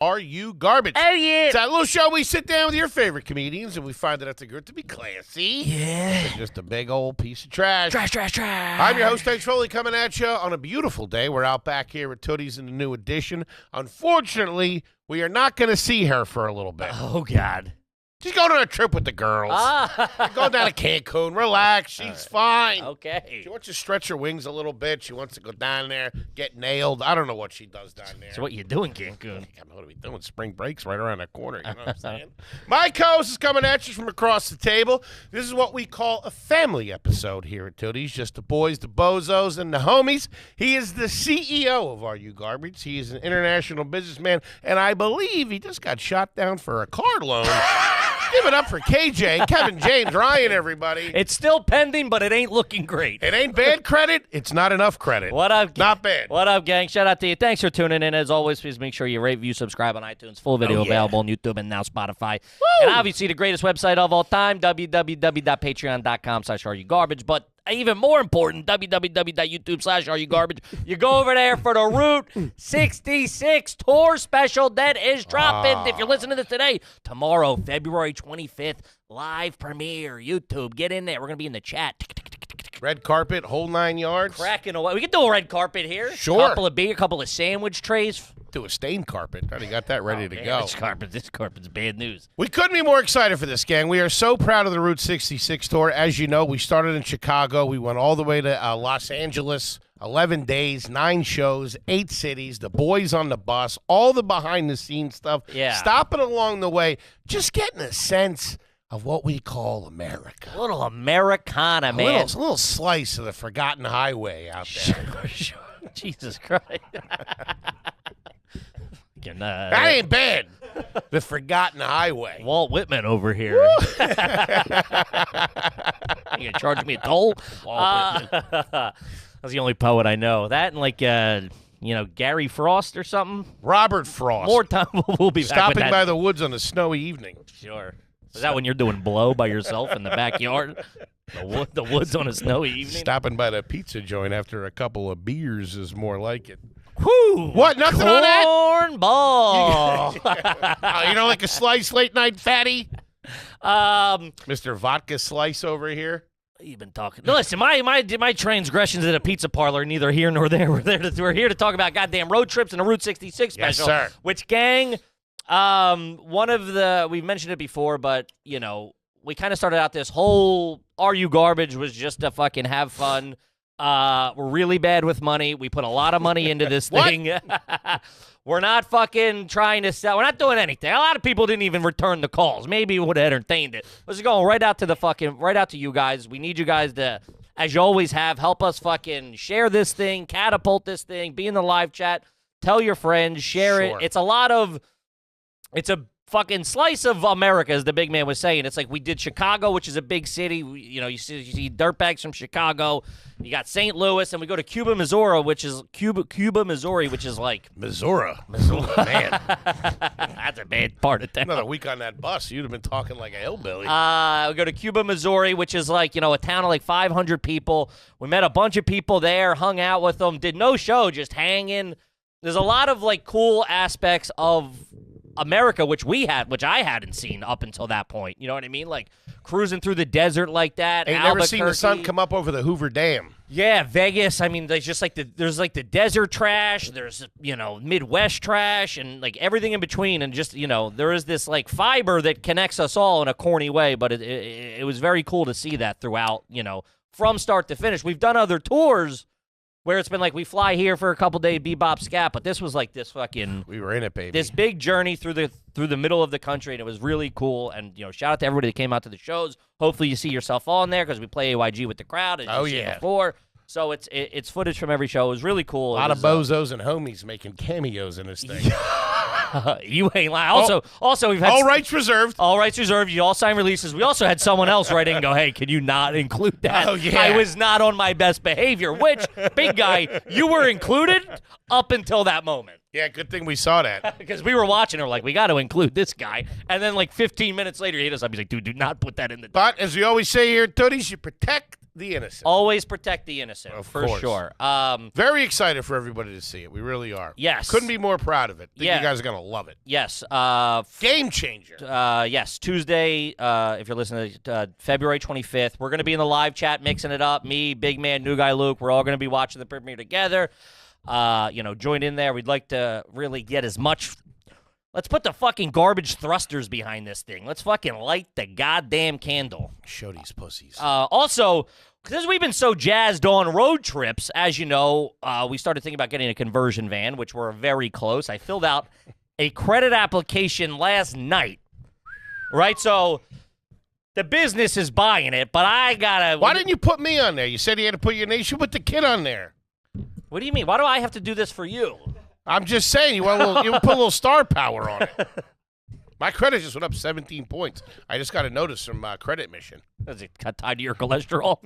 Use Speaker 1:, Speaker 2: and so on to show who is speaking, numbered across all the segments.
Speaker 1: Are You Garbage?
Speaker 2: Oh, yeah.
Speaker 1: It's that little show we sit down with your favorite comedians, and we find it out the good to be classy.
Speaker 2: Yeah.
Speaker 1: They're just a big old piece of trash.
Speaker 2: Trash.
Speaker 1: I'm your host, 𝙃𝙀 Foley, coming at you on a beautiful day. We're out back here at Tootie's in the new edition. Unfortunately, we are not going to see her for a little bit.
Speaker 2: Oh, God.
Speaker 1: She's going on a trip with the girls. Going down to Cancun. Relax. She's fine.
Speaker 2: Okay.
Speaker 1: She wants to stretch her wings a little bit. She wants to go down there, get nailed. I don't know what she does down there.
Speaker 2: So what you doing, Cancun?
Speaker 1: I know what are we doing? Spring break's right around that corner. You know what I'm saying? My co-host is coming at you from across the table. This is what we call a family episode here at Tootie's. Just the boys, the bozos, and the homies. He is the CEO of Are You Garbage. He is an international businessman, and I believe he just got shot down for a car loan. Give it up for KJ, Kevin James Ryan, everybody.
Speaker 2: It's still pending, but it ain't looking great.
Speaker 1: It ain't bad credit. It's not enough credit.
Speaker 2: What up, gang?
Speaker 1: Not bad.
Speaker 2: What up, gang? Shout out to you. Thanks for tuning in. As always, please make sure you rate, review, subscribe on iTunes. Full video available on YouTube and now Spotify. Woo! And obviously the greatest website of all time, www.patreon.com/areyougarbage. But even more important, www.youtube/areyougarbage. You go over there for the Route 66 tour special that is dropping. If you're listening to this today, tomorrow, February 25th, live premiere, YouTube. Get in there. We're going to be in the chat.
Speaker 1: Red carpet, whole 9 yards.
Speaker 2: Cracking away. We can do a red carpet here.
Speaker 1: Sure.
Speaker 2: Couple of beer, couple of sandwich trays.
Speaker 1: Do a stained carpet. Already got that ready to go.
Speaker 2: This carpet's bad news.
Speaker 1: We couldn't be more excited for this, gang. We are so proud of the Route 66 tour. As you know, we started in Chicago. We went all the way to Los Angeles, 11 days, 9 shows, 8 cities, the boys on the bus, all the behind-the-scenes stuff.
Speaker 2: Yeah.
Speaker 1: Stopping along the way, just getting a sense of what we call America.
Speaker 2: A little Americana, man.
Speaker 1: A little slice of the forgotten highway out there.
Speaker 2: Sure. Jesus Christ.
Speaker 1: That ain't bad. The forgotten highway.
Speaker 2: Walt Whitman over here. You gonna charge me a toll?
Speaker 1: Walt Whitman.
Speaker 2: That's the only poet I know. That and Gary Frost or something.
Speaker 1: Robert Frost.
Speaker 2: More time we'll be back with
Speaker 1: Stopping
Speaker 2: that.
Speaker 1: by the woods on a snowy evening.
Speaker 2: Sure. Is that when you're doing blow by yourself in the backyard? The woods on a snowy evening?
Speaker 1: Stopping by the pizza joint after a couple of beers is more like it.
Speaker 2: Whew.
Speaker 1: What? Nothing on that?
Speaker 2: Cornball.
Speaker 1: You don't like a slice late night fatty?
Speaker 2: Um,
Speaker 1: Mr. Vodka Slice over here.
Speaker 2: You've been talking. No, listen, my transgressions at a pizza parlor, neither here nor there. We're here to talk about goddamn road trips and a Route 66 special.
Speaker 1: Yes, sir.
Speaker 2: Which, gang, we've mentioned it before, but, we kind of started out this whole Are You Garbage was just to fucking have fun. We're really bad with money. We put a lot of money into this thing. We're not fucking trying to sell. We're not doing anything. A lot of people didn't even return the calls. Maybe we would have entertained it. Let's go right out to you guys. We need you guys to, as you always have, help us fucking share this thing, catapult this thing, be in the live chat, tell your friends, share it. It's a fucking slice of America, as the big man was saying. It's like we did Chicago, which is a big city. You see dirtbags from Chicago. You got St. Louis, and we go to Cuba, Missouri, which is like
Speaker 1: Missouri, man.
Speaker 2: That's a bad part of town.
Speaker 1: Another week on that bus, you'd have been talking like a hillbilly.
Speaker 2: We go to Cuba, Missouri, which is like, a town of like 500 people. We met a bunch of people there, hung out with them, did no show, just hanging. There's a lot of like cool aspects of America, which I hadn't seen up until that point. You know what I mean? Like cruising through the desert like that.
Speaker 1: Ain't never seen the sun come up over the Hoover Dam.
Speaker 2: Yeah, Vegas. I mean, there's just like the desert trash. There's Midwest trash and like everything in between. And just there is this like fiber that connects us all in a corny way. But it was very cool to see that throughout. From start to finish. We've done other tours where it's been like we fly here for a couple days, bebop scat, but this was like this fucking
Speaker 1: we were in it, baby.
Speaker 2: This big journey through the middle of the country, and it was really cool. And shout out to everybody that came out to the shows. Hopefully, you see yourself on there because we play AYG with the crowd. As you seen before. So it's footage from every show. It was really cool.
Speaker 1: A lot of bozos and homies making cameos in this thing.
Speaker 2: You ain't lying. Also, we've had
Speaker 1: all rights reserved.
Speaker 2: All rights reserved. You all sign releases. We also had someone else write in and go, "Hey, can you not include that?"
Speaker 1: Oh yeah.
Speaker 2: I was not on my best behavior. Which big guy, you were included up until that moment.
Speaker 1: Yeah, good thing we saw that.
Speaker 2: Because we were watching, and we're like, we got to include this guy. And then like 15 minutes later, he hit us up. He's like, dude, do not put that in the.
Speaker 1: But as we always say here at Tootie's, you protect the innocent.
Speaker 2: Always protect the innocent, for
Speaker 1: course.
Speaker 2: sure.
Speaker 1: Very excited for everybody to see it. We really are.
Speaker 2: Yes.
Speaker 1: Couldn't be more proud of it. Think
Speaker 2: Yeah.
Speaker 1: you guys are going to love it.
Speaker 2: Yes.
Speaker 1: Game changer.
Speaker 2: Yes, Tuesday, if you're listening to February 25th, we're going to be in the live chat mixing it up. Me, Big Man, New Guy Luke, we're all going to be watching the premiere together. Join in there. We'd like to really get as much. Let's put the fucking garbage thrusters behind this thing. Let's fucking light the goddamn candle.
Speaker 1: Show these pussies.
Speaker 2: Also, because we've been so jazzed on road trips, as you know, we started thinking about getting a conversion van, which we're very close. I filled out a credit application last night, right? So the business is buying it, but I gotta.
Speaker 1: Why didn't you put me on there? You said you had to put your name. You should put the kid on there.
Speaker 2: What do you mean? Why do I have to do this for you?
Speaker 1: I'm just saying, you want a little, you put a little star power on it. My credit just went up 17 points. I just got a notice from Credit Mission.
Speaker 2: Does it got tied to your cholesterol?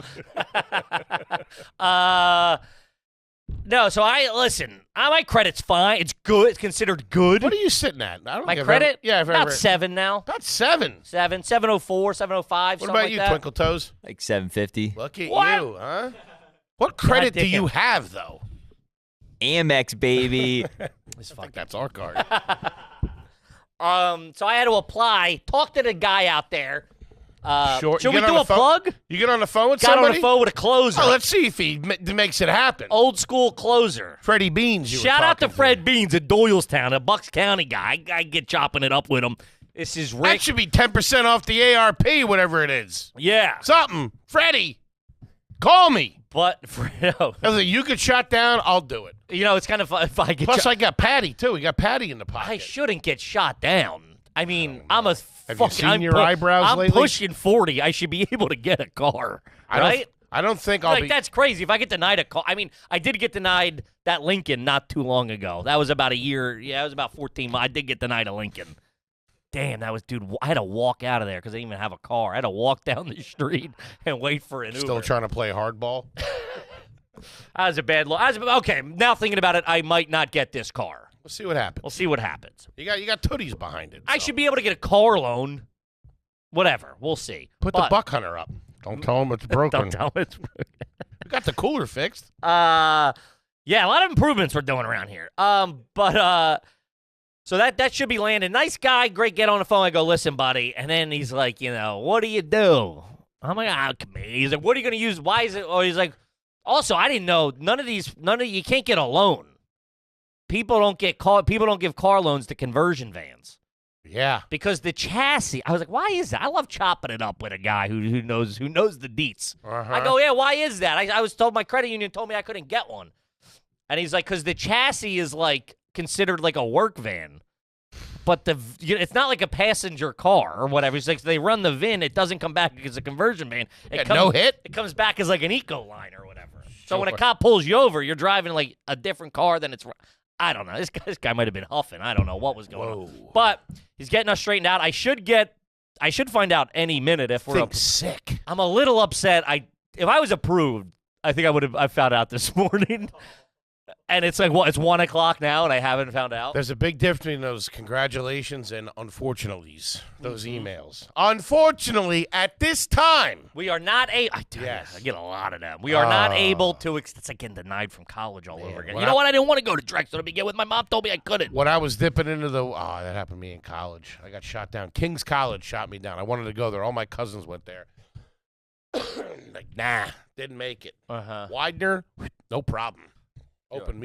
Speaker 2: No, so my credit's fine. It's good. It's considered good.
Speaker 1: What are you sitting at? I don't
Speaker 2: My
Speaker 1: think I've
Speaker 2: credit?
Speaker 1: Ever, I've
Speaker 2: about
Speaker 1: ever,
Speaker 2: 7 now.
Speaker 1: About 7.
Speaker 2: 704, 705,
Speaker 1: What
Speaker 2: something
Speaker 1: about
Speaker 2: like
Speaker 1: you,
Speaker 2: that.
Speaker 1: Twinkle Toes?
Speaker 3: Like 750.
Speaker 1: Look at
Speaker 2: What?
Speaker 1: you, huh? What credit do you
Speaker 2: damn.
Speaker 1: have, though?
Speaker 3: Amex, baby.
Speaker 1: I think that's our card.
Speaker 2: So I had to apply, talk to the guy out there.
Speaker 1: Sure.
Speaker 2: Should
Speaker 1: You
Speaker 2: we
Speaker 1: get on
Speaker 2: do
Speaker 1: the
Speaker 2: a
Speaker 1: phone-
Speaker 2: plug?
Speaker 1: You get on the phone with
Speaker 2: Got
Speaker 1: somebody?
Speaker 2: on the phone with a closer.
Speaker 1: Oh, let's see if he makes it happen.
Speaker 2: Old school closer.
Speaker 1: Freddie Beans, you were
Speaker 2: Shout out to
Speaker 1: talking
Speaker 2: Fred Beans at Doylestown, a Bucks County guy. I get chopping it up with him. This is Rick.
Speaker 1: That should be 10% off the ARP, whatever it is.
Speaker 2: Yeah.
Speaker 1: Something. Freddie, call me.
Speaker 2: But,
Speaker 1: I was like, you get shot down, I'll do it.
Speaker 2: it's kind of fun if I get
Speaker 1: Plus, I got Patty, too. We got Patty in the pocket.
Speaker 2: I shouldn't get shot down. I mean, I'm a
Speaker 1: Have you
Speaker 2: fucking.
Speaker 1: seen
Speaker 2: I'm
Speaker 1: your eyebrows
Speaker 2: I'm
Speaker 1: lately?
Speaker 2: pushing 40. I should be able to get a car, right?
Speaker 1: I don't think I'll
Speaker 2: Like
Speaker 1: be.
Speaker 2: that's crazy. If I get denied a car, I mean, I did get denied that Lincoln not too long ago. That was about a year. Yeah, it was about 14 months. I did get denied a Lincoln. Damn, that was dude. I had to walk out of there because I didn't even have a car. I had to walk down the street and wait for an Uber.
Speaker 1: Still trying to play hardball.
Speaker 2: That was a bad look. Okay, now thinking about it, I might not get this car.
Speaker 1: We'll see what happens.
Speaker 2: We'll see what happens.
Speaker 1: You got tooties behind it.
Speaker 2: I
Speaker 1: so.
Speaker 2: should be able to get a car loan. Whatever. We'll see.
Speaker 1: Put the buck hunter up. Don't tell him it's broken.
Speaker 2: Don't tell it.
Speaker 1: We got the cooler fixed.
Speaker 2: Yeah, a lot of improvements we're doing around here. So that should be landing. Nice guy, great. Get on the phone. I go, listen, buddy. And then he's like, what do you do? I'm like, come here. He's like, what are you going to use? Why is it? Oh, he's like, also, I didn't know you can't get a loan. People don't give car loans to conversion vans.
Speaker 1: Yeah.
Speaker 2: Because the chassis, I was like, why is that? I love chopping it up with a guy who knows the deets.
Speaker 1: Uh-huh.
Speaker 2: I go, yeah, why is that? I was told my credit union told me I couldn't get one. And he's like, because the chassis is like considered like a work van. But it's not like a passenger car or whatever. He's like, they run the VIN, it doesn't come back as a conversion van.
Speaker 1: No hit?
Speaker 2: It comes back as like an eco line or whatever. So when a cop pulls you over, you're driving like a different car than it's. I don't know. This guy might have been huffing. I don't know what was going on. But he's getting us straightened out. I should find out any minute if we're
Speaker 1: sick.
Speaker 2: I'm a little upset. If I was approved, I think I found out this morning. And it's like, it's 1 o'clock now, and I haven't found out.
Speaker 1: There's a big difference between those congratulations and unfortunately's, those emails. Unfortunately, at this time.
Speaker 2: We are not able. I get a lot of them. We are not able to. It's like getting denied from college all over again. You know what? I didn't want to go to Drexel to begin with. My mom told me I couldn't.
Speaker 1: When I was dipping into that happened to me in college. I got shot down. King's College shot me down. I wanted to go there. All my cousins went there. Like, nah, didn't make it.
Speaker 2: Uh-huh.
Speaker 1: Widener, no problem. Welcome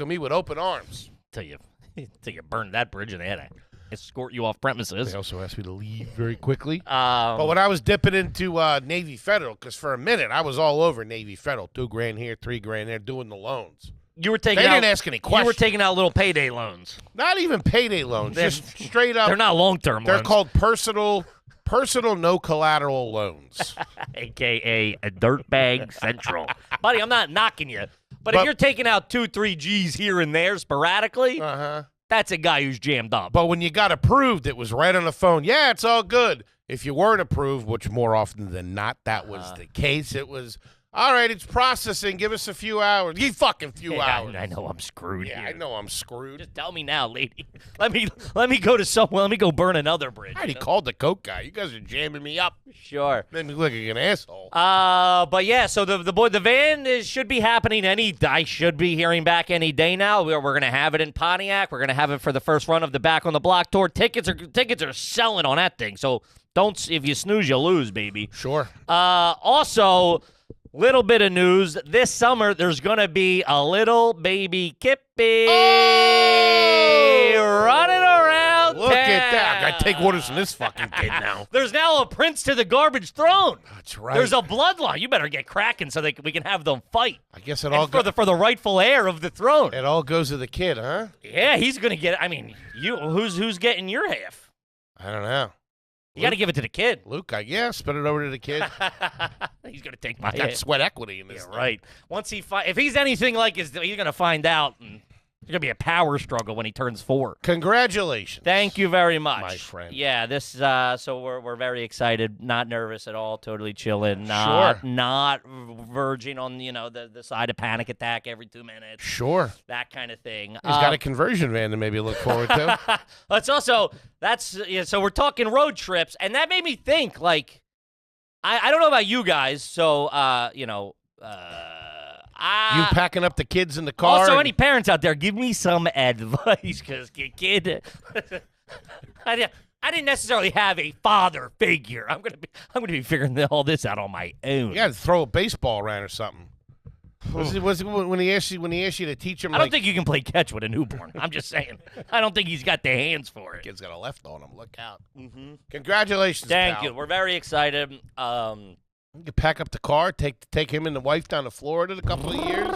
Speaker 1: me with open arms.
Speaker 2: Till you burned that bridge and they had to escort you off premises.
Speaker 1: They also asked me to leave very quickly.
Speaker 2: But
Speaker 1: when I was dipping into Navy Federal, because for a minute I was all over Navy Federal, $2,000 here, $3,000 there, doing the loans.
Speaker 2: You were taking.
Speaker 1: They didn't ask any questions.
Speaker 2: You were taking out little payday loans.
Speaker 1: Not even payday loans, just straight up.
Speaker 2: They're not long-term loans.
Speaker 1: They're called personal no collateral loans,
Speaker 2: AKA a dirtbag central. Buddy, I'm not knocking you. But if you're taking out 2-3 G's here and there sporadically, that's a guy who's jammed up.
Speaker 1: But when you got approved, it was right on the phone. Yeah, it's all good. If you weren't approved, which more often than not, that was the case. It was, All right, it's processing. Give us a few hours. You fucking few
Speaker 2: Yeah,
Speaker 1: hours.
Speaker 2: I know I'm screwed
Speaker 1: Yeah,
Speaker 2: here.
Speaker 1: I know I'm screwed.
Speaker 2: Just tell me now, lady. Let me go to somewhere. Let me go burn another bridge.
Speaker 1: I already called the Coke guy. You guys are jamming me up.
Speaker 2: Sure.
Speaker 1: Made me look like an asshole.
Speaker 2: But yeah, so the van should be happening I should be hearing back any day now. We're gonna have it in Pontiac. We're gonna have it for the first run of the Back on the Block tour. Tickets are selling on that thing. So if you snooze, you lose, baby.
Speaker 1: Sure.
Speaker 2: Also, little bit of news. This summer, there's going to be a little baby Kippy running around
Speaker 1: Look at that. I
Speaker 2: town.
Speaker 1: got to take orders from this fucking kid now.
Speaker 2: There's now a prince to the garbage throne.
Speaker 1: That's right.
Speaker 2: There's a bloodline. You better get cracking so we can have them fight.
Speaker 1: I guess it all
Speaker 2: For the rightful heir of the throne.
Speaker 1: it all goes to the kid, huh?
Speaker 2: Yeah, he's going to get it. I mean, who's getting your half?
Speaker 1: I don't know.
Speaker 2: You got to give it to the kid.
Speaker 1: Luke, spit it over to the kid.
Speaker 2: He's going to take my
Speaker 1: Got
Speaker 2: half.
Speaker 1: sweat equity in this.
Speaker 2: Yeah,
Speaker 1: thing.
Speaker 2: right. Once if he's anything like he's going to find out. And there's going to be a power struggle when he turns 4.
Speaker 1: Congratulations.
Speaker 2: Thank you very much.
Speaker 1: My friend.
Speaker 2: Yeah, this so we're very excited, not nervous at all, totally chilling,
Speaker 1: Sure.
Speaker 2: not verging on, the side of panic attack every 2 minutes.
Speaker 1: Sure.
Speaker 2: That kind of thing.
Speaker 1: He's got a conversion van to maybe look forward to.
Speaker 2: It's also so we're talking road trips, and that made me think, like, I don't know about you guys, so
Speaker 1: You packing up the kids in the car?
Speaker 2: Also, any parents out there, give me some advice, because kid, I didn't necessarily have a father figure. I'm gonna be figuring all this out on my own.
Speaker 1: You got to throw a baseball around or something. Was it when he asked you to teach him?
Speaker 2: I don't think you can play catch with a newborn. I'm just saying. I don't think he's got the hands for it.
Speaker 1: Kid's got a left on him. Look out!
Speaker 2: Mm-hmm.
Speaker 1: Congratulations,
Speaker 2: Thank
Speaker 1: pal.
Speaker 2: you. We're very excited.
Speaker 1: You can pack up the car, take him and the wife down to Florida in a couple of years.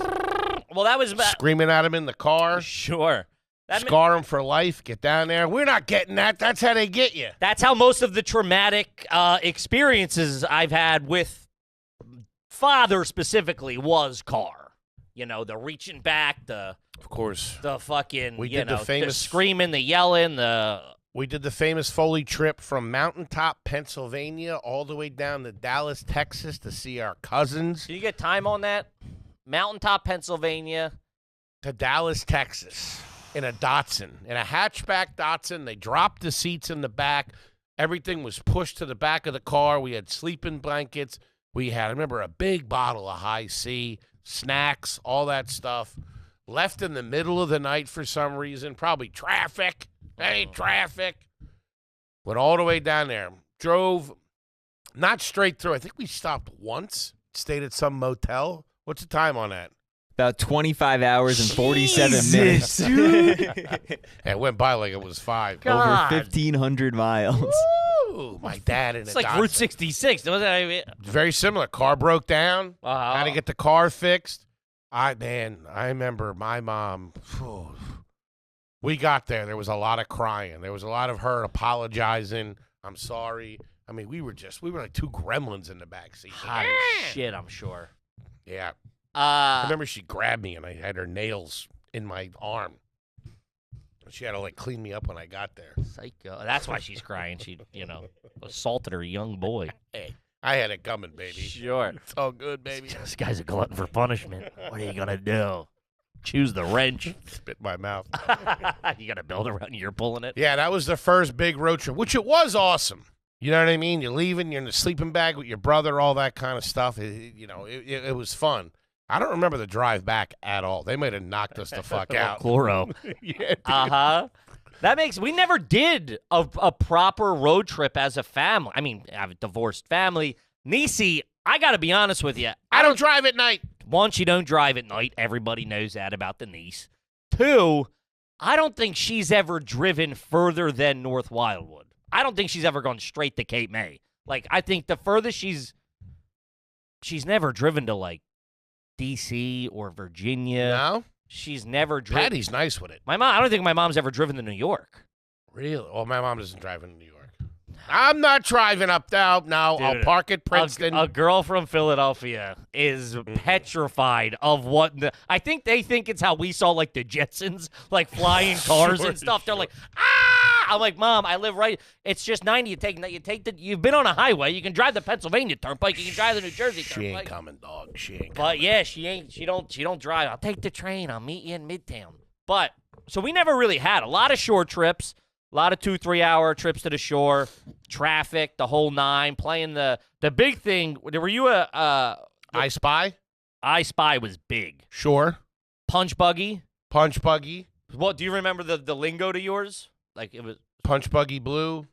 Speaker 2: Well, that was
Speaker 1: Screaming at him in the car.
Speaker 2: Sure.
Speaker 1: Scar him for life. Get down there. We're not getting that. That's how they get you.
Speaker 2: That's how most of the traumatic experiences I've had with father specifically was car. The reaching back,
Speaker 1: Of course.
Speaker 2: the fucking,
Speaker 1: We did the famous
Speaker 2: the screaming, the yelling,
Speaker 1: We did the famous Foley trip from Mountaintop, Pennsylvania, all the way down to Dallas, Texas, to see our cousins.
Speaker 2: Can you get time on that? Mountaintop, Pennsylvania.
Speaker 1: To Dallas, Texas, in a Datsun, in a hatchback Datsun. They dropped the seats in the back. Everything was pushed to the back of the car. We had sleeping blankets. We had, I remember, a big bottle of High C, snacks, all that stuff. Left in the middle of the night for some reason, probably traffic. Hey, traffic. Went all the way down there. Drove not straight through. I think we stopped once, stayed at some motel. What's the time on that?
Speaker 3: About 25 hours and 47
Speaker 2: Jesus,
Speaker 3: minutes.
Speaker 1: It went by like it was 5.
Speaker 2: God.
Speaker 3: Over 1,500 miles.
Speaker 1: Woo! My dad in
Speaker 2: It's
Speaker 1: a
Speaker 2: like
Speaker 1: Datsun.
Speaker 2: Route 66.
Speaker 1: Very similar. Car broke down. Had to get the car fixed. I remember my mom. We got there. There was a lot of crying. There was a lot of her apologizing. I'm sorry. I mean, we were like 2 gremlins in the backseat.
Speaker 2: Hot as shit, I'm sure.
Speaker 1: Yeah. I remember she grabbed me and I had her nails in my arm. She had to like clean me up when I got there.
Speaker 2: Psycho. That's why she's crying. She, assaulted her young boy.
Speaker 1: Hey, I had it coming, baby.
Speaker 2: Sure.
Speaker 1: It's all good, baby.
Speaker 2: This guy's a glutton for punishment. What are you gonna do? Choose the wrench.
Speaker 1: Spit in my mouth.
Speaker 2: You got to build around. You're pulling it.
Speaker 1: Yeah, that was the first big road trip, which it was awesome. You know what I mean? You're leaving, you're in the sleeping bag with your brother, all that kind of stuff. It was fun. I don't remember the drive back at all. They might have knocked us the fuck out.
Speaker 2: Chloro.
Speaker 1: Yeah, dude.
Speaker 2: We never did a proper road trip as a family. I mean, I have a divorced family. Niecy, I got to be honest with you.
Speaker 1: I don't drive at night.
Speaker 2: One, she don't drive at night. Everybody knows that about the niece. 2, I don't think she's ever driven further than North Wildwood. I don't think she's ever gone straight to Cape May. Like, I think the furthest she's never driven to, like, D.C. or Virginia.
Speaker 1: No?
Speaker 2: She's never driven.
Speaker 1: Patty's nice with it.
Speaker 2: I don't think my mom's ever driven to New York.
Speaker 1: Really? Oh, my mom doesn't drive in New York. I'm not driving up now. No,
Speaker 2: Dude,
Speaker 1: I'll park at Princeton.
Speaker 2: A girl from Philadelphia is petrified of what I think they think it's how we saw like the Jetsons, like flying cars and stuff. They're like, I'm like, Mom, I live right. It's just 90. You've been on a highway. You can drive the Pennsylvania Turnpike. You can drive the New Jersey Turnpike.
Speaker 1: She ain't coming, dog. She ain't coming.
Speaker 2: But yeah, she don't drive. I'll take the train. I'll meet you in Midtown. But so we never really had a lot of short trips, a lot of 2-3 hour trips to the shore, traffic, the whole nine. Playing the big thing. Were you
Speaker 1: I Spy?
Speaker 2: I Spy was big.
Speaker 1: Sure.
Speaker 2: Punch buggy.
Speaker 1: Punch buggy.
Speaker 2: What do you remember the lingo to yours? Like it was
Speaker 1: Punch buggy blue.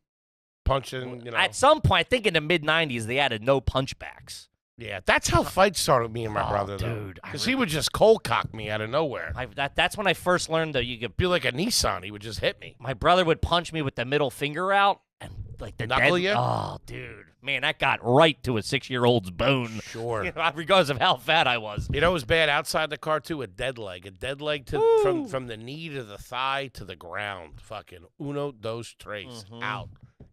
Speaker 1: Punching. You know.
Speaker 2: at some point. I think in the mid '90s they added no punchbacks.
Speaker 1: Yeah, that's how fights started with me and my brother, though.
Speaker 2: Dude,
Speaker 1: Because he would just cold cock me out of nowhere.
Speaker 2: That's when I first learned that you could.
Speaker 1: Be like a Nissan. He would just hit me.
Speaker 2: My brother would punch me with the middle finger out and like the
Speaker 1: Knuckle
Speaker 2: dead.
Speaker 1: ya?
Speaker 2: Oh, dude, man, that got right to a 6-year-old's bone.
Speaker 1: Sure.
Speaker 2: Regardless of how fat I was.
Speaker 1: You know, it was bad outside the car too. A dead leg to from the knee to the thigh to the ground. Fucking uno, dos, tres, out,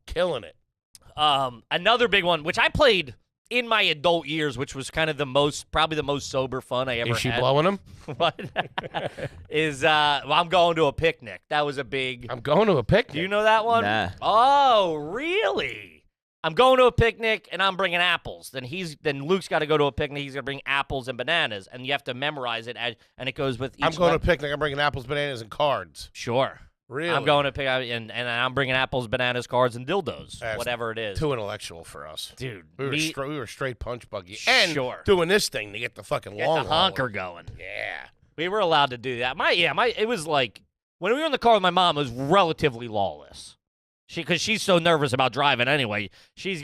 Speaker 1: killing it.
Speaker 2: Another big one, which I played in my adult years, which was kind of probably the most sober fun I ever had.
Speaker 1: Is she blowing him?
Speaker 2: What? I'm going to a picnic. That was a big.
Speaker 1: I'm going to a picnic.
Speaker 2: Do you know that one?
Speaker 3: Nah.
Speaker 2: Oh, really? I'm going to a picnic and I'm bringing apples. Then Luke's got to go to a picnic. He's gonna bring apples and bananas, and you have to memorize it. And it goes with each.
Speaker 1: I'm going to a picnic. I'm bringing apples, bananas, and cards.
Speaker 2: Sure.
Speaker 1: Really?
Speaker 2: I'm going to pick and I'm bringing apples, bananas, cards, and dildos,
Speaker 1: That's
Speaker 2: whatever it is.
Speaker 1: Too intellectual for us.
Speaker 2: Dude,
Speaker 1: We were straight punch buggy. And
Speaker 2: Sure.
Speaker 1: doing this thing to get the fucking
Speaker 2: Get
Speaker 1: long
Speaker 2: the
Speaker 1: haul.
Speaker 2: honker going.
Speaker 1: Yeah.
Speaker 2: We were allowed to do that. It was like when we were in the car with my mom, it was relatively lawless. Because she's so nervous about driving anyway. She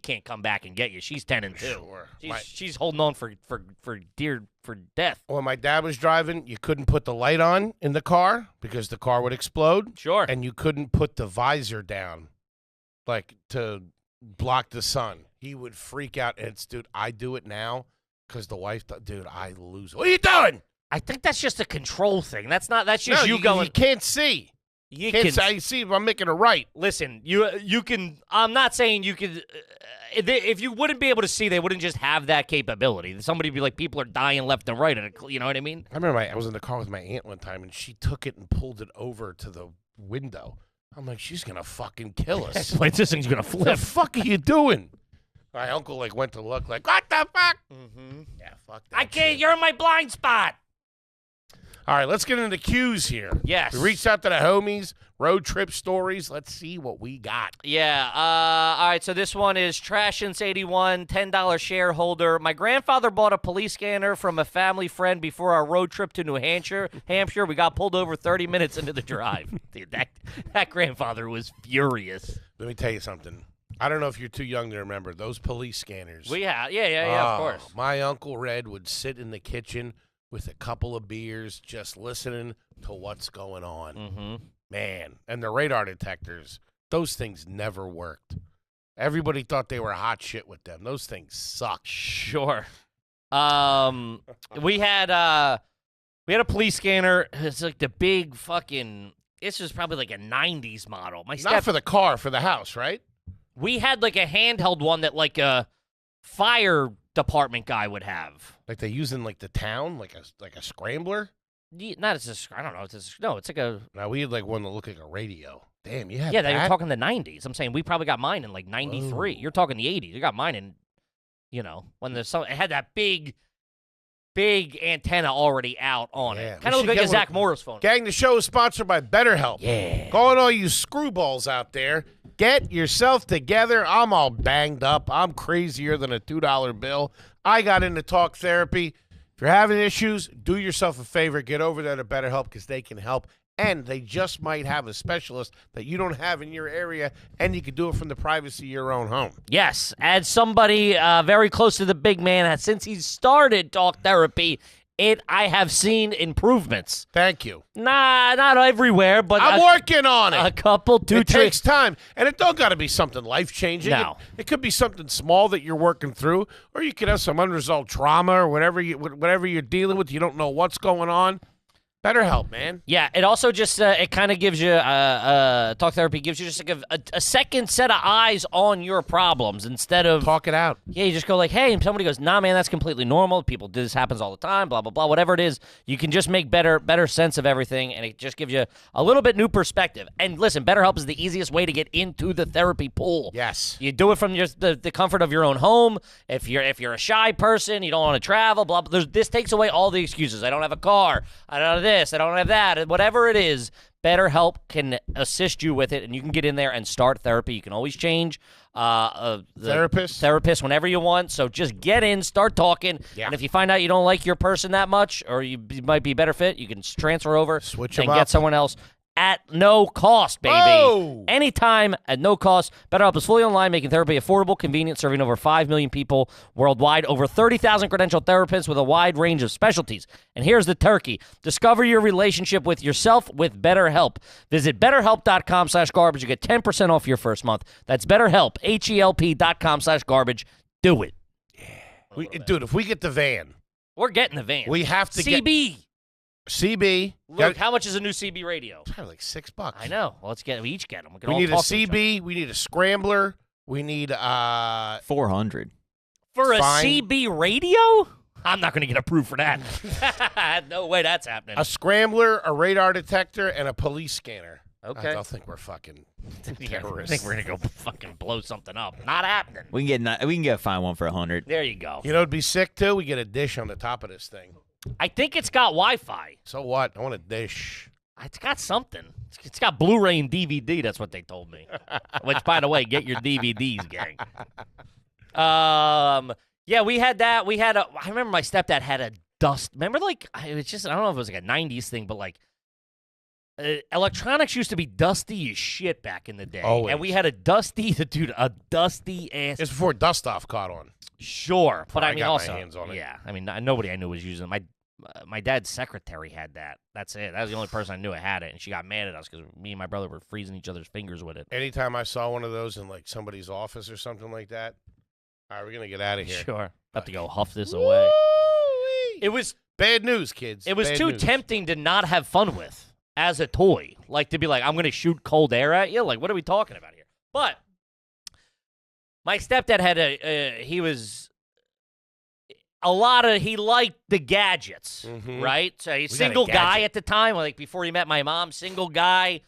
Speaker 2: can't come back and get you. She's 10 and 2.
Speaker 1: Sure.
Speaker 2: She's holding on for death.
Speaker 1: When my dad was driving, you couldn't put the light on in the car because the car would explode.
Speaker 2: Sure.
Speaker 1: And you couldn't put the visor down, like to block the sun. He would freak out. And dude, I do it now because the wife, dude, I lose. What are you doing?
Speaker 2: I think that's just a control thing. That's just
Speaker 1: No,
Speaker 2: you going.
Speaker 1: You can't see.
Speaker 2: You
Speaker 1: Can't
Speaker 2: can
Speaker 1: see. I see if I'm making a right.
Speaker 2: listen. You can. I'm not saying you could. If you wouldn't be able to see, they wouldn't just have that capability. Somebody would be like, people are dying left and right, and you know what I mean?
Speaker 1: I remember I was in the car with my aunt one time, and she took it and pulled it over to the window. I'm like, she's gonna fucking kill us.
Speaker 2: This thing's gonna
Speaker 1: What the fuck are you doing? My uncle went to look like, what the fuck?
Speaker 2: Mm-hmm.
Speaker 1: Yeah, fuck that
Speaker 2: I can't.
Speaker 1: shit.
Speaker 2: You're in my blind spot.
Speaker 1: All right, let's get into cues here.
Speaker 2: Yes.
Speaker 1: We reached out to the homies, road trip stories. Let's see what we got.
Speaker 2: Yeah. All right. So this one is Trashins81, $10 shareholder. My grandfather bought a police scanner from a family friend before our road trip to New Hampshire. We got pulled over 30 minutes into the drive. Dude, that grandfather was furious.
Speaker 1: Let me tell you something. I don't know if you're too young to remember those police scanners.
Speaker 2: Yeah, of course.
Speaker 1: My Uncle Red would sit in the kitchen with a couple of beers just listening to what's going on.
Speaker 2: Mm-hmm.
Speaker 1: Man, and the radar detectors, those things never worked. Everybody thought they were hot shit with them. Those things suck.
Speaker 2: Sure. We had a police scanner. It's like the big fucking. This was probably like a '90s model.
Speaker 1: Not for the car, for the house, right?
Speaker 2: We had like a handheld one that like a fire department guy would have.
Speaker 1: Like they use in like the town, like a scrambler.
Speaker 2: Not as I don't know. It's like a.
Speaker 1: Now we had like one that looked like a radio. Damn, you had
Speaker 2: Yeah,
Speaker 1: that?
Speaker 2: they were talking the '90s. I'm saying we probably got mine in like '93.
Speaker 1: Whoa.
Speaker 2: You're talking the '80s. You got mine in, when it had that big antenna already out on
Speaker 1: Yeah,
Speaker 2: it.
Speaker 1: we
Speaker 2: Kind of
Speaker 1: should
Speaker 2: looked like
Speaker 1: get
Speaker 2: a Zach Morris phone.
Speaker 1: Gang, the show is sponsored by BetterHelp.
Speaker 2: Yeah.
Speaker 1: Calling all you screwballs out there, get yourself together. I'm all banged up. I'm crazier than a $2 bill. I got into talk therapy. If you're having issues, do yourself a favor. Get over there to BetterHelp because they can help. And they just might have a specialist that you don't have in your area, and you can do it from the privacy of your own home.
Speaker 2: Yes, as somebody very close to the big man, since he started talk therapy, I have seen improvements.
Speaker 1: Thank you.
Speaker 2: Nah, not everywhere, but
Speaker 1: I'm working on it.
Speaker 2: a couple, two,
Speaker 1: It takes time, and it don't got to be something life-changing.
Speaker 2: No.
Speaker 1: It could be something small that you're working through, or you could have some unresolved trauma or whatever you're dealing with. You don't know what's going on. BetterHelp, man.
Speaker 2: Yeah, it also just it kind of gives you talk therapy gives you just like a second set of eyes on your problems instead of
Speaker 1: Talk it out.
Speaker 2: Yeah, you just go like, hey, and somebody goes, nah, man, that's completely normal. People do this happens all the time, blah blah blah. Whatever it is, you can just make better sense of everything, and it just gives you a little bit new perspective. And listen, BetterHelp is the easiest way to get into the therapy pool.
Speaker 1: Yes.
Speaker 2: You do it from the comfort of your own home. If you're a shy person, you don't want to travel, blah blah. This takes away all the excuses. I don't have a car. I don't have this. I don't have that. Whatever it is, BetterHelp can assist you with it, and you can get in there and start therapy. You can always change the therapist whenever you want. So just get in, start talking, and if you find out you don't like your person that much, or you might be a better fit, you can transfer over and get someone else. At no cost, baby.
Speaker 1: Oh!
Speaker 2: Anytime, at no cost. BetterHelp is fully online, making therapy affordable, convenient, serving over 5 million people worldwide. Over 30,000 credentialed therapists with a wide range of specialties. And here's the turkey. Discover your relationship with yourself with BetterHelp. Visit BetterHelp.com/garbage. You get 10% off your first month. That's BetterHelp, HELP.com/garbage. Do it.
Speaker 1: Yeah. Dude, if we get the van.
Speaker 2: We're getting the van.
Speaker 1: We have to
Speaker 2: CB.
Speaker 1: CB.
Speaker 2: Look, how much is a new CB radio?
Speaker 1: Probably like $6.
Speaker 2: I know. Well, we each get them.
Speaker 1: We need a CB. We need a scrambler. We need
Speaker 3: 400
Speaker 2: for a CB radio. I'm not going to get approved for that. No way that's happening.
Speaker 1: A scrambler, a radar detector, and a police scanner.
Speaker 2: Okay.
Speaker 1: I don't think we're fucking terrorists.
Speaker 2: I think we're going to go fucking blow something up. Not happening.
Speaker 3: We can get a fine one for 100.
Speaker 2: There you go.
Speaker 1: You know, it'd be sick too. We get a dish on the top of this thing.
Speaker 2: I think it's got Wi-Fi.
Speaker 1: So what? I want a dish.
Speaker 2: It's got something. It's got Blu-ray and DVD. That's what they told me. Which, by the way, get your DVDs, gang. Yeah, we had that. I remember my stepdad had a dust. Remember, like, it was just, I don't know if it was like a 90s thing, but like, electronics used to be dusty as shit back in the day.
Speaker 1: Always.
Speaker 2: And we had a dusty ass.
Speaker 1: It's before Dust Off caught on.
Speaker 2: Sure, but I mean,
Speaker 1: got
Speaker 2: also,
Speaker 1: my hands on it.
Speaker 2: Yeah, I mean, nobody I knew was using it. My dad's secretary had that. That's it. That was the only person I knew that had it, and she got mad at us because me and my brother were freezing each other's fingers with it.
Speaker 1: Anytime I saw one of those in like somebody's office or something like that, all right, we're gonna get out of here.
Speaker 2: Sure, about to go huff this away. It was
Speaker 1: bad news, kids.
Speaker 2: It was
Speaker 1: bad
Speaker 2: too
Speaker 1: news.
Speaker 2: tempting to not have fun with as a toy, like to be like, I'm gonna shoot cold air at you. Like, what are we talking about here? But my stepdad had he liked the gadgets, right? So he's a single guy at the time, like before he met my mom, single guy,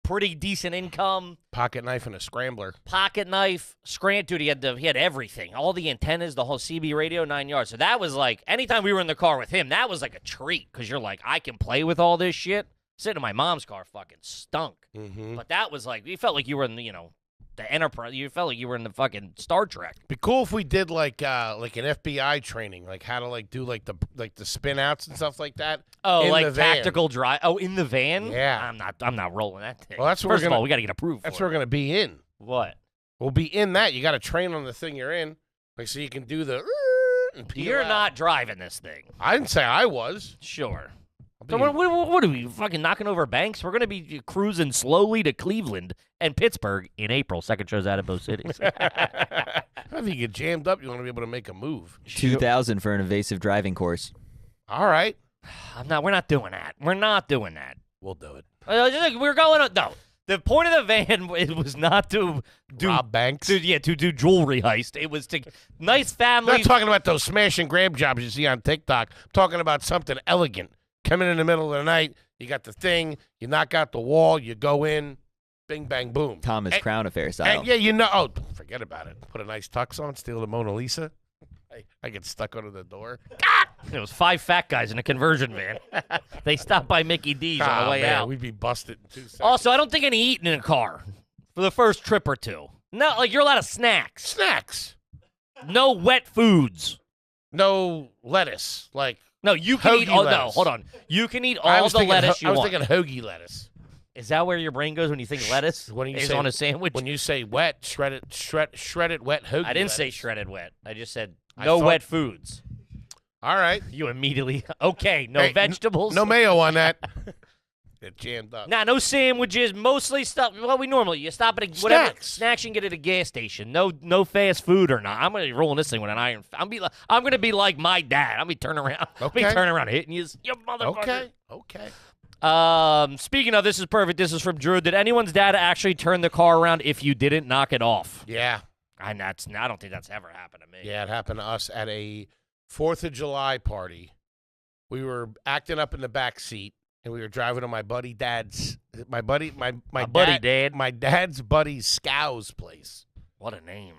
Speaker 2: pretty decent income.
Speaker 1: Pocket knife and a scrambler.
Speaker 2: Pocket knife, dude, he had everything. All the antennas, the whole CB radio, 9 yards. So that was like, anytime we were in the car with him, that was like a treat, because you're like, I can play with all this shit. Sitting in my mom's car fucking stunk. But that was like, you felt like you were in the Enterprise. You felt like you were in the fucking Star Trek.
Speaker 1: Be cool if we did like an FBI training, like how to like do like the spin outs and stuff like that.
Speaker 2: Oh, like tactical drive. Oh, in the van?
Speaker 1: Yeah.
Speaker 2: I'm not rolling that thing.
Speaker 1: Well, that's what
Speaker 2: First of all, we got to get approved.
Speaker 1: That's where we're gonna be in.
Speaker 2: What?
Speaker 1: We'll be in that. You got to train on the thing you're in, like so you can do the. And peel
Speaker 2: You're
Speaker 1: out.
Speaker 2: not driving this thing.
Speaker 1: I didn't say I was.
Speaker 2: Sure. So what are we, fucking knocking over banks? We're going to be cruising slowly to Cleveland and Pittsburgh in April. Second show's out of both cities.
Speaker 1: If you get jammed up, you want to be able to make a move.
Speaker 3: 2,000 for an evasive driving course.
Speaker 1: All right.
Speaker 2: We're not doing that. We're not doing that.
Speaker 1: We'll do it.
Speaker 2: We're going on. No. The point of the van was not to do
Speaker 1: rob banks.
Speaker 2: To do jewelry heist. It was to nice families.
Speaker 1: I'm not talking about those smash and grab jobs you see on TikTok. I'm talking about something elegant. Coming in the middle of the night, you got the thing, you knock out the wall, you go in, bing, bang, boom.
Speaker 3: Thomas Crown Affair style.
Speaker 1: Yeah, forget about it. Put a nice tux on, steal the Mona Lisa. I get stuck under the door.
Speaker 2: It was 5 fat guys in a conversion van. They stopped by Mickey D's on the way out.
Speaker 1: We'd be busted in 2 seconds.
Speaker 2: Also, I don't think any eating in a car for the first trip or two. No, like you're allowed of snacks.
Speaker 1: Snacks.
Speaker 2: No wet foods.
Speaker 1: No lettuce. Like.
Speaker 2: No, you can eat all. No, hold on. You can eat all the lettuce you want.
Speaker 1: I was thinking hoagie lettuce.
Speaker 2: Is that where your brain goes when you think lettuce?
Speaker 1: When you
Speaker 2: is
Speaker 1: say,
Speaker 2: on a sandwich?
Speaker 1: When you say wet, shredded wet hoagie.
Speaker 2: I didn't
Speaker 1: lettuce.
Speaker 2: say shredded wet. I just said no wet foods.
Speaker 1: All right.
Speaker 2: You immediately no vegetables.
Speaker 1: No mayo on that. They're jammed up.
Speaker 2: Nah, no sandwiches. Mostly stuff. Well, you stop at whatever snacks you can get at a gas station. No fast food or not. I'm gonna be rolling this thing with an iron. I'm gonna be like my dad. I'm gonna be turning around.
Speaker 1: Okay.
Speaker 2: Be turning around hitting you motherfucker.
Speaker 1: Okay.
Speaker 2: Speaking of, this is perfect. This is from Drew. Did anyone's dad actually turn the car around if you didn't knock it off?
Speaker 1: Yeah.
Speaker 2: I don't think that's ever happened to me.
Speaker 1: Yeah, it happened to us at a 4th of July party. We were acting up in the back seat, and we were driving to my buddy dad's my dad's buddy Scow's place.
Speaker 2: What a name.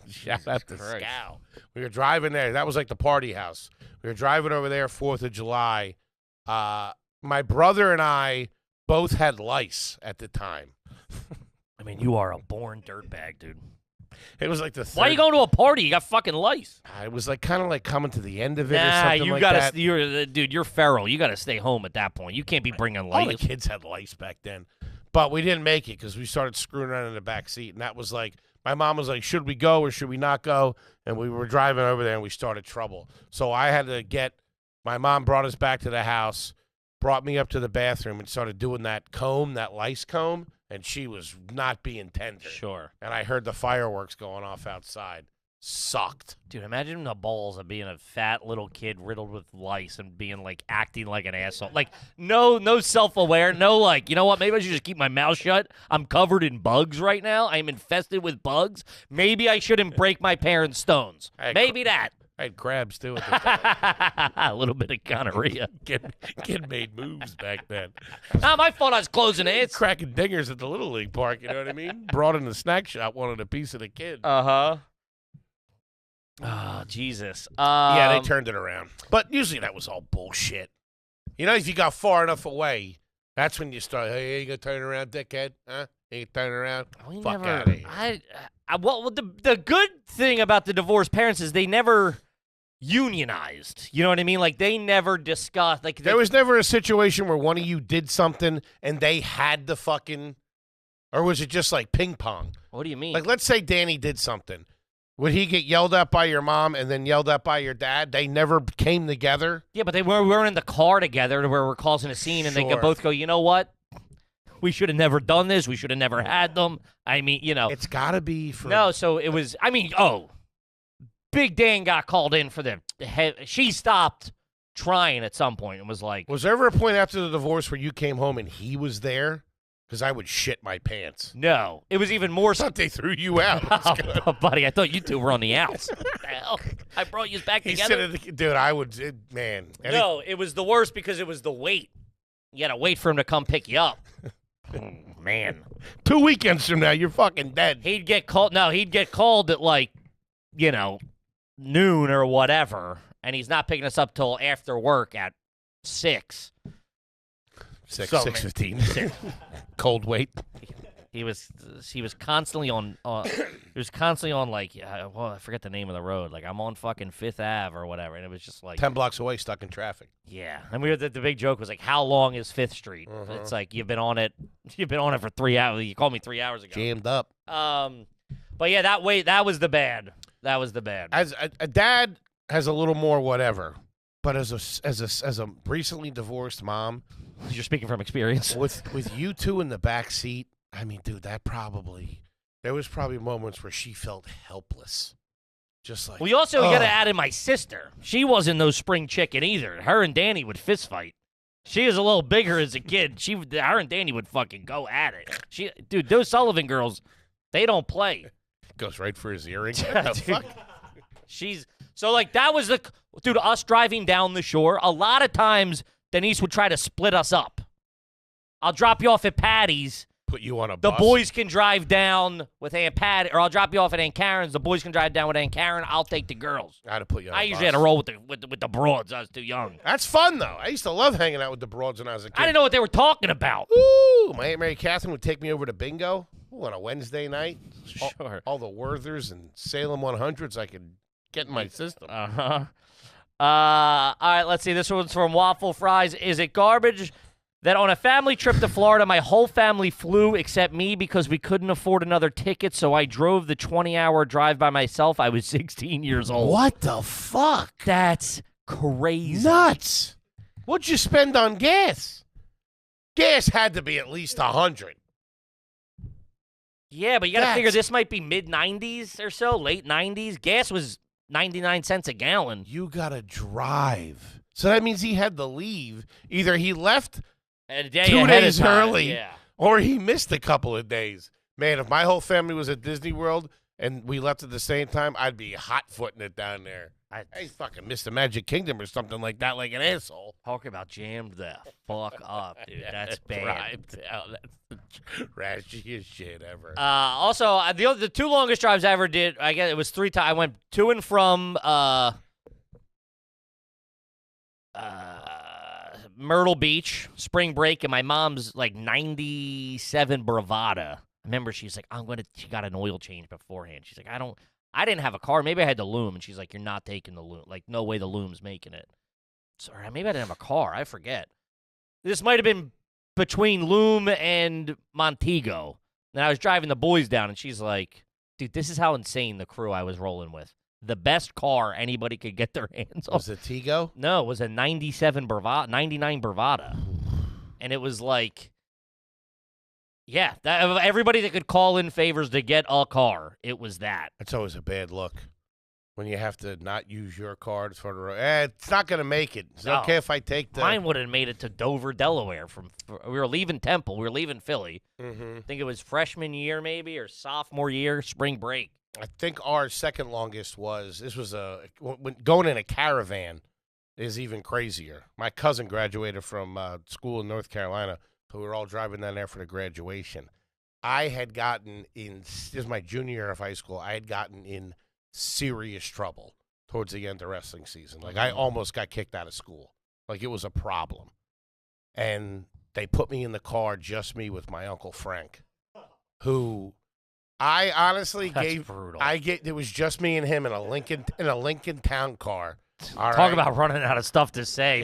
Speaker 1: Shout out to Scow. We were driving there. That was like the party house. We were driving over there 4th of July. My brother and I both had lice at the time.
Speaker 2: I mean, you are a born dirtbag, dude.
Speaker 1: It was like the third.
Speaker 2: Why are you going to a party? You got fucking lice.
Speaker 1: It was like kind of like coming to the end of it or something like that.
Speaker 2: You're feral. You got to stay home at that point. You can't be bringing lice.
Speaker 1: All the kids had lice back then. But we didn't make it because we started screwing around in the back seat. And that was like, my mom was like, should we go or should we not go? And we were driving over there and we started trouble. So I had to my mom brought us back to the house, brought me up to the bathroom and started doing that lice comb. And she was not being tender.
Speaker 2: Sure.
Speaker 1: And I heard the fireworks going off outside. Sucked.
Speaker 2: Dude, imagine the balls of being a fat little kid riddled with lice and being like acting like an asshole. Like no self-aware, no like, you know what, maybe I should just keep my mouth shut. I'm covered in bugs right now. I'm infested with bugs. Maybe I shouldn't break my parents' stones. Maybe that.
Speaker 1: I had crabs too at the time.
Speaker 2: A little bit of gonorrhea.
Speaker 1: Kid made moves back then.
Speaker 2: Not my fault I was closing it.
Speaker 1: Cracking dingers at the Little League Park, you know what I mean? Brought in the snack shop, wanted a piece of the kid.
Speaker 2: Uh-huh. Oh, Jesus.
Speaker 1: Yeah, they turned it around. But usually that was all bullshit. You know, if you got far enough away, that's when you start, hey, you gonna turn around, dickhead? Huh? You turn around? Fuck out of here.
Speaker 2: Well, the good thing about the divorced parents is they never unionized. You know what I mean? Like, they never discussed. Like,
Speaker 1: there was never a situation where one of you did something and they had the fucking, or was it just like ping pong?
Speaker 2: What do you mean?
Speaker 1: Like, let's say Danny did something. Would he get yelled at by your mom and then yelled at by your dad? They never came together?
Speaker 2: Yeah, but we were in the car together where we're causing a scene, and they could both go, you know what? We should have never done this. We should have never had them. I mean, you know.
Speaker 1: It's got to be for...
Speaker 2: No, so it was, Big Dan got called in for she stopped trying at some point and was like...
Speaker 1: Was there ever a point after the divorce where you came home and he was there? Because I would shit my pants.
Speaker 2: No. It was even more...
Speaker 1: I thought they threw you out.
Speaker 2: Oh, buddy, I thought you two were on the outs. What the hell? I brought you back together.
Speaker 1: Dude, I would... man.
Speaker 2: No, it was the worst because it was the wait. You had to wait for him to come pick you up. Man.
Speaker 1: 2 weekends from now, you're fucking dead.
Speaker 2: He'd get called at like, noon or whatever, and he's not picking us up till after work at 6.
Speaker 1: 6:15. Cold wait.
Speaker 2: He was constantly on. He was constantly on like. I forget the name of the road. Like, I'm on fucking 5th Ave or whatever, and it was just like
Speaker 1: 10 blocks away, stuck in traffic.
Speaker 2: Yeah, and the big joke was like, how long is 5th Street? It's like you've been on it for 3 hours. You called me 3 hours ago.
Speaker 1: Jammed up.
Speaker 2: But yeah, that was the bad. That was the bad.
Speaker 1: As a dad has a little more whatever. But as a recently divorced mom,
Speaker 2: you're speaking from experience.
Speaker 1: With you two in the back seat, I mean, dude, there was probably moments where she felt helpless. Just like,
Speaker 2: we also got to add in my sister. She wasn't no spring chicken either. Her and Danny would fist fight. She was a little bigger as a kid. Her and Danny would fucking go at it. Dude, those Sullivan girls, they don't play.
Speaker 1: Goes right for his earring. What the fuck?
Speaker 2: So, like, that was us driving down the shore. A lot of times, Denise would try to split us up. I'll drop you off at Patty's.
Speaker 1: Put you on a bus.
Speaker 2: The boys can drive down with Aunt Patty, or I'll drop you off at Aunt Karen's. The boys can drive down with Aunt Karen. I'll take the girls.
Speaker 1: I had to put you on a bus.
Speaker 2: I usually had to roll with the broads. I was too young.
Speaker 1: That's fun, though. I used to love hanging out with the broads when I was a kid.
Speaker 2: I didn't know what they were talking about.
Speaker 1: Ooh, my Aunt Mary Catherine would take me over to bingo on a Wednesday night.
Speaker 2: Sure.
Speaker 1: All the Werthers and Salem 100s I could get in my system.
Speaker 2: Uh-huh. All right, let's see. This one's from Waffle Fries. Is it garbage that on a family trip to Florida, my whole family flew except me because we couldn't afford another ticket, so I drove the 20-hour drive by myself? I was 16 years old.
Speaker 1: What the fuck?
Speaker 2: That's crazy.
Speaker 1: Nuts. What'd you spend on gas? gas had to be at least 100.
Speaker 2: Yeah, but you got to
Speaker 1: That's-
Speaker 2: figure this might be mid-90s or so, late 90s. Gas was 99 cents a gallon.
Speaker 1: You got to drive. So that means he had to leave. Either he left
Speaker 2: A day
Speaker 1: 2
Speaker 2: ahead of
Speaker 1: days
Speaker 2: time,
Speaker 1: early
Speaker 2: Yeah.
Speaker 1: or he missed a couple of days. Man, if my whole family was at Disney World and we left at the same time, I'd be hot-footing it down there. I fucking missed the Magic Kingdom or something like that, like an asshole.
Speaker 2: Talk about jammed the fuck up, dude. That's bad.
Speaker 1: Drive down. That's the trashiest shit ever.
Speaker 2: Also, the 2 longest drives I ever did, I guess it was 3 times. I went to and from Myrtle Beach, spring break, and my mom's like 97 Bravada. I remember she's like, she got an oil change beforehand. She's like, I didn't have a car. Maybe I had the Loom. And she's like, you're not taking the Loom. Like, no way the Loom's making it. Sorry, maybe I didn't have a car. I forget. This might have been between Loom and Montego. And I was driving the boys down, and she's like, dude, this is how insane the crew I was rolling with. The best car anybody could get their hands on.
Speaker 1: Was it Tego?
Speaker 2: No, it was a 99 Bravada. And it was like, yeah, everybody that could call in favors to get a car, it was that.
Speaker 1: It's always a bad look when you have to not use your card for the road. It's not going to make it. Is it
Speaker 2: No.
Speaker 1: okay if I take the...
Speaker 2: Mine would have made it to Dover, Delaware. We were leaving Temple. We were leaving Philly.
Speaker 1: Mm-hmm.
Speaker 2: I think it was freshman year maybe or sophomore year, spring break.
Speaker 1: I think our second longest was, going in a caravan is even crazier. My cousin graduated from school in North Carolina, so we were all driving down there for the graduation. I had gotten this is my junior year of high school, I had gotten in serious trouble towards the end of wrestling season. Like, I almost got kicked out of school. Like, it was a problem. And they put me in the car, just me with my Uncle Frank, who... I honestly
Speaker 2: That's brutal.
Speaker 1: it was just me and him in a Lincoln Town car. All
Speaker 2: Talk
Speaker 1: right?
Speaker 2: about running out of stuff to say.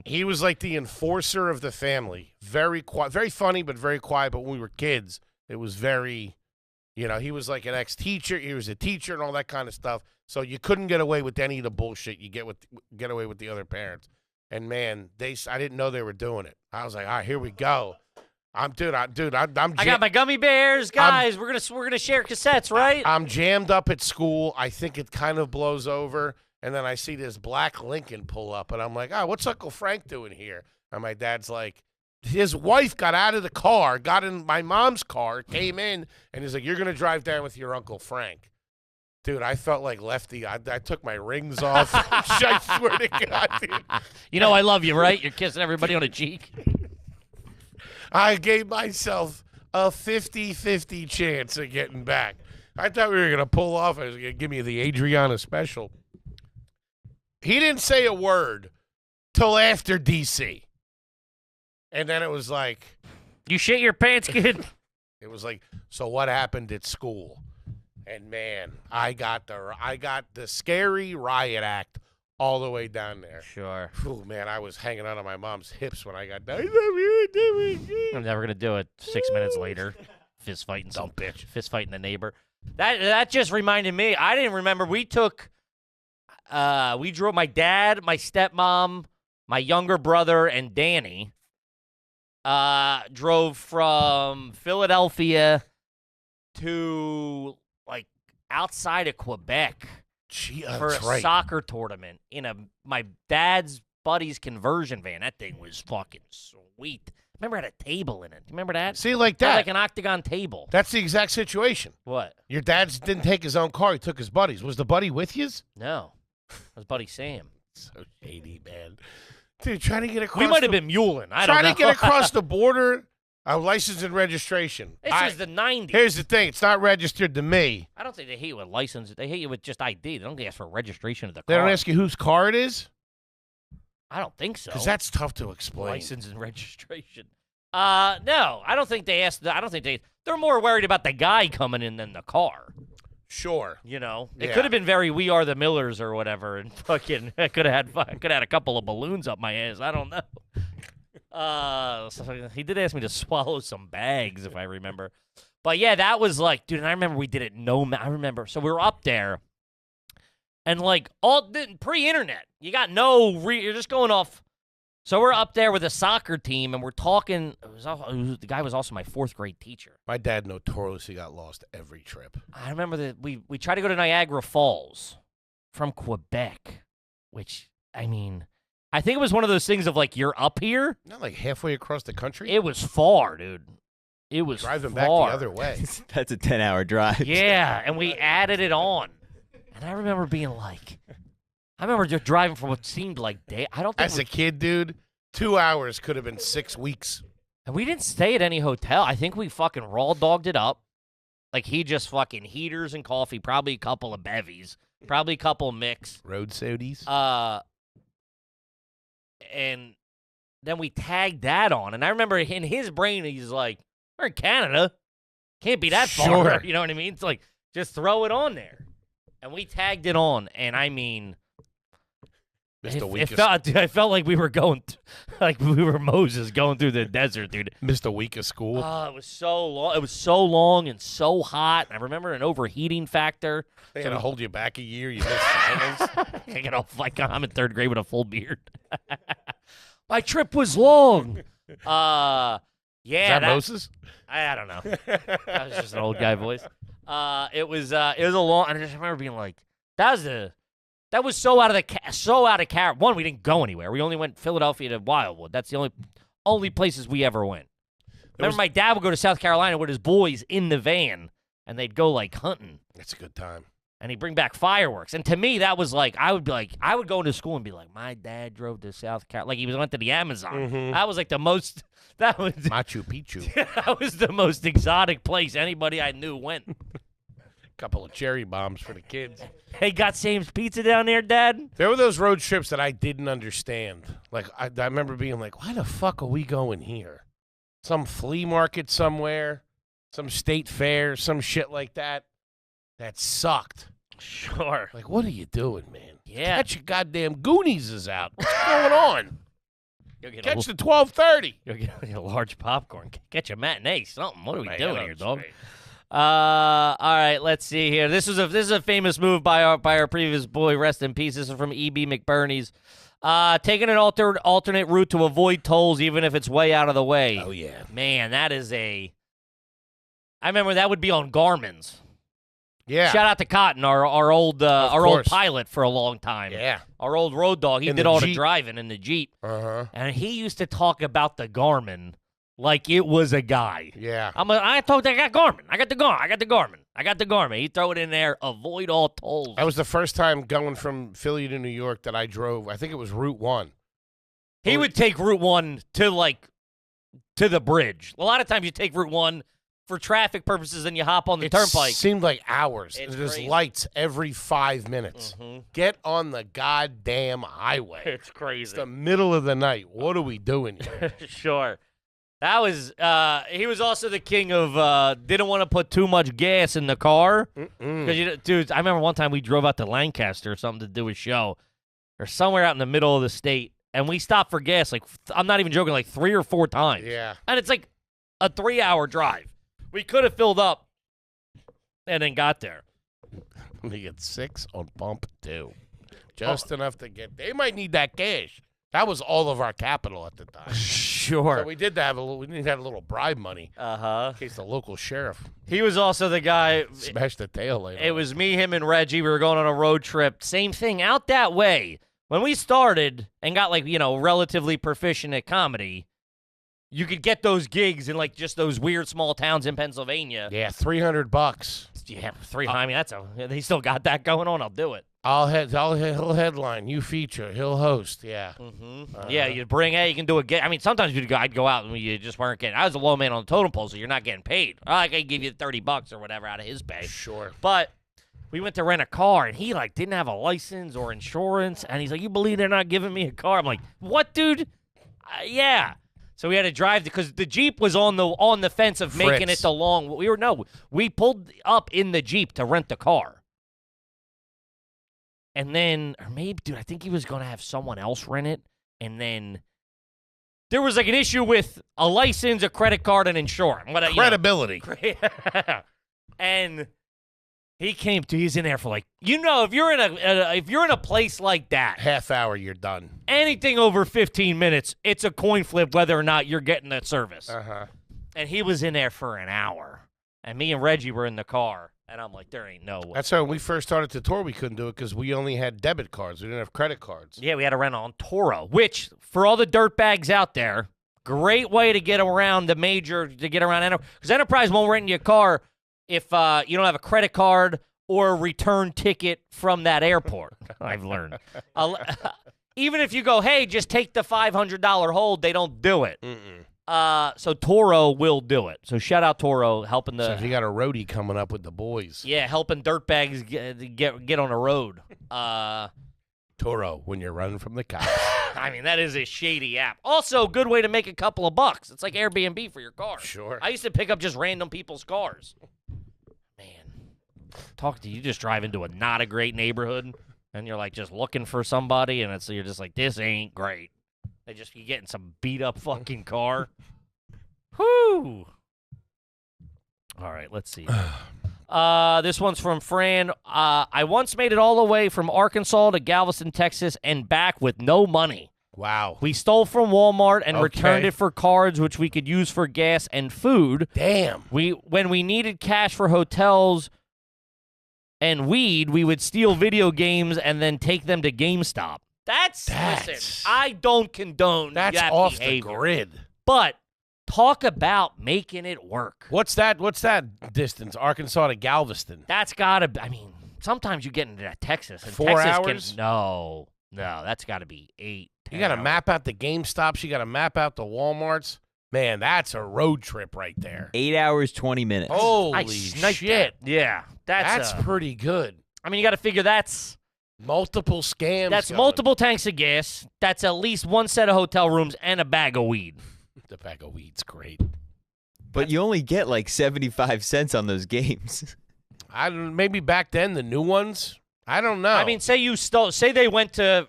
Speaker 1: He was like the enforcer of the family. Very quiet, very funny, but very quiet. But when we were kids, it was very, he was like an ex-teacher. He was a teacher and all that kind of stuff. So you couldn't get away with any of the bullshit you get away with the other parents. And man, I didn't know they were doing it. I was like, all right, here we go. I
Speaker 2: got my gummy bears, guys. We're gonna share cassettes, right?
Speaker 1: I'm jammed up at school. I think it kind of blows over, and then I see this black Lincoln pull up, and I'm like, what's Uncle Frank doing here? And my dad's like, his wife got out of the car, got in my mom's car, came in, and he's like, you're gonna drive down with your Uncle Frank. Dude, I felt like Lefty. I took my rings off. I swear to God, dude.
Speaker 2: I love you, right? You're kissing everybody on the cheek.
Speaker 1: I gave myself a 50-50 chance of getting back. I thought we were going to pull off. I was going to give me the Adriana special. He didn't say a word till after D.C. And then it was like...
Speaker 2: You shit your pants, kid?
Speaker 1: It was like, so what happened at school? And, man, I got the scary riot act all the way down there.
Speaker 2: Sure.
Speaker 1: Oh, man, I was hanging out on my mom's hips when I got down.
Speaker 2: I'm never gonna do it. 6 minutes later, fist fighting some
Speaker 1: bitch.
Speaker 2: Fist fighting the neighbor. That just reminded me. I didn't remember. We drove my dad, my stepmom, my younger brother, and Danny. Drove from Philadelphia to like outside of Quebec. For a soccer tournament in my dad's buddy's conversion van. That thing was fucking sweet. Remember, it had a table in it. You remember that?
Speaker 1: See, like
Speaker 2: It had
Speaker 1: that.
Speaker 2: like an octagon table.
Speaker 1: That's the exact situation.
Speaker 2: What?
Speaker 1: Your dad didn't take his own car. He took his buddy's. Was the buddy with you?
Speaker 2: No. It was Buddy Sam.
Speaker 1: So shady, man. Dude, trying to get across.
Speaker 2: We might have been muling. I don't know.
Speaker 1: Trying to get across the border. License and registration.
Speaker 2: This was the 90s.
Speaker 1: Here's the thing. It's not registered to me.
Speaker 2: I don't think they hate you with license. They hate you with just ID. They don't ask for registration of the car.
Speaker 1: They don't ask you whose car it is?
Speaker 2: I don't think so.
Speaker 1: Because that's tough to explain.
Speaker 2: License and registration. No, I don't think they asked. They're more worried about the guy coming in than the car.
Speaker 1: Sure.
Speaker 2: It could have been very We Are the Millers or whatever, and fucking I could have had a couple of balloons up my ass. I don't know. So he did ask me to swallow some bags, if I remember. But yeah, that was like, dude. And I remember we did it. I remember. So we were up there, and like all pre-internet, you got you're just going off So we're up there with a soccer team, and we're talking. The guy was also my 4th grade teacher.
Speaker 1: My dad notoriously got lost every trip.
Speaker 2: I remember that we tried to go to Niagara Falls from Quebec, which, I mean, I think it was one of those things of, like, you're up here.
Speaker 1: Not like halfway across the country?
Speaker 2: It was far, dude. It was
Speaker 1: Driving
Speaker 2: far.
Speaker 1: back the other way.
Speaker 3: That's a 10-hour drive.
Speaker 2: Yeah, and we added it on. And I remember being like, I remember just driving for what seemed like day. I don't think
Speaker 1: As a kid, dude, 2 hours could have been 6 weeks.
Speaker 2: and we didn't stay at any hotel. I think we fucking raw dogged it up. Like, he just fucking heaters and coffee, probably a couple of bevies, probably a couple of mix.
Speaker 1: Road sodies?
Speaker 2: And then we tagged that on. And I remember in his brain, he's like, we're in Canada. Can't be that far.
Speaker 1: Sure.
Speaker 2: You know what I mean? It's like, just throw it on there. And we tagged it on. And I mean, I felt like we were going, like we were Moses going through the desert, dude.
Speaker 1: Missed a week of school.
Speaker 2: It was so long. It was so long and so hot. I remember an overheating factor.
Speaker 1: They had to hold you back a year. You missed finals.
Speaker 2: I'm in 3rd grade with a full beard. My trip was long. Yeah.
Speaker 1: Is that Moses?
Speaker 2: I don't know. That was just an old guy voice. It was a long. I just remember being like, that was so out of character. One, we didn't go anywhere. We only went Philadelphia to Wildwood. That's the only places we ever went. Remember, my dad would go to South Carolina with his boys in the van, and they'd go like hunting.
Speaker 1: That's a good time.
Speaker 2: And he'd bring back fireworks. And to me, that was like, I would go into school and be like, my dad drove to South Carolina. Like, he went to the Amazon.
Speaker 1: Mm-hmm.
Speaker 2: That was like the most,
Speaker 1: Machu Picchu.
Speaker 2: that was the most exotic place anybody I knew went.
Speaker 1: Couple of cherry bombs for the kids.
Speaker 2: Hey, got Sam's Pizza down there, Dad?
Speaker 1: There were those road trips that I didn't understand. Like, I remember being like, why the fuck are we going here? Some flea market somewhere, some state fair, some shit like that. That sucked.
Speaker 2: Sure.
Speaker 1: Like, what are you doing, man?
Speaker 2: Yeah.
Speaker 1: Catch your goddamn Goonies is out. What's going on? Catch the 12:30.
Speaker 2: You'll get a large popcorn. Catch a matinee, something. What are we doing here, dog?
Speaker 1: Straight.
Speaker 2: All right, let's see here. This is a famous move by our previous boy. Rest in peace. This is from E.B. McBurney's. Taking an alternate route to avoid tolls, even if it's way out of the way.
Speaker 1: Oh yeah,
Speaker 2: man, that is I remember that would be on Garmin's.
Speaker 1: Yeah.
Speaker 2: Shout out to Cotton, our old
Speaker 1: course.
Speaker 2: pilot for a long time.
Speaker 1: Yeah.
Speaker 2: Our old road dog. He
Speaker 1: In
Speaker 2: did
Speaker 1: the
Speaker 2: all the
Speaker 1: Jeep.
Speaker 2: driving in the Jeep.
Speaker 1: Uh-huh.
Speaker 2: And he used to talk about the Garmin like it was a guy.
Speaker 1: Yeah.
Speaker 2: I got Garmin. I got the Garmin. He'd throw it in there, avoid all tolls.
Speaker 1: That was the first time going from Philly to New York that I drove. I think it was Route 1.
Speaker 2: He would take Route 1 to the bridge. A lot of times you take Route 1 for traffic purposes and you hop on the turnpike.
Speaker 1: It seemed like hours.
Speaker 2: It's
Speaker 1: There's
Speaker 2: crazy.
Speaker 1: lights every 5 minutes.
Speaker 2: Mhm.
Speaker 1: Get on the goddamn highway.
Speaker 2: It's crazy.
Speaker 1: It's the middle of the night. What are we doing here?
Speaker 2: Sure. That was, he was also the king of, didn't want to put too much gas in the car. Because, dude, I remember one time we drove out to Lancaster or something to do a show, or somewhere out in the middle of the state, and we stopped for gas, like, I'm not even joking, like 3 or 4 times.
Speaker 1: Yeah.
Speaker 2: And it's like a 3-hour drive. We could have filled up and then got there.
Speaker 1: We get 6 on pump 2. Just enough to get, they might need that cash. That was all of our capital at the time.
Speaker 2: Sure.
Speaker 1: So we did have a little bribe money
Speaker 2: Uh-huh.
Speaker 1: in case the local sheriff
Speaker 2: He was also the guy.
Speaker 1: smashed the tail later.
Speaker 2: It was me, him, and Reggie. We were going on a road trip. Same thing, out that way. When we started and got, like, relatively proficient at comedy, you could get those gigs in, like, just those weird small towns in Pennsylvania.
Speaker 1: Yeah, $300.
Speaker 2: Yeah, I mean, they still got that going on. I'll do it.
Speaker 1: He'll headline. You feature. He'll host. Yeah.
Speaker 2: Mm-hmm. Yeah, you bring, hey, you can do a gig. I mean, sometimes I'd go out and you just weren't getting. I was a low man on the totem pole, so you're not getting paid. I can give you $30 or whatever out of his pay.
Speaker 1: Sure.
Speaker 2: But we went to rent a car, and he, like, didn't have a license or insurance, and he's like, you believe they're not giving me a car? I'm like, what, dude? Yeah. So we had to drive because the Jeep was on the fence of making
Speaker 1: Fritz.
Speaker 2: it the long. We pulled up in the Jeep to rent the car, and then, or maybe, dude, I think he was gonna have someone else rent it, and then there was like an issue with a license, a credit card, and insurance.
Speaker 1: Credibility.
Speaker 2: And He came to. He's in there for like, if you're in a place like that,
Speaker 1: Half hour, you're done.
Speaker 2: anything over 15 minutes, it's a coin flip whether or not you're getting that service. And he was in there for an hour, and me and Reggie were in the car, and I'm like, there ain't no way.
Speaker 1: That's how when we first started to tour, we couldn't do it because we only had debit cards. We didn't have credit cards.
Speaker 2: Yeah, we had to rent on Toro, which for all the dirtbags out there, great way to get around the major, to get around Enterprise. Because Enterprise won't rent you a car if you don't have a credit card or a return ticket from that airport. I've learned. Even if you go, hey, just take the $500 hold, they don't do it. So Toro will do it. So shout out Toro helping the.
Speaker 1: So if you got a roadie coming up with the boys.
Speaker 2: Yeah, helping dirtbags get on the road.
Speaker 1: Toro, when you're running from the cops.
Speaker 2: I mean, that is a shady app. Also, good way to make a couple of bucks. It's like Airbnb for your car.
Speaker 1: Sure.
Speaker 2: I used to pick up just random people's cars. Man, talk to you. Just drive into a not a great neighborhood, and you're like just looking for somebody, and you're just like, this ain't great. They just be getting some beat up fucking car. Whoo! All right, let's see. This one's from Fran. I once made it all the way from Arkansas to Galveston, Texas, and back with no money.
Speaker 1: Wow.
Speaker 2: We stole from Walmart and
Speaker 1: Okay.
Speaker 2: returned it for cards, which we could use for gas and food.
Speaker 1: Damn.
Speaker 2: When we needed cash for hotels and weed, we would steal video games and then take them to GameStop. Listen, I don't condone
Speaker 1: That's
Speaker 2: that
Speaker 1: off
Speaker 2: behavior,
Speaker 1: the grid.
Speaker 2: but talk about making it work.
Speaker 1: What's that distance? Arkansas to Galveston.
Speaker 2: That's gotta. I mean, sometimes you get into Texas. And
Speaker 1: 4
Speaker 2: Texas
Speaker 1: hours?
Speaker 2: No, that's got to be 8.
Speaker 1: You got to map out the GameStops. You got to map out the Walmarts. Man, that's a road trip right there.
Speaker 3: 8 hours, 20 minutes.
Speaker 1: Holy shit.
Speaker 2: Yeah, that's
Speaker 1: pretty good.
Speaker 2: I mean, you got to figure that's
Speaker 1: Multiple scams.
Speaker 2: That's
Speaker 1: going.
Speaker 2: multiple tanks of gas. That's at least one set of hotel rooms and a bag of weed.
Speaker 1: The bag of weed's great.
Speaker 3: But you only get like 75 cents on those games.
Speaker 1: Maybe back then the new ones. I don't know.
Speaker 2: I mean, say they went to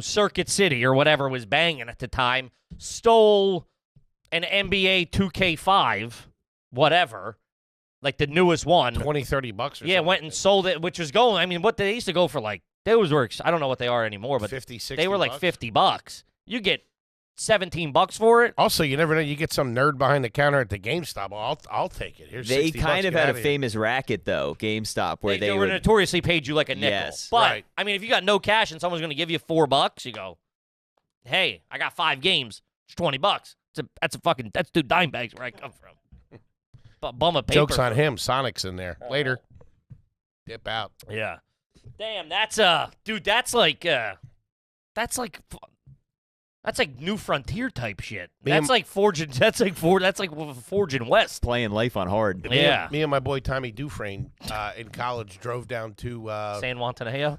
Speaker 2: Circuit City or whatever was banging at the time, stole an NBA 2K5, whatever, like the newest one.
Speaker 1: $20, $30 or something.
Speaker 2: Went and sold it, which was going. I mean, what they used to go for, like, those were, I don't know what they are anymore, but
Speaker 1: 50, 60
Speaker 2: they were like
Speaker 1: bucks?
Speaker 2: $50. You get $17 for it.
Speaker 1: Also, you never know. You get some nerd behind the counter at the GameStop. I'll take it. Here's
Speaker 3: They
Speaker 1: $60,
Speaker 3: kind of
Speaker 1: get
Speaker 3: had
Speaker 1: out
Speaker 3: a
Speaker 1: of here.
Speaker 3: famous racket, though, GameStop, where
Speaker 2: They
Speaker 3: they
Speaker 2: were
Speaker 3: would...
Speaker 2: notoriously paid you like a nickel.
Speaker 3: Yes.
Speaker 2: But,
Speaker 1: Right.
Speaker 2: I mean, if you got no cash and someone's going to give you $4, you go, hey, I got 5 games. It's $20. That's 2 dime bags where I come from. Bum of paper.
Speaker 1: Joke's on him. Sonic's in there. Later. Dip out.
Speaker 2: Yeah. Damn, that's dude, that's like New Frontier type shit. That's like Forging West.
Speaker 3: Playing life on hard.
Speaker 2: Yeah.
Speaker 1: Me and my boy Tommy Dufresne in college drove down to
Speaker 2: San Juantaneo?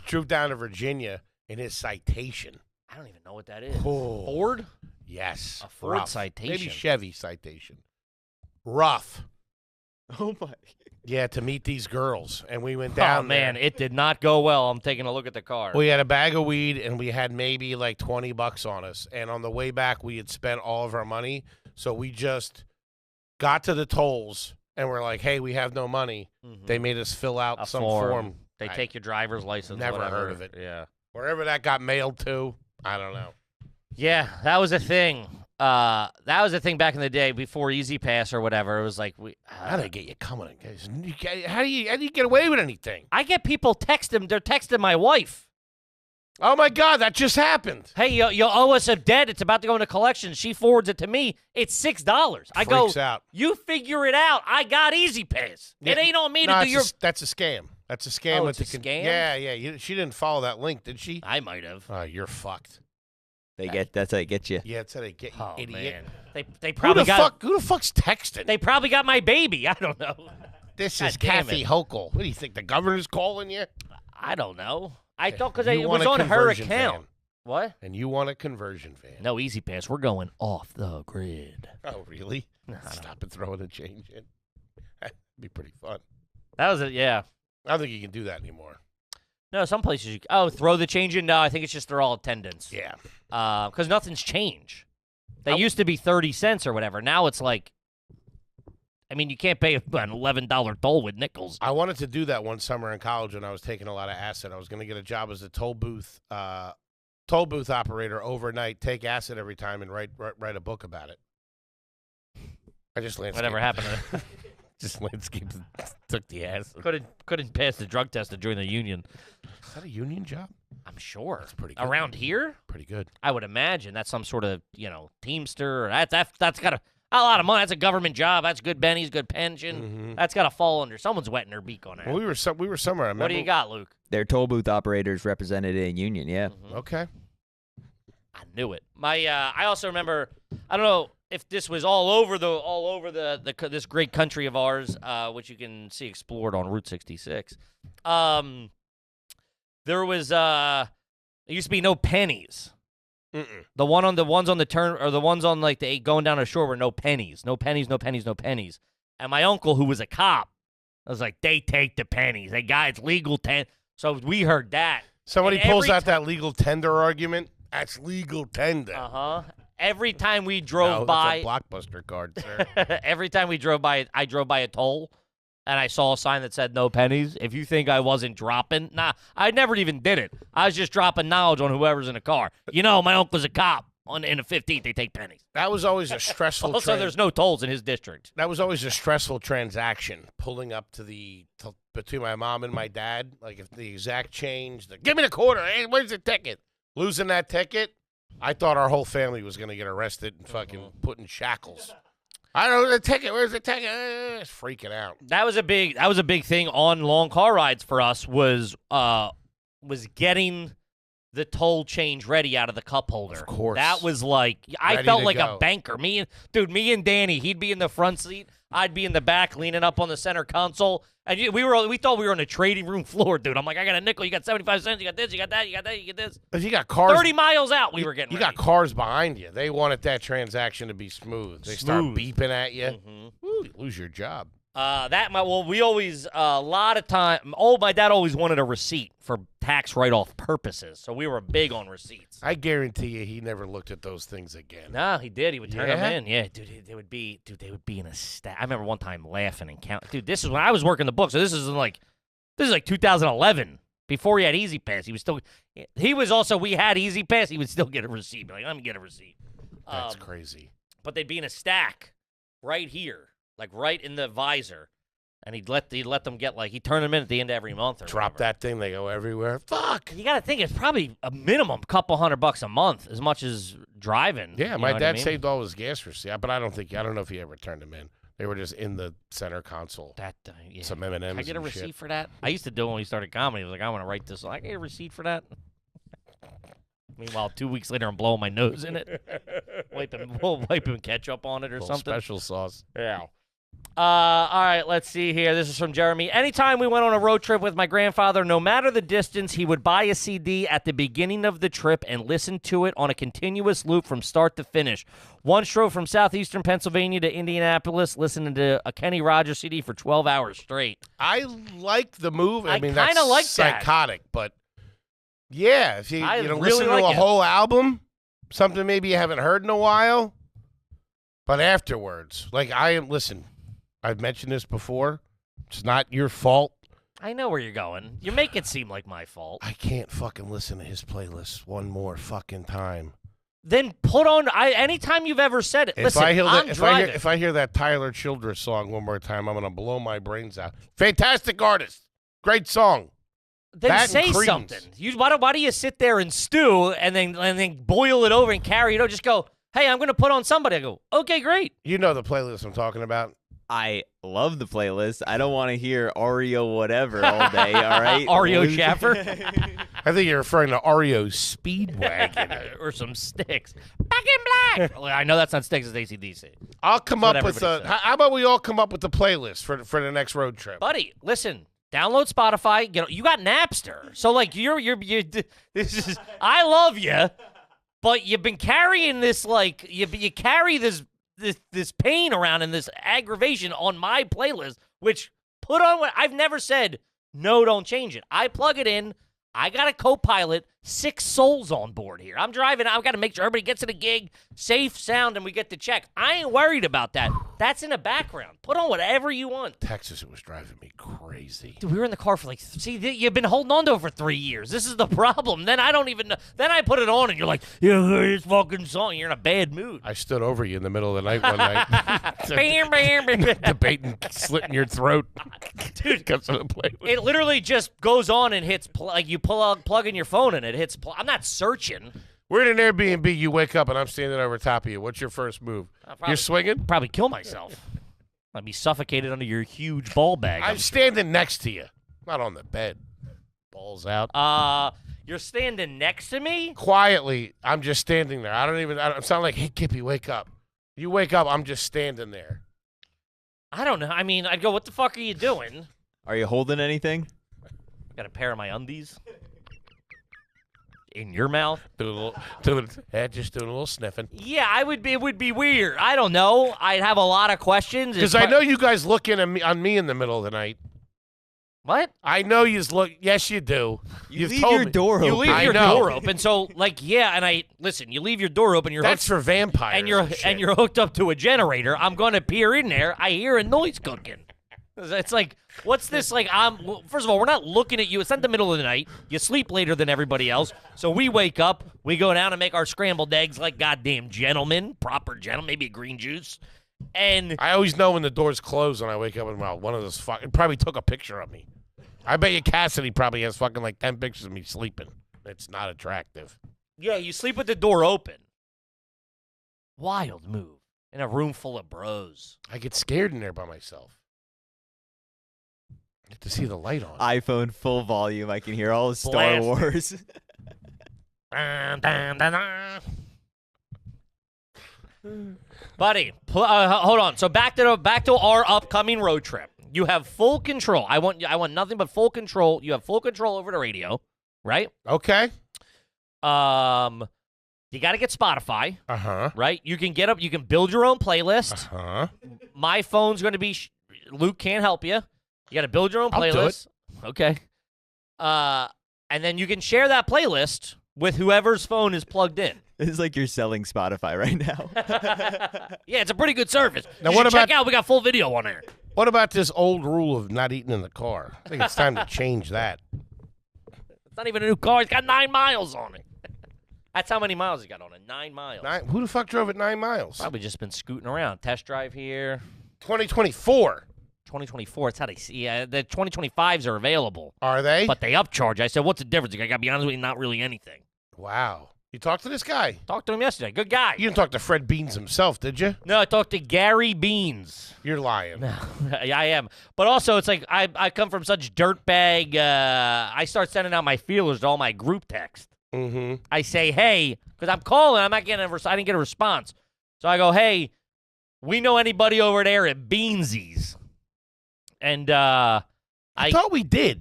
Speaker 1: drove down to Virginia in his Citation.
Speaker 2: I don't even know what that is.
Speaker 1: Oh.
Speaker 2: Ford?
Speaker 1: Yes.
Speaker 2: A Ford
Speaker 1: Rough.
Speaker 2: Citation.
Speaker 1: Maybe Chevy Citation. Rough.
Speaker 3: Oh, my.
Speaker 1: Yeah, to meet these girls. And we went down
Speaker 2: man,
Speaker 1: there.
Speaker 2: it did not go well. I'm taking a look at the car.
Speaker 1: We had a bag of weed, and we had maybe like $20 on us. And on the way back, we had spent all of our money. So we just got to the tolls, and we're like, hey, we have no money.
Speaker 2: Mhm.
Speaker 1: They made us fill out
Speaker 2: A
Speaker 1: some form.
Speaker 2: They take your driver's license.
Speaker 1: Never
Speaker 2: whatever.
Speaker 1: heard of it.
Speaker 2: Yeah.
Speaker 1: Wherever that got mailed to, I don't know.
Speaker 2: Yeah, that was a thing. That was a thing back in the day before Easy Pass or whatever. It was like
Speaker 1: How do they get you coming? How do you get away with anything?
Speaker 2: I get people texting. They're texting my wife.
Speaker 1: Oh my God, that just happened.
Speaker 2: Hey, you owe us a debt. It's about to go into collection. She forwards it to me. It's $6. I go,
Speaker 1: Freaks out.
Speaker 2: you figure it out. I got Easy Pass.
Speaker 1: Yeah.
Speaker 2: It ain't on me
Speaker 1: No,
Speaker 2: to do your.
Speaker 1: that's a scam. That's a scam.
Speaker 2: Oh,
Speaker 1: with
Speaker 2: it's a scam?
Speaker 1: Yeah. She didn't follow that link, did she?
Speaker 2: I might have.
Speaker 1: Oh, you're fucked.
Speaker 3: That's how they get you.
Speaker 1: Yeah, that's how they get you,
Speaker 2: Oh
Speaker 1: idiot.
Speaker 2: man, they probably
Speaker 1: Who the fuck's texting?
Speaker 2: They probably got my baby. I don't know.
Speaker 1: This
Speaker 2: God
Speaker 1: is
Speaker 2: damn
Speaker 1: Kathy
Speaker 2: it.
Speaker 1: Hochul. What do you think? The governor's calling you?
Speaker 2: I don't know. I thought because
Speaker 1: You
Speaker 2: it
Speaker 1: want
Speaker 2: was
Speaker 1: a
Speaker 2: on her
Speaker 1: conversion
Speaker 2: account.
Speaker 1: van.
Speaker 2: What?
Speaker 1: And you want a conversion van?
Speaker 2: No Easy Pass. We're going off the grid.
Speaker 1: Oh, really?
Speaker 2: No, I don't
Speaker 1: Stop and throw in a change in. That'd be pretty fun.
Speaker 2: That was it. Yeah.
Speaker 1: I don't think you can do that anymore.
Speaker 2: No, some places throw the change in. No, I think it's just they're all attendance.
Speaker 1: Yeah.
Speaker 2: Because nothing's changed. They used to be 30 cents or whatever. Now it's like I mean, you can't pay an $11 toll with nickels.
Speaker 1: I wanted to do that one summer in college when I was taking a lot of acid. I was going to get a job as a toll booth operator overnight, take acid every time, and write a book about it. I just landscaped.
Speaker 2: Whatever happened to it?
Speaker 1: Just landscaped took the acid.
Speaker 2: Couldn't pass the drug test to join the union.
Speaker 1: Is that a union job?
Speaker 2: I'm sure.
Speaker 1: That's pretty good.
Speaker 2: Around here?
Speaker 1: Pretty good.
Speaker 2: I would imagine that's some sort of, Teamster. That's got a lot of money. That's a government job. That's good bennies, good pension.
Speaker 1: Mm-hmm.
Speaker 2: That's got to fall under. Someone's wetting their beak on that.
Speaker 1: Well, we were somewhere. I remember.
Speaker 2: What do you got, Luke?
Speaker 3: Their toll booth operators represented in union, yeah.
Speaker 2: Mm-hmm.
Speaker 1: Okay.
Speaker 2: I knew it. I also remember, I don't know if this was all over this great country of ours, which you can see explored on Route 66. There used to be no pennies.
Speaker 1: Mm-mm.
Speaker 2: The ones on the turn, or the ones on like the going down the shore were no pennies. No pennies, no pennies, no pennies. And my uncle, who was a cop, was like, they take the pennies. Hey, guy, it's legal So we heard that.
Speaker 1: Somebody pulls out that legal tender argument. That's legal tender.
Speaker 2: Uh-huh. Every time we drove
Speaker 1: by. That's a Blockbuster card, sir.
Speaker 2: Every time we drove by, I drove by a toll, and I saw a sign that said no pennies. If you think I wasn't dropping, nah, I never even did it. I was just dropping knowledge on whoever's in the car. My uncle's a cop. In the 15th, they take pennies.
Speaker 1: That was always a stressful
Speaker 2: Also, there's no tolls in his district.
Speaker 1: That was always a stressful transaction, pulling up to between my mom and my dad. Like, if the exact change, give me the quarter. Hey, where's the ticket? Losing that ticket, I thought our whole family was going to get arrested and fucking put in shackles. I don't know the ticket. Where's the ticket? Freaking out.
Speaker 2: That was a big thing on long car rides for us. Was getting the toll change ready out of the cup holder.
Speaker 1: Of course.
Speaker 2: That was like, I felt like a banker. Me and Danny, he'd be in the front seat. I'd be in the back leaning up on the center console. And we thought we were on a trading room floor, dude. I'm like, I got a nickel. You got 75 cents. You got this. You got that. You got that. You get this.
Speaker 1: If you got cars
Speaker 2: 30 miles out, we were getting
Speaker 1: You
Speaker 2: ready.
Speaker 1: got cars behind you. They wanted that transaction to be smooth. They start beeping at you.
Speaker 2: Mm-hmm.
Speaker 1: Ooh, you lose your job.
Speaker 2: We always, a lot of time, my dad always wanted a receipt for tax write-off purposes, so we were big on receipts.
Speaker 1: I guarantee you he never looked at those things again.
Speaker 2: No, he did. He would turn them in. Yeah, dude, they would be in a stack. I remember one time laughing and counting. Dude, this is when I was working the book, so this is like 2011. Before he had Easy Pass, he was also, we had Easy Pass, he would still get a receipt. Be like, let me get a receipt.
Speaker 1: That's crazy.
Speaker 2: But they'd be in a stack right here. Like right in the visor, and he'd let them get he'd turn them in at the end of every month.
Speaker 1: Drop that thing, they go everywhere. Fuck.
Speaker 2: You got to think it's probably a minimum couple $100 a month, as much as driving.
Speaker 1: Yeah, my dad saved all his gas receipts, but I don't know if he ever turned them in. They were just in the center console.
Speaker 2: Yeah.
Speaker 1: Some M&Ms.
Speaker 2: Can I get a receipt
Speaker 1: shit.
Speaker 2: for that? I used to do it when we started comedy. I was like, I want to write this. I get a receipt for that. Meanwhile, 2 weeks later, I'm blowing my nose in it, wiping ketchup on it or something.
Speaker 1: Special sauce.
Speaker 2: Yeah. All right, let's see here. This is from Jeremy. Anytime we went on a road trip with my grandfather, no matter the distance, he would buy a CD at the beginning of the trip and listen to it on a continuous loop from start to finish. Once drove from southeastern Pennsylvania to Indianapolis, listening to a Kenny Rogers CD for 12 hours straight.
Speaker 1: I like the move. I mean,
Speaker 2: kinda
Speaker 1: that's
Speaker 2: like
Speaker 1: psychotic, but yeah, if you
Speaker 2: really
Speaker 1: listen to
Speaker 2: like
Speaker 1: a
Speaker 2: it.
Speaker 1: whole album, something maybe you haven't heard in a while, but afterwards, listen. I've mentioned this before. It's not your fault.
Speaker 2: I know where you're going. You make it seem like my fault.
Speaker 1: I can't fucking listen to his playlist one more fucking time.
Speaker 2: Then put on anytime you've ever said it. Listen,
Speaker 1: If I hear that Tyler Childers song one more time, I'm gonna blow my brains out. Fantastic artist, great song.
Speaker 2: Then say something. Why do you sit there and stew and then boil it over and carry it over? Just go, hey, I'm gonna put on somebody. I go, okay, great.
Speaker 1: You know the playlist I'm talking about.
Speaker 3: I love the playlist. I don't want to hear Oreo whatever all day, all right?
Speaker 2: Oreo Schaffer?
Speaker 1: I think you're referring to Oreo Speedwagon.
Speaker 2: Or some Sticks. Back in Black! I know that's not Sticks, it's AC/DC.
Speaker 1: I'll come up with how about we all come up with the playlist for the next road trip?
Speaker 2: Buddy, listen. Download Spotify. You got Napster. So, this is, I love you, but you've been carrying this, you carry this pain around and this aggravation on my playlist, which I've never said, no, don't change it. I plug it in. I got a co-pilot, 6 souls on board here. I'm driving. I've got to make sure everybody gets to the gig, safe, sound, and we get to check. I ain't worried about that. That's in the background. Put on whatever you want.
Speaker 1: Texas, it was driving me crazy.
Speaker 2: Dude, we were in the car for like, you've been holding on to it for 3 years. This is the problem. Then I don't even know. Then I put it on, and you're like, you hear this fucking song. You're in a bad mood.
Speaker 1: I stood over you in the middle of the night one night.
Speaker 2: Bam, bam, bam, bam.
Speaker 1: Debating slitting your throat.
Speaker 2: Dude,
Speaker 1: Got something to play with.
Speaker 2: it literally just goes on and hits, like you plug in your phone, and it hits, I'm not searching.
Speaker 1: We're in an Airbnb. You wake up, and I'm standing over top of you. What's your first move? You're swinging?
Speaker 2: Probably kill myself. I'd be suffocated under your huge ball bag.
Speaker 1: I'm standing next to you. Not on the bed. Balls out.
Speaker 2: You're standing next to me?
Speaker 1: Quietly, I'm just standing there. I don't sound like, hey, Kippy, wake up. You wake up, I'm just standing there.
Speaker 2: I don't know. I mean, I'd go, what the fuck are you doing?
Speaker 3: Are you holding anything?
Speaker 2: Got a pair of my undies in your mouth.
Speaker 1: Just doing a little sniffing.
Speaker 2: Yeah, it would be weird. I don't know. I'd have a lot of questions.
Speaker 1: Because I know you guys look in on me in the middle of the night.
Speaker 2: What?
Speaker 1: I know you look. Yes, you do.
Speaker 3: You leave
Speaker 1: told
Speaker 3: your
Speaker 1: me.
Speaker 3: door open.
Speaker 2: You leave
Speaker 1: I
Speaker 2: your
Speaker 1: know.
Speaker 2: door open. So, like, yeah, and listen. You leave your door open.
Speaker 1: That's for vampires.
Speaker 2: and you're hooked up to a generator. I'm gonna peer in there. I hear a noise cooking. It's like, what's this? Like, first of all, we're not looking at you. It's not the middle of the night. You sleep later than everybody else. So we wake up. We go down and make our scrambled eggs like goddamn gentlemen, proper gentlemen. Maybe a green juice. And
Speaker 1: I always know when the door's closed when I wake up and one of those fucking probably took a picture of me. I bet you Cassidy probably has fucking like 10 pictures of me sleeping. It's not attractive.
Speaker 2: yeah, you sleep with the door open. Wild move in a room full of bros.
Speaker 1: I get scared in there by myself. Get to see the light on.
Speaker 3: iPhone full volume. I can hear all of Star
Speaker 2: Blasting.
Speaker 3: Wars.
Speaker 2: Buddy, hold on. So back to our upcoming road trip. You have full control. I want nothing but full control. You have full control over the radio, right?
Speaker 1: Okay.
Speaker 2: You got to get Spotify,
Speaker 1: Uh-huh.
Speaker 2: right? You can get up. You can build your own playlist.
Speaker 1: Uh-huh.
Speaker 2: My phone's going to be. Luke can't help you. You got to build your own
Speaker 1: I'll do
Speaker 2: playlist. Okay. And then you can share that playlist with whoever's phone is plugged in.
Speaker 3: It's like you're selling Spotify right now.
Speaker 2: Yeah, it's a pretty good service.
Speaker 1: Now,
Speaker 2: You
Speaker 1: what
Speaker 2: should check
Speaker 1: about-
Speaker 2: out? We got full video on there.
Speaker 1: What about this old rule of not eating in the car? I think it's time to change that.
Speaker 2: It's not even a new car. It's got 9 miles on it. That's how many miles it got on it. 9 miles.
Speaker 1: Who the fuck drove it 9 miles?
Speaker 2: Probably just been scooting around. Test drive here.
Speaker 1: 2024.
Speaker 2: 2024. It's how they see. Yeah, the 2025s are available,
Speaker 1: Are they?
Speaker 2: but they upcharge. I said, "What's the difference?" I got to be honest with you, not really anything.
Speaker 1: Wow. You talked to this guy?
Speaker 2: Talked to him yesterday. Good guy.
Speaker 1: You didn't talk to Fred Beans himself, did you?
Speaker 2: No, I talked to Gary Beans.
Speaker 1: You're lying.
Speaker 2: Yeah, I am. But also, it's like I come from such dirtbag. I start sending out my feelers to all my group text.
Speaker 1: Mm-hmm.
Speaker 2: I say, hey, because I'm calling. I'm not getting I didn't get a response. So I go, hey, we know anybody over there at Beansies. And
Speaker 1: I thought we did.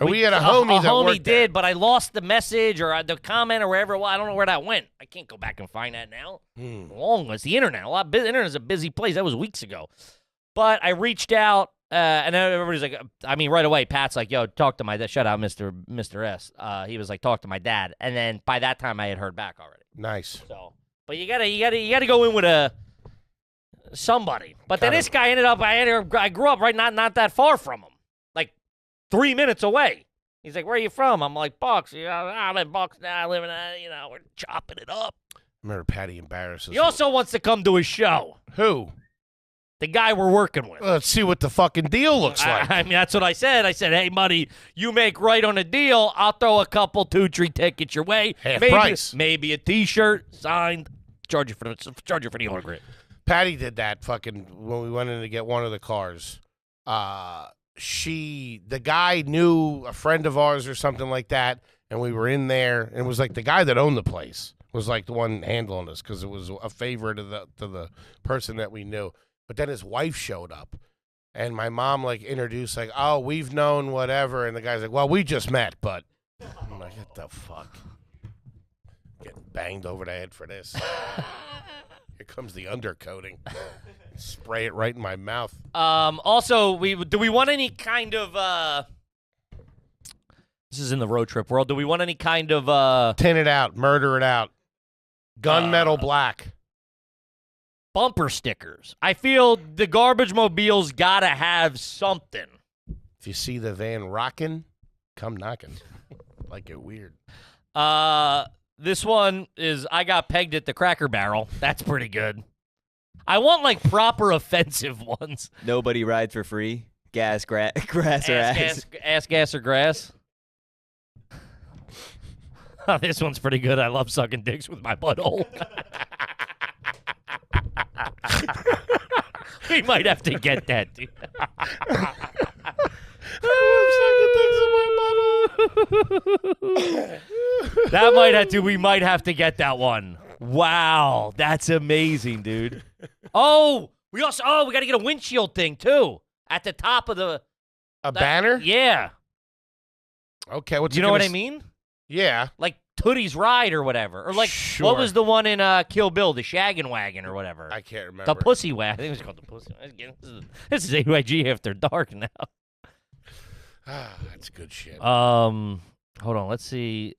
Speaker 1: Or we had a homie that
Speaker 2: homie
Speaker 1: worked
Speaker 2: did,
Speaker 1: there.
Speaker 2: but I lost the message or the comment or wherever. Well, I don't know where that went. I can't go back and find that now. Long as the internet. Internet's a busy place. That was weeks ago. But I reached out, and everybody's like, I mean, right away, Pat's like, yo, talk to my dad. Shut out, Mr. S. He was like, talk to my dad. And then by that time, I had heard back already.
Speaker 1: Nice.
Speaker 2: So, but you gotta go in with somebody. But then this guy ended up. I grew up right not that far from him, like 3 minutes away. He's like, "Where are you from?" I'm like, "Bucks." I'm in Bucks now. I live in we're chopping it up.
Speaker 1: I remember Patty embarrassed us.
Speaker 2: He also wants to come to his show.
Speaker 1: Who?
Speaker 2: The guy we're working with.
Speaker 1: Let's see what the fucking deal looks like.
Speaker 2: I mean, that's what I said. I said, "Hey, buddy, you make right on a deal. I'll throw a couple 2-3 tickets your way.
Speaker 1: Half price.
Speaker 2: Maybe a T-shirt signed. Charge you for the autograph."
Speaker 1: Patty did that fucking when we went in to get one of the cars. The guy knew a friend of ours or something like that, and we were in there, and it was like the guy that owned the place was like the one handling us because it was a favor to the person that we knew. But then his wife showed up, and my mom like introduced like, "Oh, we've known whatever," and the guy's like, "Well, we just met," but I'm like, "What the fuck?" Getting banged over the head for this. Here comes the undercoating. Spray it right in my mouth.
Speaker 2: Also, do we want any kind of This is in the road trip world. Do we want any kind of
Speaker 1: Tin it out, murder it out, gunmetal black.
Speaker 2: bumper stickers? I feel the garbage mobile's got to have something.
Speaker 1: If you see the van rocking, come knocking. Like it weird.
Speaker 2: This one is I got pegged at the Cracker Barrel. That's pretty good. I want like proper offensive ones.
Speaker 3: Nobody rides for free. Gas, grass, or ass.
Speaker 2: Ass, gas, or grass. Oh, this one's pretty good. I love sucking dicks with my butthole. We might have to get that, dude. That might have to. We might have to get that one. Wow, that's amazing, dude. Oh, we got to get a windshield thing too at the top of the
Speaker 1: banner.
Speaker 2: Yeah.
Speaker 1: Okay, what's
Speaker 2: Do you know what I mean?
Speaker 1: Yeah,
Speaker 2: Like Tootie's Ride or whatever, or like
Speaker 1: Sure.
Speaker 2: what was the one in Kill Bill, the Shaggin' Wagon or whatever?
Speaker 1: I can't remember.
Speaker 2: The Pussy Wagon. I think it was called the Pussy Wagon. This is AYG after dark now.
Speaker 1: That's good shit.
Speaker 2: Hold on. Let's see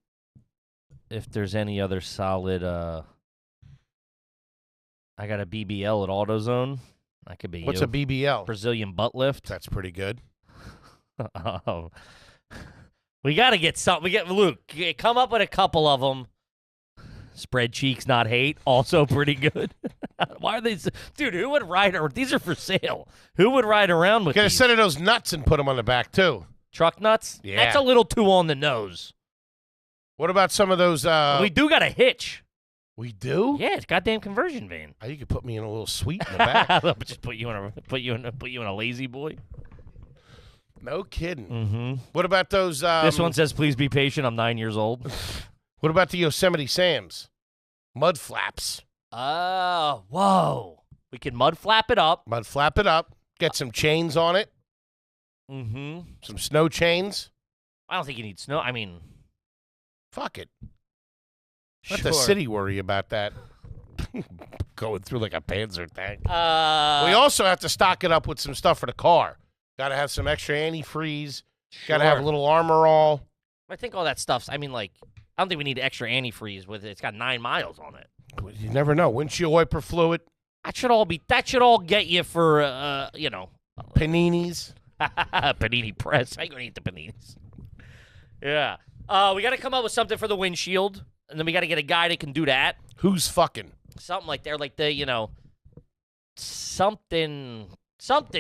Speaker 2: if there's any other solid. I got a BBL at AutoZone. That could be
Speaker 1: What's
Speaker 2: you.
Speaker 1: a BBL?
Speaker 2: Brazilian butt lift.
Speaker 1: That's pretty good.
Speaker 2: We got to get something. Luke, come up with a couple of them. Spread cheeks, not hate. Also pretty good. Why are they, dude? Who would ride? These are for sale. Who would ride around with
Speaker 1: Get a
Speaker 2: these?
Speaker 1: set of those nuts and put them on the back too.
Speaker 2: Truck nuts?
Speaker 1: Yeah.
Speaker 2: That's a little too on the nose.
Speaker 1: What about some of those?
Speaker 2: We do got a hitch.
Speaker 1: We do?
Speaker 2: Yeah, it's goddamn conversion van.
Speaker 1: Oh, you could put me in a little suite in the back.
Speaker 2: Just put you in a lazy boy.
Speaker 1: No kidding.
Speaker 2: Mm-hmm.
Speaker 1: What about those?
Speaker 2: This one says, "Please be patient. I'm 9 years old."
Speaker 1: What about the Yosemite Sam's? Mud flaps.
Speaker 2: Whoa. We can mud flap it up.
Speaker 1: Mud flap it up. Get some chains on it.
Speaker 2: Mm-hmm.
Speaker 1: Some snow chains.
Speaker 2: I don't think you need snow. I mean,
Speaker 1: Fuck it.
Speaker 2: sure.
Speaker 1: Let the city worry about that. Going through like a Panzer tank. We
Speaker 2: We
Speaker 1: also have to stock it up with some stuff for the car. Got to have some extra antifreeze. Got to have a little armor all.
Speaker 2: I think all that stuff's. I mean, like, I don't think we need extra antifreeze with it. It's got 9 miles on it.
Speaker 1: You never know. Windshield wiper fluid.
Speaker 2: That should all get you for
Speaker 1: Paninis.
Speaker 2: panini press. I ain't gonna eat the paninis. Yeah. We got to come up with something for the windshield, and then we got to get a guy that can do that.
Speaker 1: Who's fucking?
Speaker 2: Something like they're like the something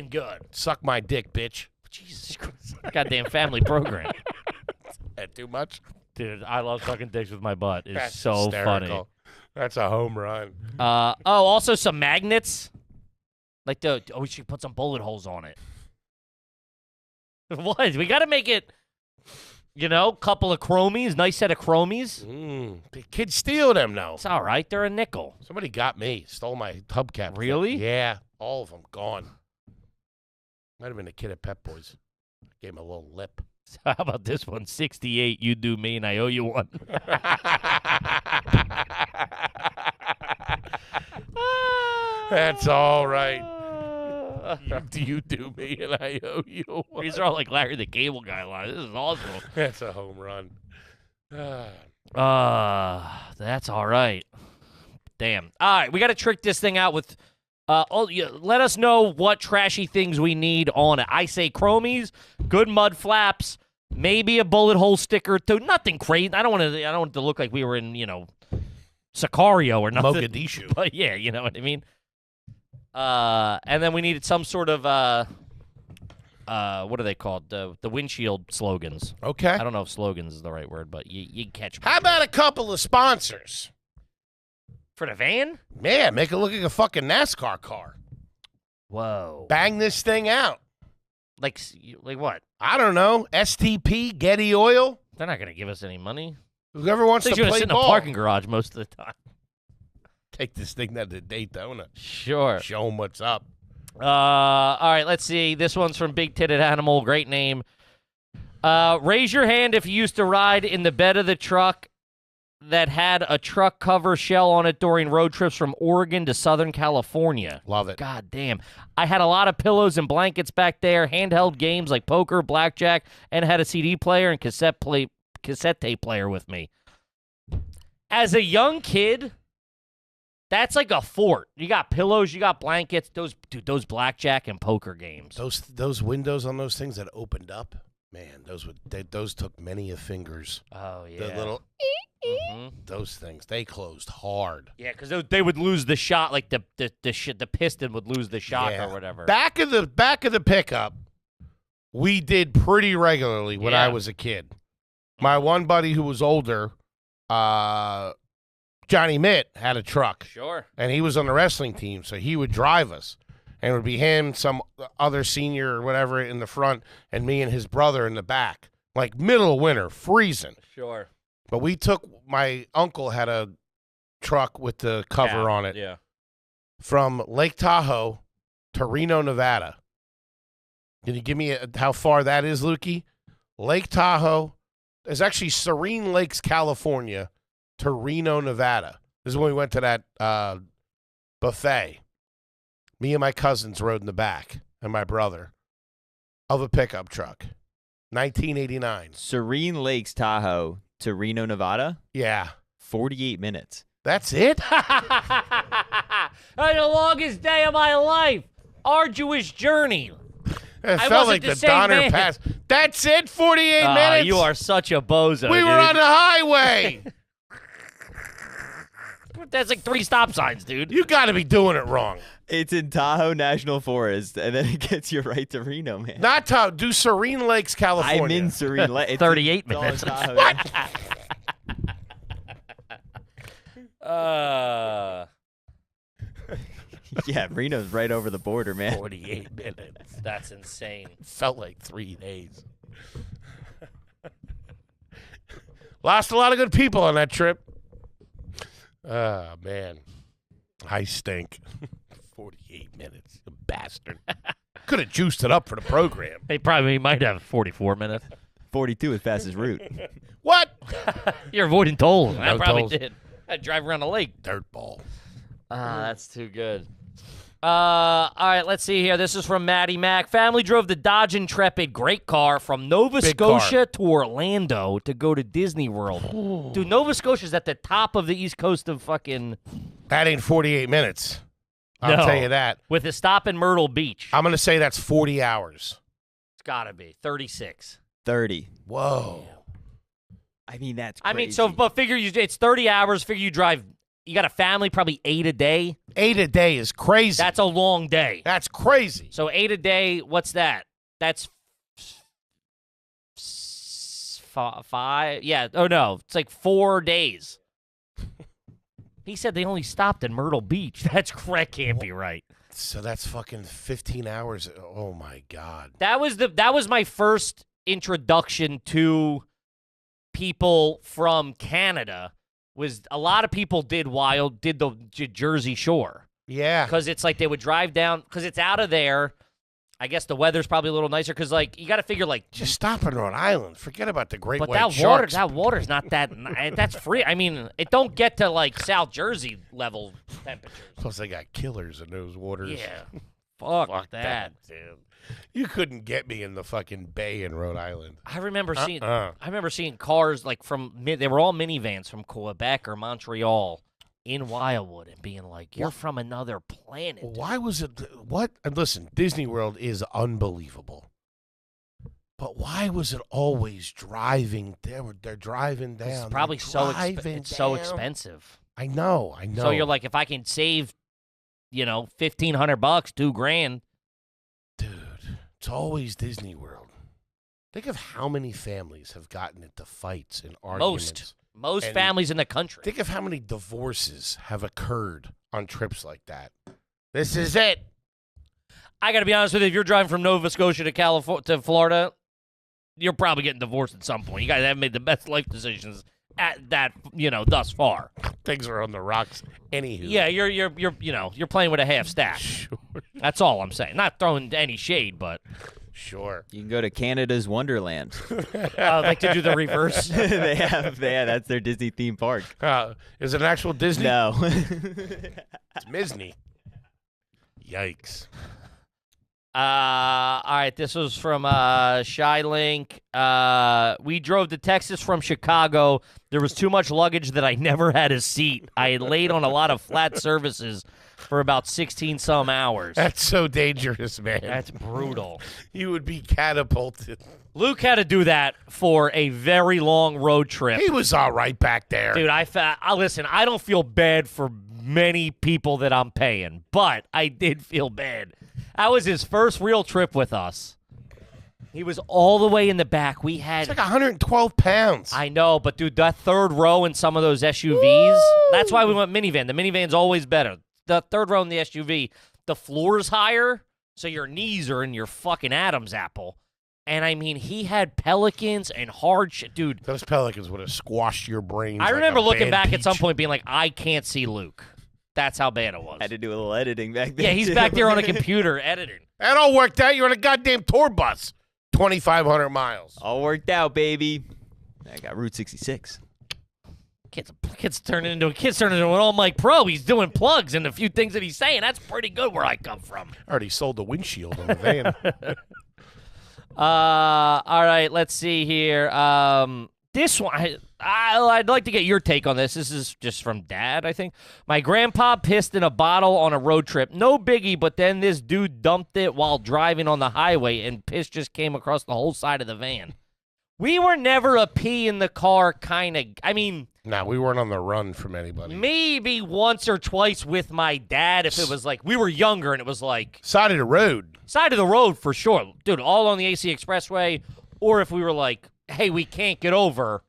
Speaker 2: good.
Speaker 1: Suck my dick, bitch.
Speaker 2: Jesus Christ. Goddamn family program.
Speaker 1: That too much?
Speaker 2: Dude, I love sucking dicks with my butt. It's
Speaker 1: That's
Speaker 2: so
Speaker 1: hysterical.
Speaker 2: funny.
Speaker 1: That's a home run.
Speaker 2: Also some magnets. Like we should put some bullet holes on it. What? We got to make it, couple of chromies, nice set of chromies.
Speaker 1: The kids steal them now.
Speaker 2: It's all right. They're a nickel.
Speaker 1: Somebody got me. Stole my hubcap.
Speaker 2: Really?
Speaker 1: Yeah. All of them gone. Might have been a kid at Pep Boys. Gave him a little lip.
Speaker 2: How about this one? 68, you do me, and I owe you one.
Speaker 1: That's all right. You do me, and I owe you one.
Speaker 2: These are all like Larry the Cable Guy lines. This is awesome.
Speaker 1: That's a home run.
Speaker 2: That's all right. Damn. All right, we got to trick this thing out with. Let us know what trashy things we need on it. I say chromies, good mud flaps, maybe a bullet hole sticker too. Nothing crazy. I don't want it to look like we were in Sicario or nothing.
Speaker 1: Mogadishu.
Speaker 2: But yeah, you know what I mean. And then we needed some sort of what are they called? The windshield slogans.
Speaker 1: Okay.
Speaker 2: I don't know if slogans is the right word, but you catch me.
Speaker 1: How about a couple of sponsors?
Speaker 2: For the van?
Speaker 1: Man, make it look like a fucking NASCAR car.
Speaker 2: Whoa.
Speaker 1: Bang this thing out.
Speaker 2: Like what?
Speaker 1: I don't know. STP, Getty Oil.
Speaker 2: They're not going to give us any money.
Speaker 1: Whoever wants to
Speaker 2: They're going to
Speaker 1: play
Speaker 2: sit in a
Speaker 1: ball.
Speaker 2: parking garage most of the time.
Speaker 1: Take this thing down to Daytona.
Speaker 2: Sure.
Speaker 1: Show them what's up.
Speaker 2: All right, let's see. This one's from Big Titted Animal. Great name. Raise your hand if you used to ride in the bed of the truck that had a truck cover shell on it during road trips from Oregon to Southern California.
Speaker 1: Love it.
Speaker 2: God damn. I had a lot of pillows and blankets back there, handheld games like poker, blackjack, and had a CD player and cassette tape player with me. As a young kid, that's like a fort. You got pillows, you got blankets. Those blackjack and poker games.
Speaker 1: Those windows on those things that opened up, man, those took many a fingers.
Speaker 2: Oh yeah.
Speaker 1: The little those things, they closed hard.
Speaker 2: Yeah, because they would lose the shot, like the piston would lose the shock or whatever.
Speaker 1: Back of the pickup, we did pretty regularly when I was a kid. My one buddy who was older, Johnny Mitt, had a truck.
Speaker 2: Sure.
Speaker 1: And he was on the wrestling team, so he would drive us. And it would be him, some other senior or whatever in the front, and me and his brother in the back. Like middle of winter, freezing.
Speaker 2: Sure.
Speaker 1: But my uncle had a truck with the cover on it.
Speaker 2: Yeah.
Speaker 1: From Lake Tahoe to Reno, Nevada. Can you give me how far that is, Lukey? Lake Tahoe. There's actually Serene Lakes, California to Reno, Nevada. This is when we went to that buffet. Me and my cousins rode in the back, and my brother, of a pickup truck. 1989.
Speaker 3: Serene Lakes, Tahoe to Reno, Nevada.
Speaker 1: Yeah.
Speaker 3: 48 minutes.
Speaker 1: That's it?
Speaker 2: The longest day of my life. Arduous journey.
Speaker 1: It felt like the Donner Pass. That's it, 48 minutes?
Speaker 2: You are such a bozo,
Speaker 1: We were on the highway.
Speaker 2: That's like 3 stop signs, dude.
Speaker 1: You got to be doing it wrong.
Speaker 3: It's in Tahoe National Forest, and then it gets you right to Reno, man.
Speaker 1: Not Tahoe. Do Serene Lakes, California.
Speaker 3: I'm in Serene Lakes.
Speaker 2: 38 minutes.
Speaker 1: What?
Speaker 3: Yeah, Reno's right over the border, man.
Speaker 2: 48 minutes. That's insane.
Speaker 1: Felt like 3 days. Lost a lot of good people on that trip. Oh, man. I stink. 48 minutes. You bastard. Could have juiced it up for the program.
Speaker 2: They probably might have 44 minutes.
Speaker 3: 42 is fastest route.
Speaker 1: What?
Speaker 2: You're avoiding tolls. I
Speaker 1: No
Speaker 2: probably
Speaker 1: tolls.
Speaker 2: did. I'd drive around the lake.
Speaker 1: Dirtball.
Speaker 2: That's too good. All right, let's see here. This is from Maddie Mac. Family drove the Dodge Intrepid, great car, from Nova
Speaker 1: Big
Speaker 2: Scotia to Orlando to go to Disney World. Dude, Nova Scotia's at the top of the east coast of fucking...
Speaker 1: That ain't 48 minutes. I'll tell you that.
Speaker 2: With a stop in Myrtle Beach.
Speaker 1: I'm going to say that's 40 hours.
Speaker 2: It's got to be. 36.
Speaker 3: 30.
Speaker 1: Whoa.
Speaker 3: I mean, that's crazy.
Speaker 2: I mean, but figure it's 30 hours. Figure you drive... You got a family, probably 8 a day.
Speaker 1: 8 a day is crazy.
Speaker 2: That's a long day.
Speaker 1: That's crazy.
Speaker 2: So 8 a day, what's that? That's 5. Yeah. Oh, no. It's like 4 days. He said they only stopped in Myrtle Beach. That can't be right.
Speaker 1: So that's fucking 15 hours. Oh, my God.
Speaker 2: That was my first introduction to people from Canada. Was a lot of people did the Jersey Shore.
Speaker 1: Yeah.
Speaker 2: Because it's like they would drive down, because it's out of there. I guess the weather's probably a little nicer, because like you got to figure like.
Speaker 1: Just stop in Rhode Island. Forget about the great
Speaker 2: but
Speaker 1: white
Speaker 2: that
Speaker 1: sharks.
Speaker 2: that water's not that. That's free. I mean, it don't get to like South Jersey level temperatures.
Speaker 1: Plus, they got killers in those waters.
Speaker 2: Yeah. Fuck that.
Speaker 1: Dude. You couldn't get me in the fucking bay in Rhode Island.
Speaker 2: I remember seeing cars like they were all minivans from Quebec or Montreal in Wildwood and being like, "You're from another planet."
Speaker 1: Why was it? What? And listen, Disney World is unbelievable. But why was it always driving? They're driving down.
Speaker 2: It's probably so expensive.
Speaker 1: I know.
Speaker 2: So you're like, if I can save, $1,500, $2,000.
Speaker 1: Dude, it's always Disney World. Think of how many families have gotten into fights and arguments.
Speaker 2: Most families in the country.
Speaker 1: Think of how many divorces have occurred on trips like that. This is it.
Speaker 2: I got to be honest with you. If you're driving from Nova Scotia to Florida, you're probably getting divorced at some point. You guys haven't made the best life decisions at that, thus far.
Speaker 1: Things are on the rocks. Anywho.
Speaker 2: Yeah, you're playing with a half stack.
Speaker 1: Sure.
Speaker 2: That's all I'm saying. Not throwing any shade, but
Speaker 1: Sure.
Speaker 3: You can go to Canada's Wonderland.
Speaker 2: Like to do the reverse.
Speaker 3: they have. That's their Disney theme park.
Speaker 1: Is it an actual Disney?
Speaker 3: No.
Speaker 1: It's Misney. Yikes.
Speaker 2: All right, this was from 𝘲𝙀𝙀𝙀. We drove to Texas from Chicago. There was too much luggage that I never had a seat. I had laid on a lot of flat surfaces for about 16-some hours.
Speaker 1: That's so dangerous, man.
Speaker 2: That's brutal.
Speaker 1: You would be catapulted.
Speaker 2: Luke had to do that for a very long road trip.
Speaker 1: He was all right back there.
Speaker 2: Dude, listen, I don't feel bad for many people that I'm paying, but I did feel bad. That was his first real trip with us. He was all the way in the back. We had...
Speaker 1: It's like 112 pounds.
Speaker 2: I know, but dude, that third row in some of those SUVs, that's why we went minivan. The minivan's always better. The third row in the SUV, the floor's higher, so your knees are in your fucking Adam's apple. And, I mean, he had pelicans and hard shit. Dude.
Speaker 1: Those pelicans would have squashed your brains.
Speaker 2: I
Speaker 1: like
Speaker 2: remember
Speaker 1: a
Speaker 2: looking
Speaker 1: bad
Speaker 2: back
Speaker 1: peach.
Speaker 2: at some point being like, I can't see Luke. That's how bad it was.
Speaker 3: Had to do a little editing back then.
Speaker 2: Yeah, he's back there on a computer editing.
Speaker 1: That all worked out. You're on a goddamn tour bus. 2,500 miles.
Speaker 3: All worked out, baby. I got Route 66.
Speaker 2: Kid's turning into an all-mic pro. He's doing plugs and a few things that he's saying. That's pretty good where I come from.
Speaker 1: I already sold the windshield on the van.
Speaker 2: All right, let's see here. This one, I'd like to get your take on this. This is just from Dad, I think. My grandpa pissed in a bottle on a road trip. No biggie, but then this dude dumped it while driving on the highway, and piss just came across the whole side of the van. We were never a pee in the car kind of, I mean...
Speaker 1: Nah, we weren't on the run from anybody.
Speaker 2: Maybe once or twice with my dad if it was like, we were younger and it was like...
Speaker 1: Side of the road.
Speaker 2: Side of the road for sure. Dude, all on the AC Expressway. Or if we were like, hey, we can't get over.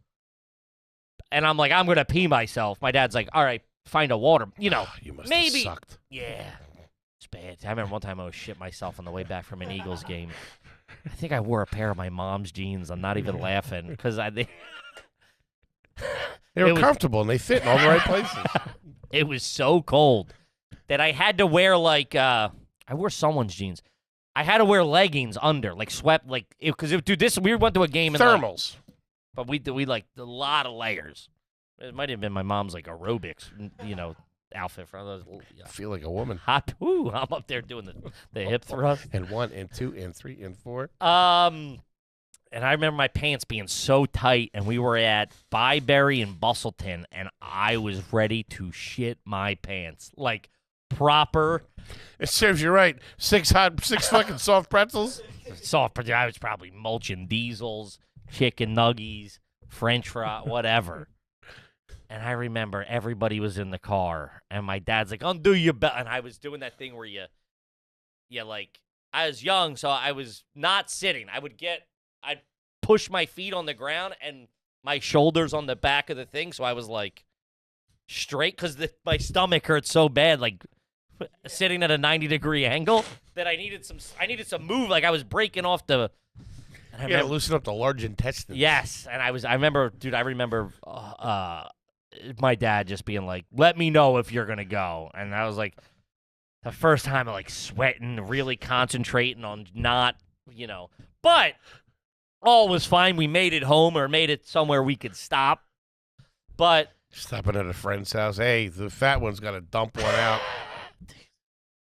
Speaker 2: And I'm like, I'm going to pee myself. My dad's like, all right, find a water. You know,
Speaker 1: You must
Speaker 2: maybe.
Speaker 1: have sucked.
Speaker 2: Yeah. It's bad. I remember one time I was shit myself on the way back from an Eagles game. I think I wore a pair of my mom's jeans. I'm not even laughing because they
Speaker 1: They were comfortable and they fit in all the right places.
Speaker 2: It was so cold that I had to wear like I wore someone's jeans. I had to wear leggings under, like sweat, like because dude, we went to a game in
Speaker 1: Thermals.
Speaker 2: but we like a lot of layers. It might have been my mom's like aerobics, outfit for those.
Speaker 1: I feel like a woman.
Speaker 2: Hot. Ooh, I'm up there doing the hip thrust.
Speaker 1: And 1 and 2 and 3 and 4.
Speaker 2: And I remember my pants being so tight, and we were at Byberry in Bustleton, and I was ready to shit my pants. Like, proper.
Speaker 1: It serves you right. 6 fucking soft pretzels.
Speaker 2: Soft, I was probably mulching diesels, chicken nuggies, French fry, whatever. And I remember everybody was in the car, and my dad's like, undo your belt. And I was doing that thing where you like, I was young, so I was not sitting. I'd push my feet on the ground and my shoulders on the back of the thing, so I was like straight because my stomach hurt so bad, like sitting at a 90-degree angle that I needed some move, like I was breaking off the.
Speaker 1: You gotta loosen up the large intestines.
Speaker 2: Yes, and I remember my dad just being like, "Let me know if you're gonna go," and I was like, the first time, like sweating, really concentrating on not, but. All was fine. We made it home or made it somewhere we could stop. But
Speaker 1: Stopping at a friend's house. Hey, the fat one's got to dump one out.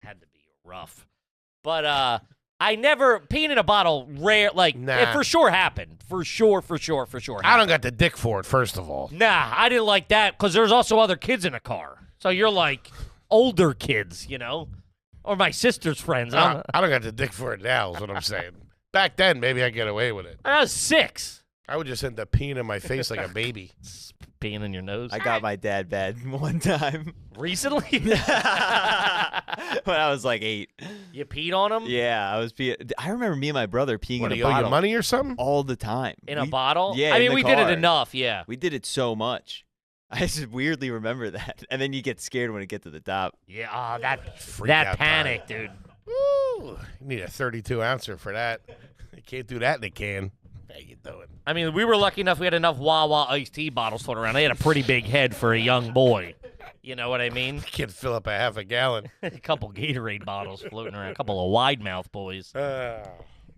Speaker 2: had to be rough. But I never peeing in a bottle. Rare, like it for sure happened. For sure. Happened.
Speaker 1: I don't got the dick for it. First of all,
Speaker 2: Nah, I didn't like that because there's also other kids in the car. So you're like older kids, or my sister's friends.
Speaker 1: I don't got the dick for it now. Is what I'm saying. Back then, maybe I get away with it.
Speaker 2: I was 6.
Speaker 1: I would just end up peeing in my face like a baby.
Speaker 2: Peeing in your nose.
Speaker 3: I got my dad bad one time.
Speaker 2: Recently?
Speaker 3: When I was like 8.
Speaker 2: You peed on him?
Speaker 3: Yeah, I was peeing. I remember me and my brother peeing
Speaker 1: What,
Speaker 3: in
Speaker 1: do
Speaker 3: a
Speaker 1: you owe
Speaker 3: bottle
Speaker 1: you money or something?
Speaker 3: all the time.
Speaker 2: In a bottle?
Speaker 3: Yeah,
Speaker 2: I
Speaker 3: in
Speaker 2: mean,
Speaker 3: the
Speaker 2: we did it
Speaker 3: car.
Speaker 2: enough, yeah.
Speaker 3: We did it so much. I just weirdly remember that. And then you get scared when it gets to the top.
Speaker 2: Yeah,
Speaker 1: Freak
Speaker 2: that
Speaker 1: out
Speaker 2: panic,
Speaker 1: time.
Speaker 2: dude.
Speaker 1: Woo! You need a 32 ouncer for that. You can't do that in a can. How you doing?
Speaker 2: I mean, we were lucky enough we had enough Wawa iced tea bottles floating around. They had a pretty big head for a young boy. You know what I mean?
Speaker 1: Can't fill up a half a gallon.
Speaker 2: A couple Gatorade bottles floating around. A couple of wide mouth boys.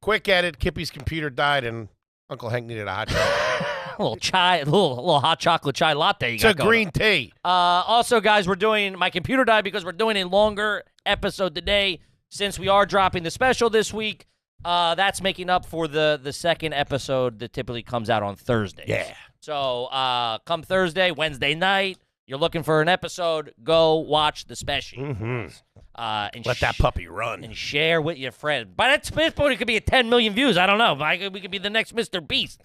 Speaker 1: Quick edit. Kippy's computer died, and Uncle Hank needed a hot chocolate.
Speaker 2: A little hot chocolate chai latte.
Speaker 1: It's a green tea.
Speaker 2: Also, guys, my computer died because we're doing a longer episode today since we are dropping the special this week. That's making up for the second episode that typically comes out on Thursday.
Speaker 1: Yeah.
Speaker 2: So come Thursday, Wednesday night, you're looking for an episode, go watch the special.
Speaker 1: Mm-hmm.
Speaker 2: And
Speaker 1: Let that puppy run.
Speaker 2: And share with your friend. By that this point, it could be at 10 million views. I don't know. We could be the next Mr. Beast.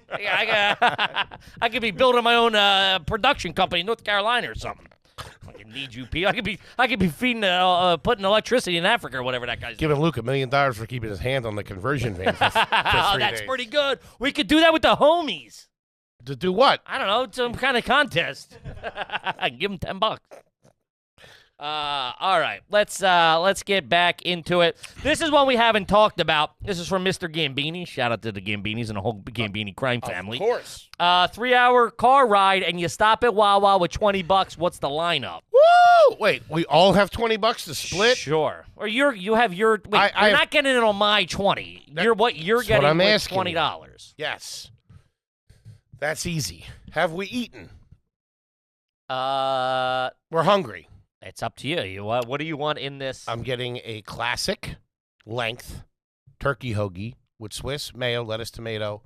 Speaker 2: I could be building my own production company in North Carolina or something. I need you, people. I could be feeding, putting electricity in Africa or whatever that guy's
Speaker 1: Giving Luke $1 million for keeping his hand on the conversion van for 3
Speaker 2: that's
Speaker 1: days.
Speaker 2: pretty good. We could do that with the homies.
Speaker 1: To do what?
Speaker 2: I don't know, some kind of contest. Give him $10. All right, let's get back into it. This is one we haven't talked about. This is from Mr. Gambini. Shout out to the Gambinis and the whole Gambini crime family.
Speaker 1: Of course.
Speaker 2: 3-hour car ride, and you stop at Wawa with $20. What's the lineup?
Speaker 1: Woo! Wait, we all have $20 to split?
Speaker 2: Sure. Or you have your. Wait, you're not getting it on my 20. You're
Speaker 1: that's
Speaker 2: getting
Speaker 1: what I'm
Speaker 2: with
Speaker 1: asking
Speaker 2: $20.
Speaker 1: Yes. That's easy. Have we eaten?
Speaker 2: We're
Speaker 1: hungry.
Speaker 2: It's up to you. What do you want in this?
Speaker 1: I'm getting a classic length turkey hoagie with Swiss, mayo, lettuce, tomato,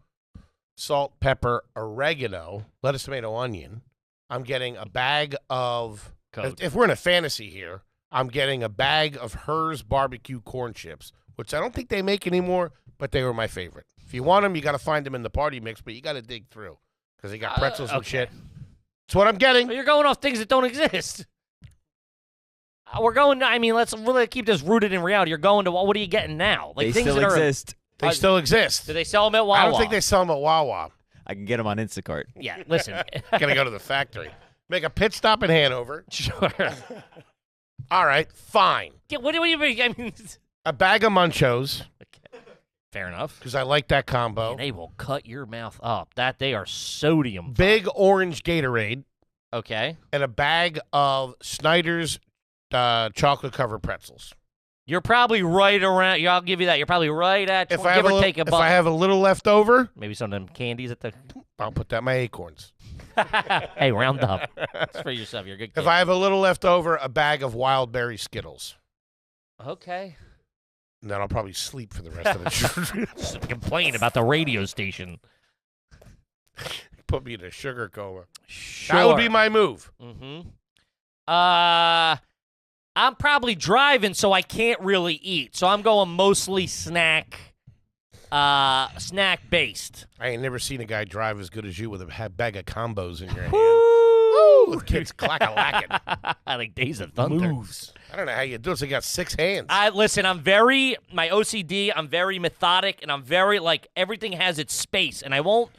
Speaker 1: salt, pepper, oregano, lettuce, tomato, onion. I'm getting a bag of, if we're in a fantasy here, I'm getting a bag of Hers barbecue corn chips, which I don't think they make anymore, but they were my favorite. If you want them, you got to find them in the party mix, but you got to dig through because they got pretzels and shit. That's what I'm getting.
Speaker 2: Well, you're going off things that don't exist. We're going. I mean, let's really keep this rooted in reality. You're going to what are you getting now?
Speaker 3: Like
Speaker 2: they
Speaker 3: things
Speaker 2: still
Speaker 3: exist.
Speaker 1: They still exist.
Speaker 2: Do they sell them at Wawa?
Speaker 1: I don't think they sell them at Wawa.
Speaker 3: I can get them on Instacart.
Speaker 2: Yeah, listen.
Speaker 1: Gotta go to the factory. Make a pit stop in Hanover.
Speaker 2: Sure.
Speaker 1: All right, fine.
Speaker 2: Yeah, what do you mean? I mean,
Speaker 1: a bag of Munchos.
Speaker 2: Okay. Fair enough.
Speaker 1: Because I like that combo.
Speaker 2: Man, they will cut your mouth up. They are sodium.
Speaker 1: Big orange Gatorade.
Speaker 2: Okay.
Speaker 1: And a bag of Snyder's chocolate-covered pretzels.
Speaker 2: You're probably right around. I'll give you that. You're probably right at give or take a buck.
Speaker 1: If I have a little left over,
Speaker 2: maybe some of them candies at the.
Speaker 1: I'll put that in my acorns.
Speaker 2: Hey, round up. It's for yourself. You're a good kid.
Speaker 1: If I have a little left over, a bag of wild berry Skittles.
Speaker 2: Okay.
Speaker 1: And then I'll probably sleep for the rest of the trip.
Speaker 2: Complain about the radio station.
Speaker 1: Put me in a sugar coma.
Speaker 2: Sure.
Speaker 1: That would be my move.
Speaker 2: Mm-hmm. I'm probably driving, so I can't really eat. So I'm going mostly snack based.
Speaker 1: I ain't never seen a guy drive as good as you with a bag of combos in your hand.
Speaker 2: Woo!
Speaker 1: With kids clack-a-lacking.
Speaker 2: I like Days of Thunder.
Speaker 1: Moves. I don't know how you do it. So you got 6 hands.
Speaker 2: Listen, my OCD, I'm very methodic, and I'm very, everything has its space, and I won't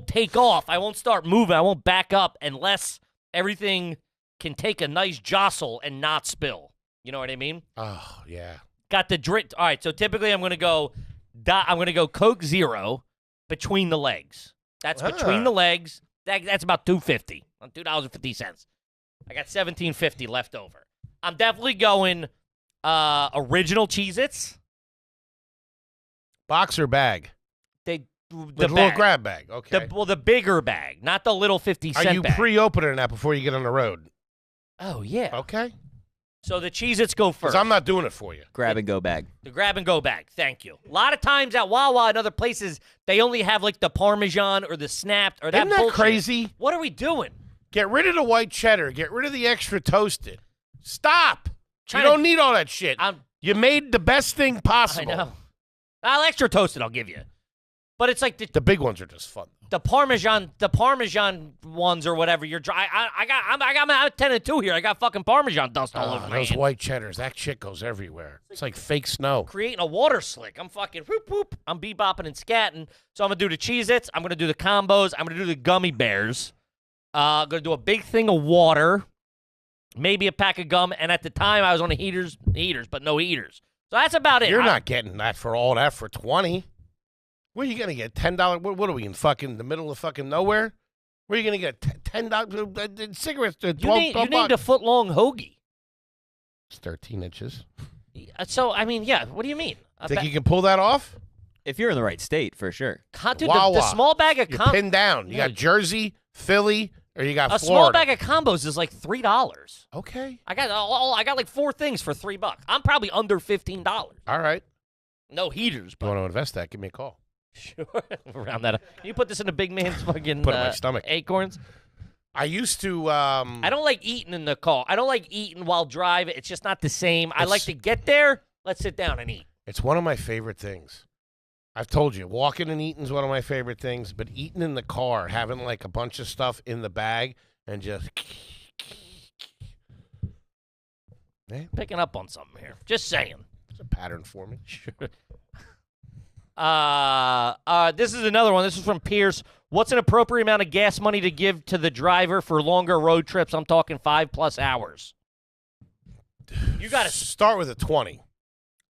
Speaker 2: take off. I won't start moving. I won't back up unless everything can take a nice jostle and not spill. You know what I mean?
Speaker 1: Oh, yeah.
Speaker 2: Got the drink. All right, so typically I'm going to go Coke Zero between the legs. That's between the legs. That's about $2.50. $2.50. I got $17.50 left over. I'm definitely going original Cheez-Its.
Speaker 1: Box or bag?
Speaker 2: The
Speaker 1: little grab bag. Okay.
Speaker 2: The bigger bag, not the little 50-cent bag.
Speaker 1: Are you pre-opening that before you get on the road?
Speaker 2: Oh, yeah.
Speaker 1: Okay.
Speaker 2: So the Cheez-Its go first.
Speaker 1: Because I'm not doing it for you.
Speaker 3: Grab and go bag.
Speaker 2: The grab and go bag. Thank you. A lot of times at Wawa and other places, they only have the Parmesan or the snapped or that
Speaker 1: Isn't that
Speaker 2: bullshit.
Speaker 1: crazy?
Speaker 2: What are we doing?
Speaker 1: Get rid of the white cheddar. Get rid of the extra toasted. Stop. You don't need all that shit. You made the best thing possible.
Speaker 2: I know. Extra toasted, I'll give you. But it's like
Speaker 1: the big ones are just fun.
Speaker 2: The Parmesan ones or whatever. I'm 10-2 here. I got fucking Parmesan dust all over my
Speaker 1: those
Speaker 2: hand.
Speaker 1: white cheddars. That shit goes everywhere. It's like fake snow.
Speaker 2: Creating a water slick. I'm fucking whoop whoop. I'm bebopping and scatting. So I'm gonna do the Cheez-Its. I'm gonna do the combos. I'm gonna do the gummy bears. I'm gonna do a big thing of water. Maybe a pack of gum. And at the time I was on the heaters, but no heaters. So that's about it.
Speaker 1: You're not getting that for all that for $20. Where are you going to get $10? What are we in the middle of fucking nowhere? Where are you going to get $10 cigarettes?
Speaker 2: You named a foot-long hoagie.
Speaker 1: It's 13 inches.
Speaker 2: So, I mean, yeah, what do you mean?
Speaker 1: Think you can pull that off?
Speaker 3: If you're in the right state, for sure.
Speaker 2: Dude,
Speaker 1: Wawa.
Speaker 2: the small bag of
Speaker 1: You're pinned down. You got Jersey, Philly, or you got
Speaker 2: a
Speaker 1: Florida.
Speaker 2: small bag of combos is like $3.
Speaker 1: Okay.
Speaker 2: I got like 4 things for $3. I'm probably under $15.
Speaker 1: All right.
Speaker 2: No heaters,
Speaker 1: You
Speaker 2: but
Speaker 1: want to invest that? Give me a call.
Speaker 2: sure. Round that up. Can you put this in a big man's fucking
Speaker 1: Put it in my stomach.
Speaker 2: acorns?
Speaker 1: I used to.
Speaker 2: I don't like eating in the car. I don't like eating while driving. It's just not the same. I like to get there. Let's sit down and eat.
Speaker 1: It's one of my favorite things. I've told you, walking and eating is one of my favorite things, but eating in the car, having like a bunch of stuff in the bag and just.
Speaker 2: Picking up on something here. Just saying.
Speaker 1: It's a pattern for me.
Speaker 2: Sure. This is another one. This is from Pierce. What's an appropriate amount of gas money to give to the driver for longer road trips? I'm talking 5+ hours. You got to
Speaker 1: start with a 20.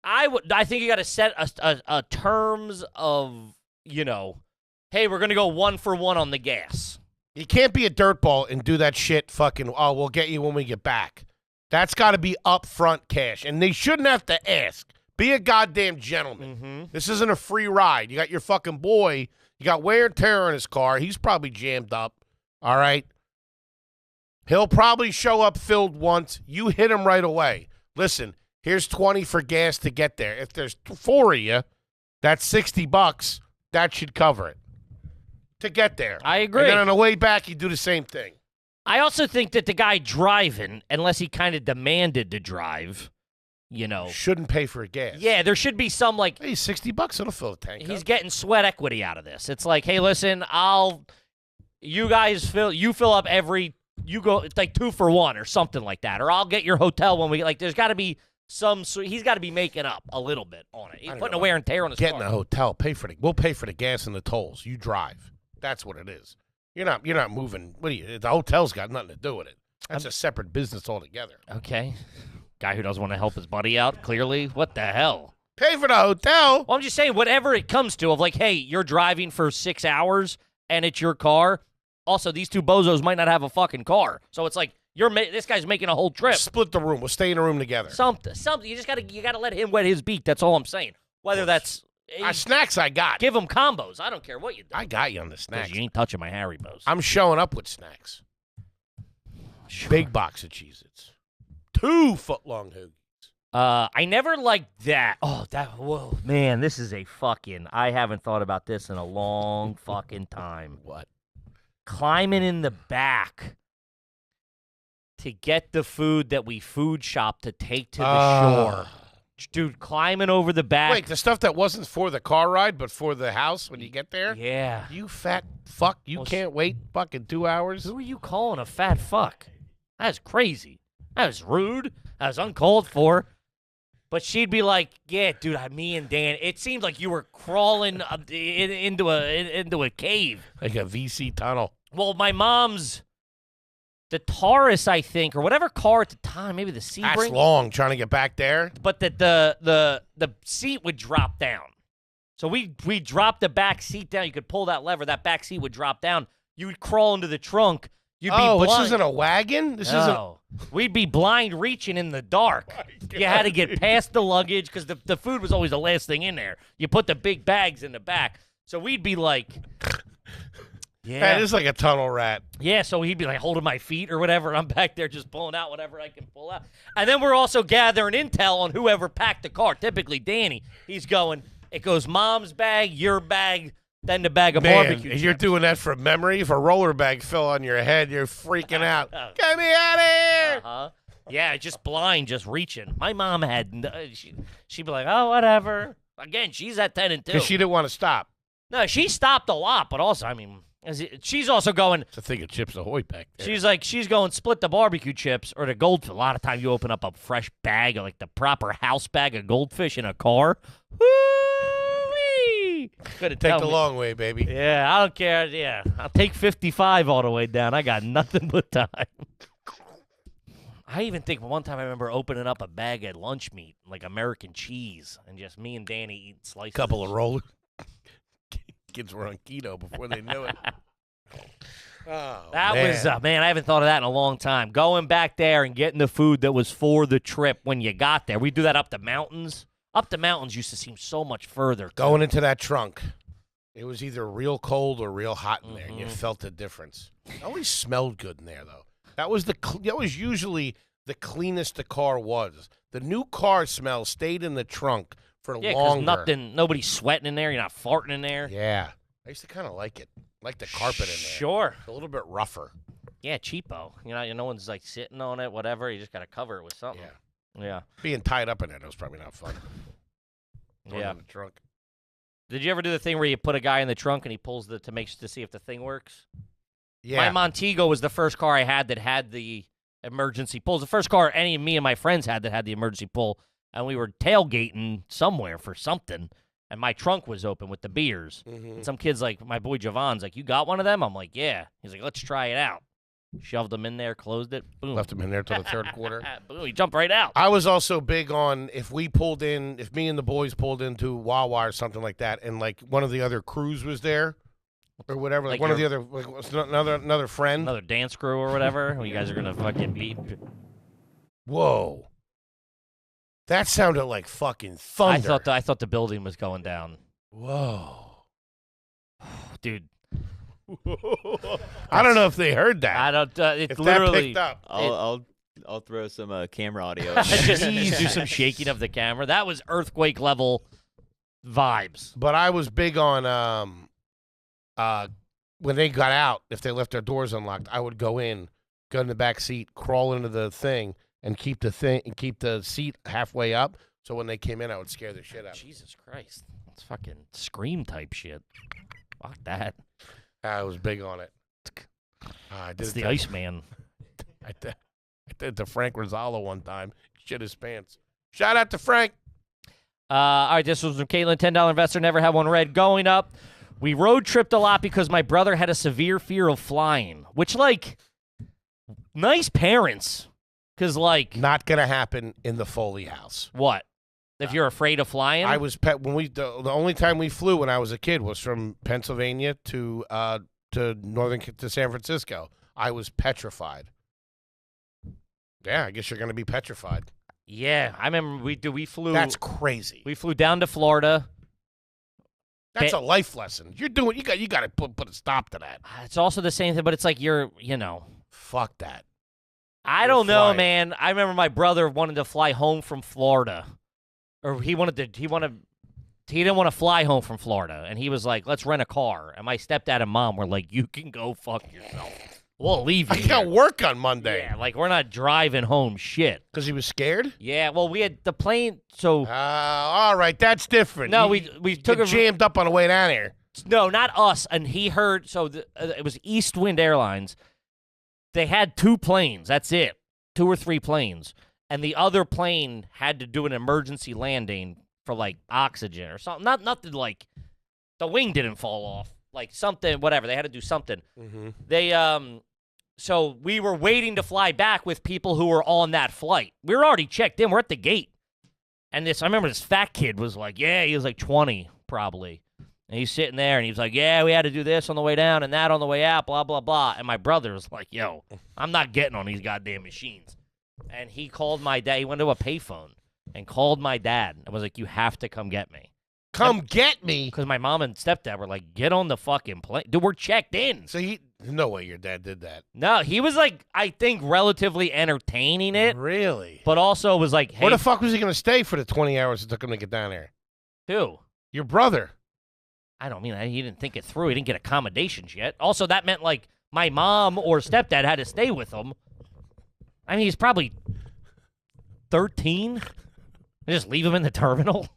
Speaker 2: I think you got to set a terms of, hey, we're going to go 1 for 1 on the gas.
Speaker 1: You can't be a dirtball and do that shit fucking, oh, we'll get you when we get back. That's got to be upfront cash, and they shouldn't have to ask. Be a goddamn gentleman.
Speaker 2: Mm-hmm.
Speaker 1: This isn't a free ride. You got your fucking boy. You got wear and tear on his car. He's probably jammed up. All right? He'll probably show up filled once. You hit him right away. Listen, here's 20 for gas to get there. If there's 4 of you, that's $60. That should cover it to get there.
Speaker 2: I agree.
Speaker 1: And then on the way back, you do the same thing.
Speaker 2: I also think that the guy driving, unless he kind of demanded to drive,
Speaker 1: shouldn't pay for gas.
Speaker 2: Yeah, there should be some like,
Speaker 1: hey, $60, it'll fill the tank.
Speaker 2: he's
Speaker 1: up.
Speaker 2: getting sweat equity out of this. It's like, hey, listen, you fill up you go, it's like 2 for 1 or something like that, or I'll get your hotel when there's got to be he's got to be making up a little bit on it. He's putting a wear and tear on his
Speaker 1: Get
Speaker 2: car.
Speaker 1: in the hotel, we'll pay for the gas and the tolls. You drive. That's what it is. You're not moving. The hotel's got nothing to do with it. That's a separate business altogether.
Speaker 2: Okay. Guy who doesn't want to help his buddy out, clearly. What the hell?
Speaker 1: Pay for the hotel.
Speaker 2: Well, I'm just saying, whatever it comes to, of like, hey, you're driving for 6 hours and it's your car. Also, these 2 bozos might not have a fucking car. So it's like, this guy's making a whole trip.
Speaker 1: Split the room. We'll stay in a room together.
Speaker 2: Something. You just gotta let him wet his beak. That's all I'm saying. Whether that's
Speaker 1: snacks, I got.
Speaker 2: give him combos. I don't care what you do.
Speaker 1: I got you on the snacks.
Speaker 2: You ain't touching my Haribos.
Speaker 1: I'm showing up with snacks.
Speaker 2: Sure.
Speaker 1: Big box of Cheez-Its. 2-foot-long hoagies.
Speaker 2: I never liked that. Whoa, man, this is a fucking. I haven't thought about this in a long fucking time.
Speaker 1: What?
Speaker 2: Climbing in the back to get the food that we food shop to take to the shore. Dude, climbing over the back.
Speaker 1: Wait, the stuff that wasn't for the car ride, but for the house when you get there?
Speaker 2: Yeah.
Speaker 1: You fat fuck. You can't wait fucking 2 hours?
Speaker 2: Who are you calling a fat fuck? That's crazy. That was rude. That was uncalled for. But she'd be like, yeah, dude, me and Dan, it seemed like you were crawling into a cave.
Speaker 1: Like a VC tunnel.
Speaker 2: Well, my mom's, the Taurus, I think, or whatever car at the time, maybe the Sebring.
Speaker 1: That's long, trying to get back there.
Speaker 2: But the seat would drop down. So we dropped the back seat down. You could pull that lever. That back seat would drop down. You would crawl into the trunk. You'd be blind.
Speaker 1: This isn't a wagon? This isn't.
Speaker 2: We'd be blind reaching in the dark. You had to get past the luggage because the food was always the last thing in there. You put the big bags in the back. So we'd be like, yeah.
Speaker 1: That is like a tunnel rat.
Speaker 2: Yeah, so he'd be like holding my feet or whatever, and I'm back there just pulling out whatever I can pull out. And then we're also gathering intel on whoever packed the car, typically Danny. He's going, it goes mom's bag, your bag, then the bag of barbecue
Speaker 1: You're
Speaker 2: chips.
Speaker 1: doing that from memory? If a roller bag fell on your head, you're freaking out. Get me out of here!
Speaker 2: Uh-huh. Yeah, just blind, just reaching. My mom she'd be like, oh, whatever. Again, she's at 10 and 2.
Speaker 1: Because she didn't want to stop.
Speaker 2: No, she stopped a lot, but also, I mean, she's also going.
Speaker 1: It's a thing of Chips Ahoy back there.
Speaker 2: She's going split the barbecue chips or the goldfish. A lot of times you open up a fresh bag, like the proper house bag of goldfish in a car. Woo-wee!
Speaker 1: Take the long way, baby.
Speaker 2: Yeah, I don't care. Yeah, I'll take 55 all the way down. I got nothing but time. I even think one time I remember opening up a bag of lunch meat, like American cheese, and just me and Danny eating slices.
Speaker 1: Couple of rollers. Kids were on keto before they knew it.
Speaker 2: That was, man, I haven't thought of that in a long time. Going back there and getting the food that was for the trip when you got there. We do that up the mountains. Up the mountains used to seem so much further.
Speaker 1: Going into that trunk, it was either real cold or real hot in there, and you felt the difference. It always smelled good in there, though. That was usually the cleanest the car was. The new car smell stayed in the trunk for longer.
Speaker 2: Nobody's sweating in there. You're not farting in there.
Speaker 1: Yeah. I used to kind of like it. Like the carpet in there.
Speaker 2: Sure.
Speaker 1: It's a little bit rougher.
Speaker 2: Yeah, cheapo. No one's like sitting on it, whatever. You just got to cover it with something. Yeah.
Speaker 1: Being tied up in it was probably not fun.
Speaker 2: Yeah.
Speaker 1: In the trunk.
Speaker 2: Did you ever do the thing where you put a guy in the trunk and he pulls to see if the thing works?
Speaker 1: Yeah.
Speaker 2: My Montego was the first car I had that had the emergency pulls. The first car me and my friends had that had the emergency pull, and we were tailgating somewhere for something, and my trunk was open with the beers. And some kid's like, my boy Javon's like, you got one of them? I'm like, yeah. He's like, let's try it out. Shoved them in there, closed it, boom.
Speaker 1: Left him in there till the third quarter.
Speaker 2: Boom, he jumped right out.
Speaker 1: I was also big on if me and the boys pulled into Wawa or something like that, and like one of the other crews was there, or whatever, like one of the other, like another friend.
Speaker 2: Another dance crew or whatever. You guys are going to fucking beat.
Speaker 1: Whoa. That sounded like fucking thunder.
Speaker 2: I thought the building was going down.
Speaker 1: Whoa.
Speaker 2: Dude.
Speaker 1: I don't know if they heard that.
Speaker 2: I don't. It's
Speaker 1: if
Speaker 2: literally.
Speaker 1: that picked up.
Speaker 3: I'll throw some camera audio.
Speaker 2: Just do some shaking of the camera. That was earthquake level vibes.
Speaker 1: But I was big on when they got out, if they left their doors unlocked, I would go in the back seat, crawl into the thing, and keep the seat halfway up. So when they came in, I would scare the shit out.
Speaker 2: Jesus Christ, that's fucking Scream type shit. Fuck that.
Speaker 1: I was big on it. I did
Speaker 2: it's the Iceman.
Speaker 1: I did it to Frank Rosalo one time. Shit his pants. Shout out to Frank.
Speaker 2: All right, this was from Caitlin, $10 investor. Never had one read. Going up, we road tripped a lot because my brother had a severe fear of flying, which, like, nice parents. Because, like.
Speaker 1: Not going to happen in the Foley house.
Speaker 2: What? If you're afraid of flying?
Speaker 1: I was the only time we flew when I was a kid was from Pennsylvania to San Francisco. I was petrified. Yeah, I guess you're going to be petrified.
Speaker 2: Yeah, I remember we flew.
Speaker 1: That's crazy.
Speaker 2: We flew down to Florida.
Speaker 1: That's a life lesson. You got to put a stop to that.
Speaker 2: It's also the same thing, but it's like
Speaker 1: Fuck that.
Speaker 2: I don't know, man. I remember my brother wanted to fly home from Florida. Or he didn't want to fly home from Florida, and he was like, let's rent a car. And my stepdad and mom were like, you can go fuck yourself. We'll leave you.
Speaker 1: I got work on Monday.
Speaker 2: Yeah, like we're not driving home shit.
Speaker 1: Because he was scared?
Speaker 2: Yeah, well, we had the plane, so.
Speaker 1: All right, that's different.
Speaker 2: No, we took
Speaker 1: it jammed up on the way down here.
Speaker 2: No, not us. And he heard, so it was East Wind Airlines. They had 2 planes. That's it. 2 or 3 planes. And the other plane had to do an emergency landing for, like, oxygen or something. Nothing like the wing didn't fall off. Like, something, whatever. They had to do something.
Speaker 1: Mm-hmm.
Speaker 2: They, so we were waiting to fly back with people who were on that flight. We were already checked in. We're at the gate. And I remember this fat kid was like, yeah, he was like 20 probably. And he's sitting there, and he was like, yeah, we had to do this on the way down and that on the way out, blah, blah, blah. And my brother was like, yo, I'm not getting on these goddamn machines. And he called my dad. He went to a payphone and called my dad and was like, you have to come get me.
Speaker 1: Get me?
Speaker 2: Because my mom and stepdad were like, get on the fucking plane. Dude, we're checked in.
Speaker 1: So no way your dad did that.
Speaker 2: No, he was like, I think, relatively entertaining it.
Speaker 1: Really?
Speaker 2: But also was like, hey.
Speaker 1: Where the fuck was he going to stay for the 20 hours it took him to get down there?
Speaker 2: Who?
Speaker 1: Your brother.
Speaker 2: I don't mean that. He didn't think it through. He didn't get accommodations yet. Also, that meant like my mom or stepdad had to stay with him. I mean, he's probably 13. Just leave him in the terminal.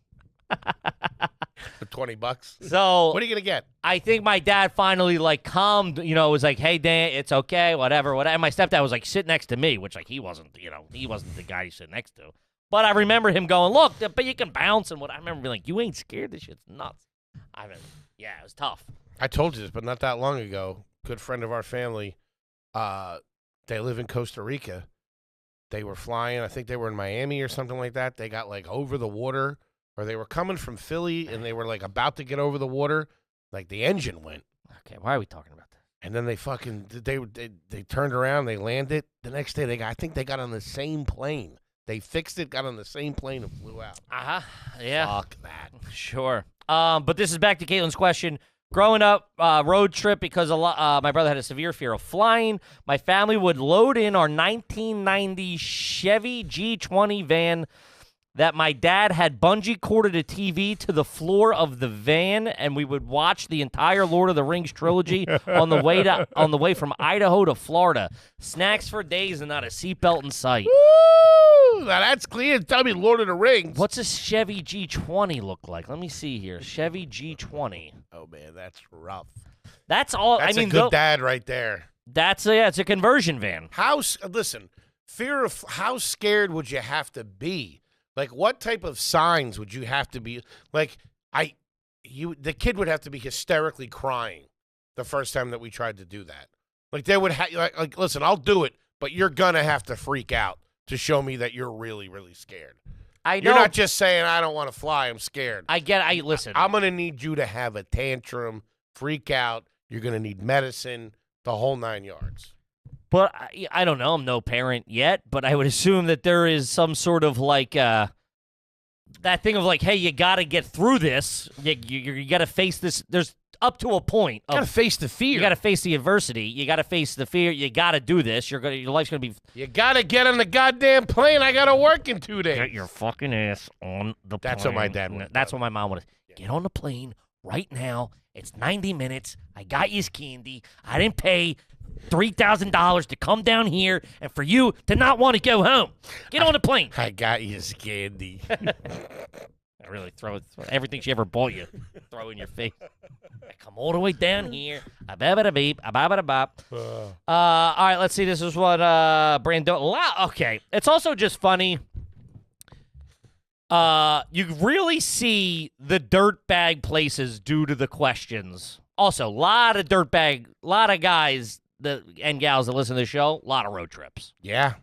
Speaker 1: For $20.
Speaker 2: So
Speaker 1: what are you gonna get?
Speaker 2: I think my dad finally like calmed. Was like, "Hey, Dan, it's okay, whatever." And my stepdad was like, "Sit next to me," which like he wasn't the guy you sit next to. But I remember him going, "Look, but you can bounce and what." I remember being like, "You ain't scared? This shit's nuts." Yeah, it was tough.
Speaker 1: I told you this, but not that long ago. Good friend of our family. They live in Costa Rica. They were flying. I think they were in Miami or something like that. They got like over the water, or they were coming from Philly, and they were like about to get over the water. Like the engine went.
Speaker 2: Okay, why are we talking about that?
Speaker 1: And then they fucking they turned around. They landed the next day. I think they got on the same plane They fixed it, got on the same plane, and flew out.
Speaker 2: Yeah.
Speaker 1: Fuck that.
Speaker 2: Sure. But this is back to Caitlin's question. Growing up, road trip because my brother had a severe fear of flying. My family would load in our 1990 Chevy G20 van that my dad had bungee corded a TV to the floor of the van, and we would watch the entire Lord of the Rings trilogy on the way from Idaho to Florida. Snacks for days and not a seatbelt in sight.
Speaker 1: Woo! Now that's clear. Tell me, Lord of the Rings.
Speaker 2: What's a Chevy G20 look like? Let me see here. Chevy G20.
Speaker 1: Oh man, that's rough.
Speaker 2: That's all.
Speaker 1: That's
Speaker 2: I mean,
Speaker 1: a good dad right there.
Speaker 2: It's a conversion van.
Speaker 1: Listen, fear of how scared would you have to be? Like, what type of signs would you have to be? Like, the kid would have to be hysterically crying the first time that we tried to do that. Like, they would like, listen, I'll do it, but you're gonna have to freak out to show me that you're really, really scared.
Speaker 2: I know.
Speaker 1: You're not just saying I don't want to fly. I'm scared.
Speaker 2: Listen.
Speaker 1: I'm gonna need you to have a tantrum, freak out. You're gonna need medicine, the whole 9 yards.
Speaker 2: But I don't know. I'm no parent yet, but I would assume that there is some sort of like that thing of like, hey, you got to get through this. You got to face this. There's up to a point.
Speaker 1: You got to face the fear.
Speaker 2: You got to face the adversity. You got to face the fear. You got to do this. Your life's gonna be.
Speaker 1: You got to get on the goddamn plane. I got to work in 2 days.
Speaker 2: Get your fucking ass on the plane.
Speaker 1: That's what my dad would.
Speaker 2: That's what my mom would. Get on the plane right now. It's 90 minutes. I got you candy. I didn't pay $3,000 to come down here and for you to not want to go home. Get on the plane.
Speaker 1: I got you candy.
Speaker 2: I really throw everything she ever bought you, throw in your face. I come all the way down here. All right, let's see. This is what Brandon. Okay, it's also just funny. You really see the dirtbag places due to the questions. Also, a lot of guys and gals that listen to the show, a lot of road trips.
Speaker 1: Yeah.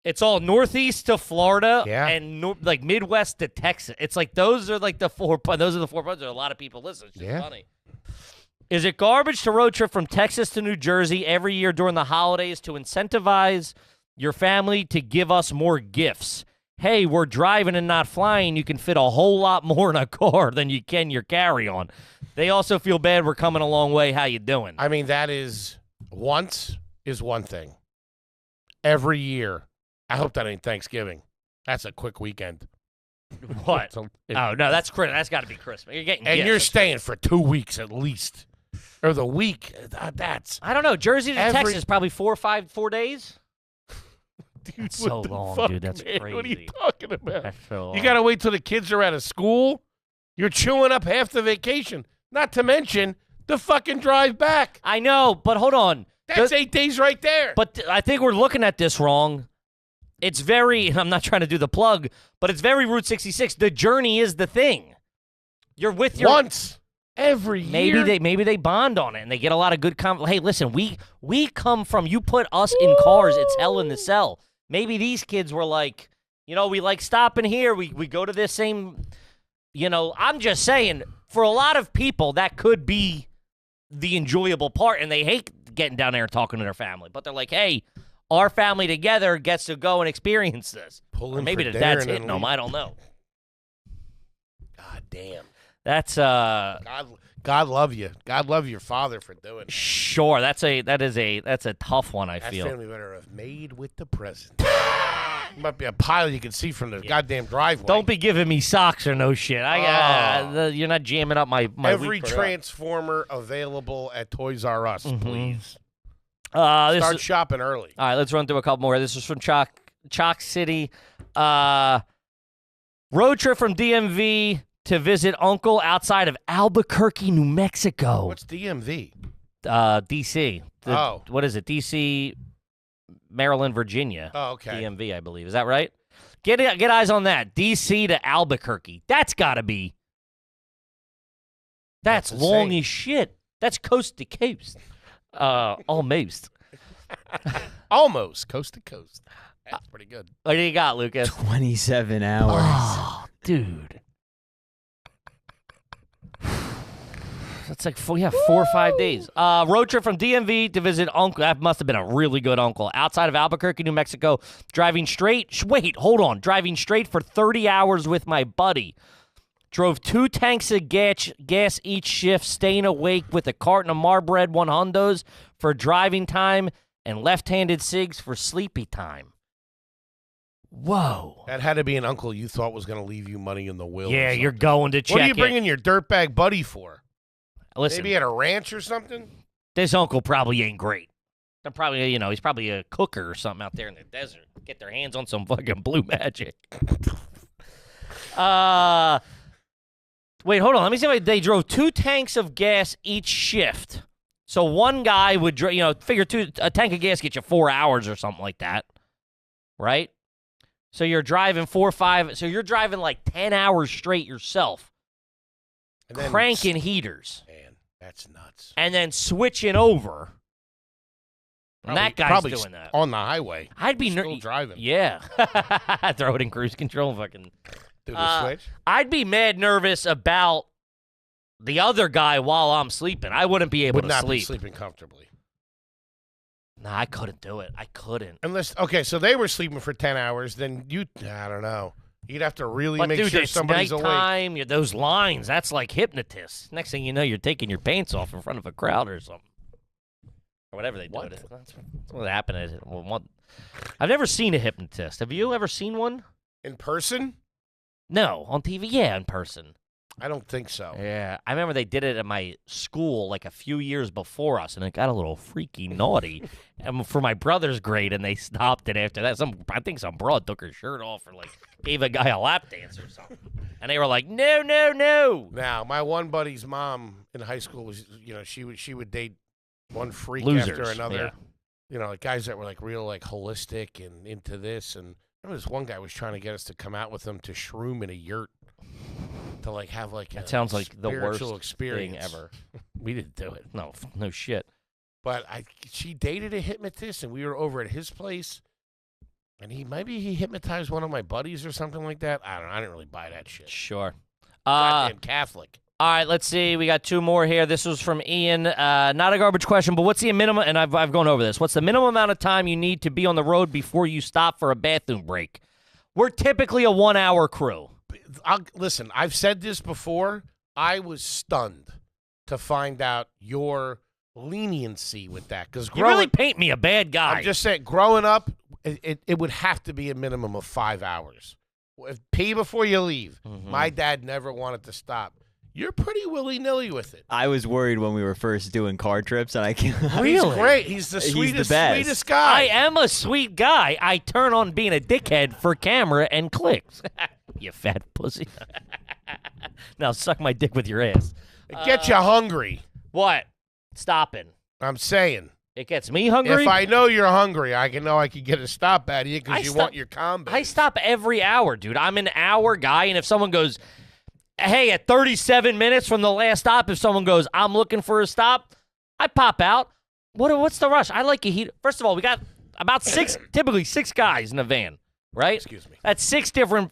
Speaker 2: It's all northeast to Florida and like Midwest to Texas. It's like those are the 4 points. There are a lot of people listening. It's just funny. Is it garbage to road trip from Texas to New Jersey every year during the holidays to incentivize your family to give us more gifts? Hey, we're driving and not flying. You can fit a whole lot more in a car than you can your carry-on. They also feel bad we're coming a long way. How you doing?
Speaker 1: I mean, that is one thing. Every year. I hope that ain't Thanksgiving. That's a quick weekend.
Speaker 2: What? Oh, no, that's Christmas. That's got to be Christmas. You're getting
Speaker 1: and
Speaker 2: gifts.
Speaker 1: You're staying for 2 weeks at least. Or the week. That's...
Speaker 2: I don't know. Jersey to Texas, probably 4 days?
Speaker 1: Dude,
Speaker 2: that's so long,
Speaker 1: fuck,
Speaker 2: dude. That's
Speaker 1: man?
Speaker 2: crazy.
Speaker 1: What are you talking about?
Speaker 2: That's so long.
Speaker 1: You got to wait till the kids are out of school? You're chewing up half the vacation. Not to mention the fucking drive back.
Speaker 2: I know, but hold on.
Speaker 1: That's 8 days right there.
Speaker 2: But I think we're looking at this wrong. It's very, I'm not trying to do the plug, but it's very Route 66. The journey is the thing. You're with your...
Speaker 1: Once every year.
Speaker 2: Maybe they bond on it and they get a lot of good... Hey, listen, we come from... You put us in cars, it's hell in the cell. Maybe these kids were like, we like stopping here. We go to this same... I'm just saying, for a lot of people, that could be the enjoyable part, and they hate getting down there and talking to their family. But they're like, hey... Our family together gets to go and experience this. Or maybe the dad's hitting them. I don't know.
Speaker 1: God damn.
Speaker 2: That's
Speaker 1: God love you. God love your father for doing it.
Speaker 2: Sure. That's a tough one. I feel.
Speaker 1: That family better have made with the present. Might be a pile you can see from the goddamn driveway.
Speaker 2: Don't be giving me socks or no shit. You're not jamming up my
Speaker 1: every Transformer available at Toys R Us, please.
Speaker 2: Start
Speaker 1: shopping early.
Speaker 2: All right, let's run through a couple more. This is from Chalk City. Road trip from DMV to visit uncle outside of Albuquerque, New Mexico.
Speaker 1: What's DMV?
Speaker 2: DC. What is it? DC, Maryland, Virginia.
Speaker 1: Oh, okay.
Speaker 2: DMV, I believe. Is that right? Get eyes on that. DC to Albuquerque. That's got to be. That's long as shit. That's coast to coast. Almost.
Speaker 1: Almost coast to coast. That's pretty good.
Speaker 2: What do you got, Lucas?
Speaker 3: 27 hours.
Speaker 2: Oh, dude. That's like 4 or 5 days. Road trip from DMV to visit uncle. That must have been a really good uncle. Outside of Albuquerque, New Mexico. Driving straight for 30 hours with my buddy. Drove 2 tanks of gas each shift, staying awake with a carton of Marbread 100s for driving time and left-handed cigs for sleepy time. Whoa.
Speaker 1: That had to be an uncle you thought was going to leave you money in the will.
Speaker 2: Yeah, you're going to check
Speaker 1: What are you
Speaker 2: it.
Speaker 1: bringing your dirtbag buddy for?
Speaker 2: Listen,
Speaker 1: Maybe at a ranch or something?
Speaker 2: this uncle probably ain't great. They're probably, he's probably a cooker or something out there in the desert. Get their hands on some fucking blue magic. Wait, hold on. Let me see if they drove 2 tanks of gas each shift. So one guy would, figure a tank of gas gets you 4 hours or something like that, right? So you're driving 4 or 5. So you're driving like 10 hours straight yourself,
Speaker 1: And then
Speaker 2: cranking heaters,
Speaker 1: Man, that's nuts.
Speaker 2: and then switching over. And that guy's
Speaker 1: probably
Speaker 2: doing that.
Speaker 1: on the highway.
Speaker 2: I'd be
Speaker 1: Still driving.
Speaker 2: Yeah, throw it in cruise control, fucking.
Speaker 1: Do the switch.
Speaker 2: I'd be mad nervous about the other guy while I'm sleeping. I wouldn't be able
Speaker 1: Would
Speaker 2: to
Speaker 1: not be
Speaker 2: sleep.
Speaker 1: sleeping comfortably.
Speaker 2: Nah, I couldn't do it. I couldn't.
Speaker 1: Okay, so they were sleeping for 10 hours, then I don't know. You'd have to really
Speaker 2: But
Speaker 1: make
Speaker 2: dude,
Speaker 1: sure
Speaker 2: it's
Speaker 1: somebody's awake.
Speaker 2: nighttime. Those lines, that's like hypnotists. Next thing you know, you're taking your pants off in front of a crowd or something. Or whatever they do.
Speaker 1: What?
Speaker 2: That's what happened. I've never seen a hypnotist. Have you ever seen one?
Speaker 1: In person?
Speaker 2: No, on TV. Yeah, in person.
Speaker 1: I don't think so.
Speaker 2: Yeah, I remember they did it at my school like a few years before us, and it got a little freaky naughty for my brother's grade, and they stopped it after that. I think some broad took her shirt off or like gave a guy a lap dance or something, and they were like, "No, no, no!"
Speaker 1: Now, my one buddy's mom in high school was, she would date one freak
Speaker 2: Losers,
Speaker 1: after another.
Speaker 2: yeah.
Speaker 1: Like guys that were like real like holistic and into this. And I remember this one guy was trying to get us to come out with him to shroom in a yurt. To like have like
Speaker 2: That
Speaker 1: a
Speaker 2: sounds like the worst
Speaker 1: spiritual experience
Speaker 2: thing ever.
Speaker 1: We didn't do it,
Speaker 2: No shit.
Speaker 1: but she dated a hypnotist, and we were over at his place, and he hypnotized one of my buddies or something like that. I don't know. I didn't really buy that shit.
Speaker 2: Sure.
Speaker 1: Goddamn Catholic.
Speaker 2: All right, let's see. We got 2 more here. This was from Ian. Not a garbage question, but what's the minimum? And I've gone over this. What's the minimum amount of time you need to be on the road before you stop for a bathroom break? We're typically a 1-hour crew.
Speaker 1: Listen, I've said this before. I was stunned to find out your leniency with that. Because
Speaker 2: You really paint me a bad guy.
Speaker 1: I'm just saying, growing up, it would have to be a minimum of 5 hours. Pee before you leave.
Speaker 2: Mhm.
Speaker 1: My dad never wanted to stop. You're pretty willy-nilly with it.
Speaker 3: I was worried when we were first doing car trips, and I can't.
Speaker 1: He's great. He's the
Speaker 3: He's the
Speaker 1: sweetest,
Speaker 3: best.
Speaker 1: sweetest guy.
Speaker 2: I am a sweet guy. I turn on being a dickhead for camera and clicks. You fat pussy. Now suck my dick with your ass.
Speaker 1: It gets you hungry.
Speaker 2: What? Stopping.
Speaker 1: I'm saying.
Speaker 2: It gets me hungry.
Speaker 1: If I know you're hungry, I could get a stop out of you
Speaker 2: I
Speaker 1: because you
Speaker 2: stop-
Speaker 1: want your combo.
Speaker 2: I stop every hour, dude. I'm an hour guy, and if someone goes, hey, at 37 minutes from the last stop, if someone goes, I'm looking for a stop, I pop out. What's the rush? I like a heat. First of all, we got about typically 6 guys in a van, right?
Speaker 1: Excuse me.
Speaker 2: That's 6 different,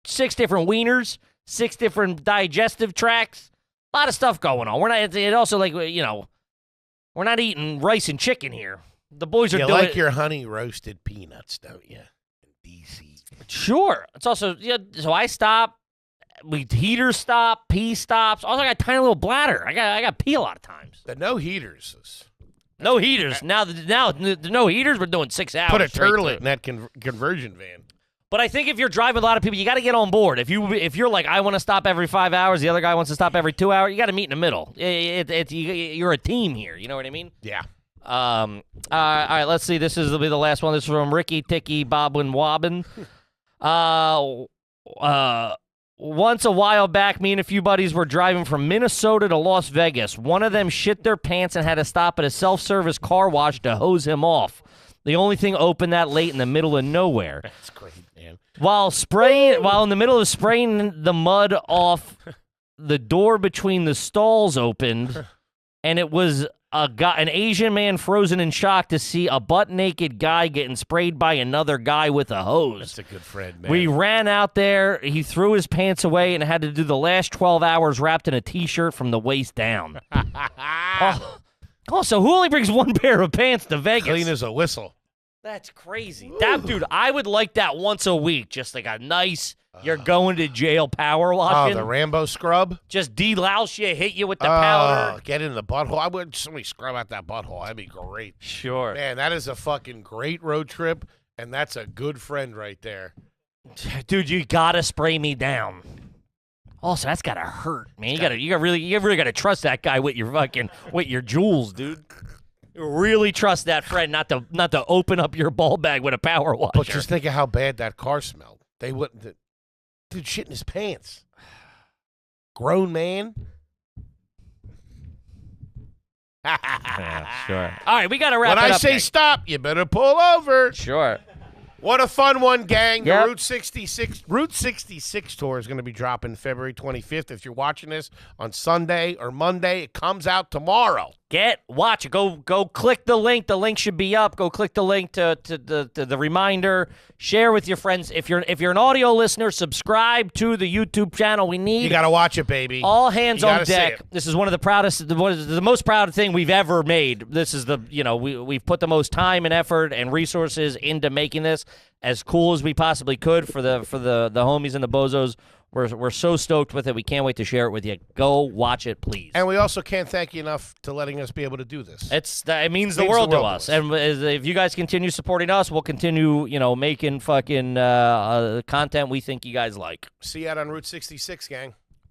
Speaker 2: 6 different wieners, 6 different digestive tracts. A lot of stuff going on. We're not. It also like we're not eating rice and chicken here. The boys are
Speaker 1: You
Speaker 2: doing
Speaker 1: like your honey roasted peanuts, don't you? DC.
Speaker 2: Sure. It's also so I stop. We heaters stop. Pee stops. Also, I got a tiny little bladder. I got pee a lot of times.
Speaker 1: The no heaters.
Speaker 2: No heaters. Now the no heaters. We're doing 6 hours.
Speaker 1: Put a
Speaker 2: straight
Speaker 1: turlet
Speaker 2: through.
Speaker 1: in that conversion van.
Speaker 2: But I think if you're driving a lot of people, you got to get on board. If you're like, I want to stop every 5 hours, the other guy wants to stop every 2 hours, you got to meet in the middle. You're a team here. You know what I mean?
Speaker 1: Yeah.
Speaker 2: All right, let's see. This will be the last one. This is from Ricky Ticky Boblin Wobbin. Once a while back, me and a few buddies were driving from Minnesota to Las Vegas. One of them shit their pants and had to stop at a self-service car wash to hose him off. The only thing open that late in the middle of nowhere.
Speaker 1: That's great, man.
Speaker 2: While in the middle of spraying the mud off, the door between the stalls opened, and it was an Asian man frozen in shock to see a butt-naked guy getting sprayed by another guy with a hose.
Speaker 1: That's a good friend, man.
Speaker 2: We ran out there. He threw his pants away and had to do the last 12 hours wrapped in a T-shirt from the waist down. So who only brings one pair of pants to Vegas?
Speaker 1: Clean as a whistle.
Speaker 2: That's crazy. That dude, I would like that once a week. Just like a nice, you're going to jail power washing.
Speaker 1: Oh, the Rambo scrub?
Speaker 2: Just delouse you, hit you with the powder.
Speaker 1: Get in the butthole. I would somebody scrub out that butthole. That'd be great.
Speaker 2: Sure.
Speaker 1: Man, that is a fucking great road trip, and that's a good friend right there.
Speaker 2: Dude, you gotta spray me down. Also, that's gotta hurt, man. You really gotta trust that guy with your jewels, dude. You really trust that friend not to open up your ball bag with a power washer.
Speaker 1: But just think of how bad that car smelled. They wouldn't. Dude, shit in his pants. Grown man.
Speaker 2: Yeah, sure. All right, we gotta wrap
Speaker 1: when
Speaker 2: it
Speaker 1: I
Speaker 2: up.
Speaker 1: say
Speaker 2: gang.
Speaker 1: stop, you better pull over.
Speaker 2: Sure.
Speaker 1: What a fun one, gang.
Speaker 2: Yep.
Speaker 1: The Route 66 tour is going to be dropping February 25th. If you're watching this on Sunday or Monday, it comes out tomorrow.
Speaker 2: Watch it. Go click the link. The link should be up. Go click the link to the reminder. Share with your friends. If you're an audio listener, subscribe to the YouTube channel. You
Speaker 1: got to watch it, baby.
Speaker 2: All hands
Speaker 1: You
Speaker 2: on
Speaker 1: gotta see
Speaker 2: deck.
Speaker 1: it.
Speaker 2: This is one of the proudest, the most proud thing we've ever made. This is we've put the most time and effort and resources into making this as cool as we possibly could for the homies and the bozos. We're so stoked with it. We can't wait to share it with you. Go watch it, please.
Speaker 1: And we also can't thank you enough to letting us be able to do this.
Speaker 2: It means the world to us. And if you guys continue supporting us, we'll continue, making fucking content we think you guys like.
Speaker 1: See you out on Route 66, gang.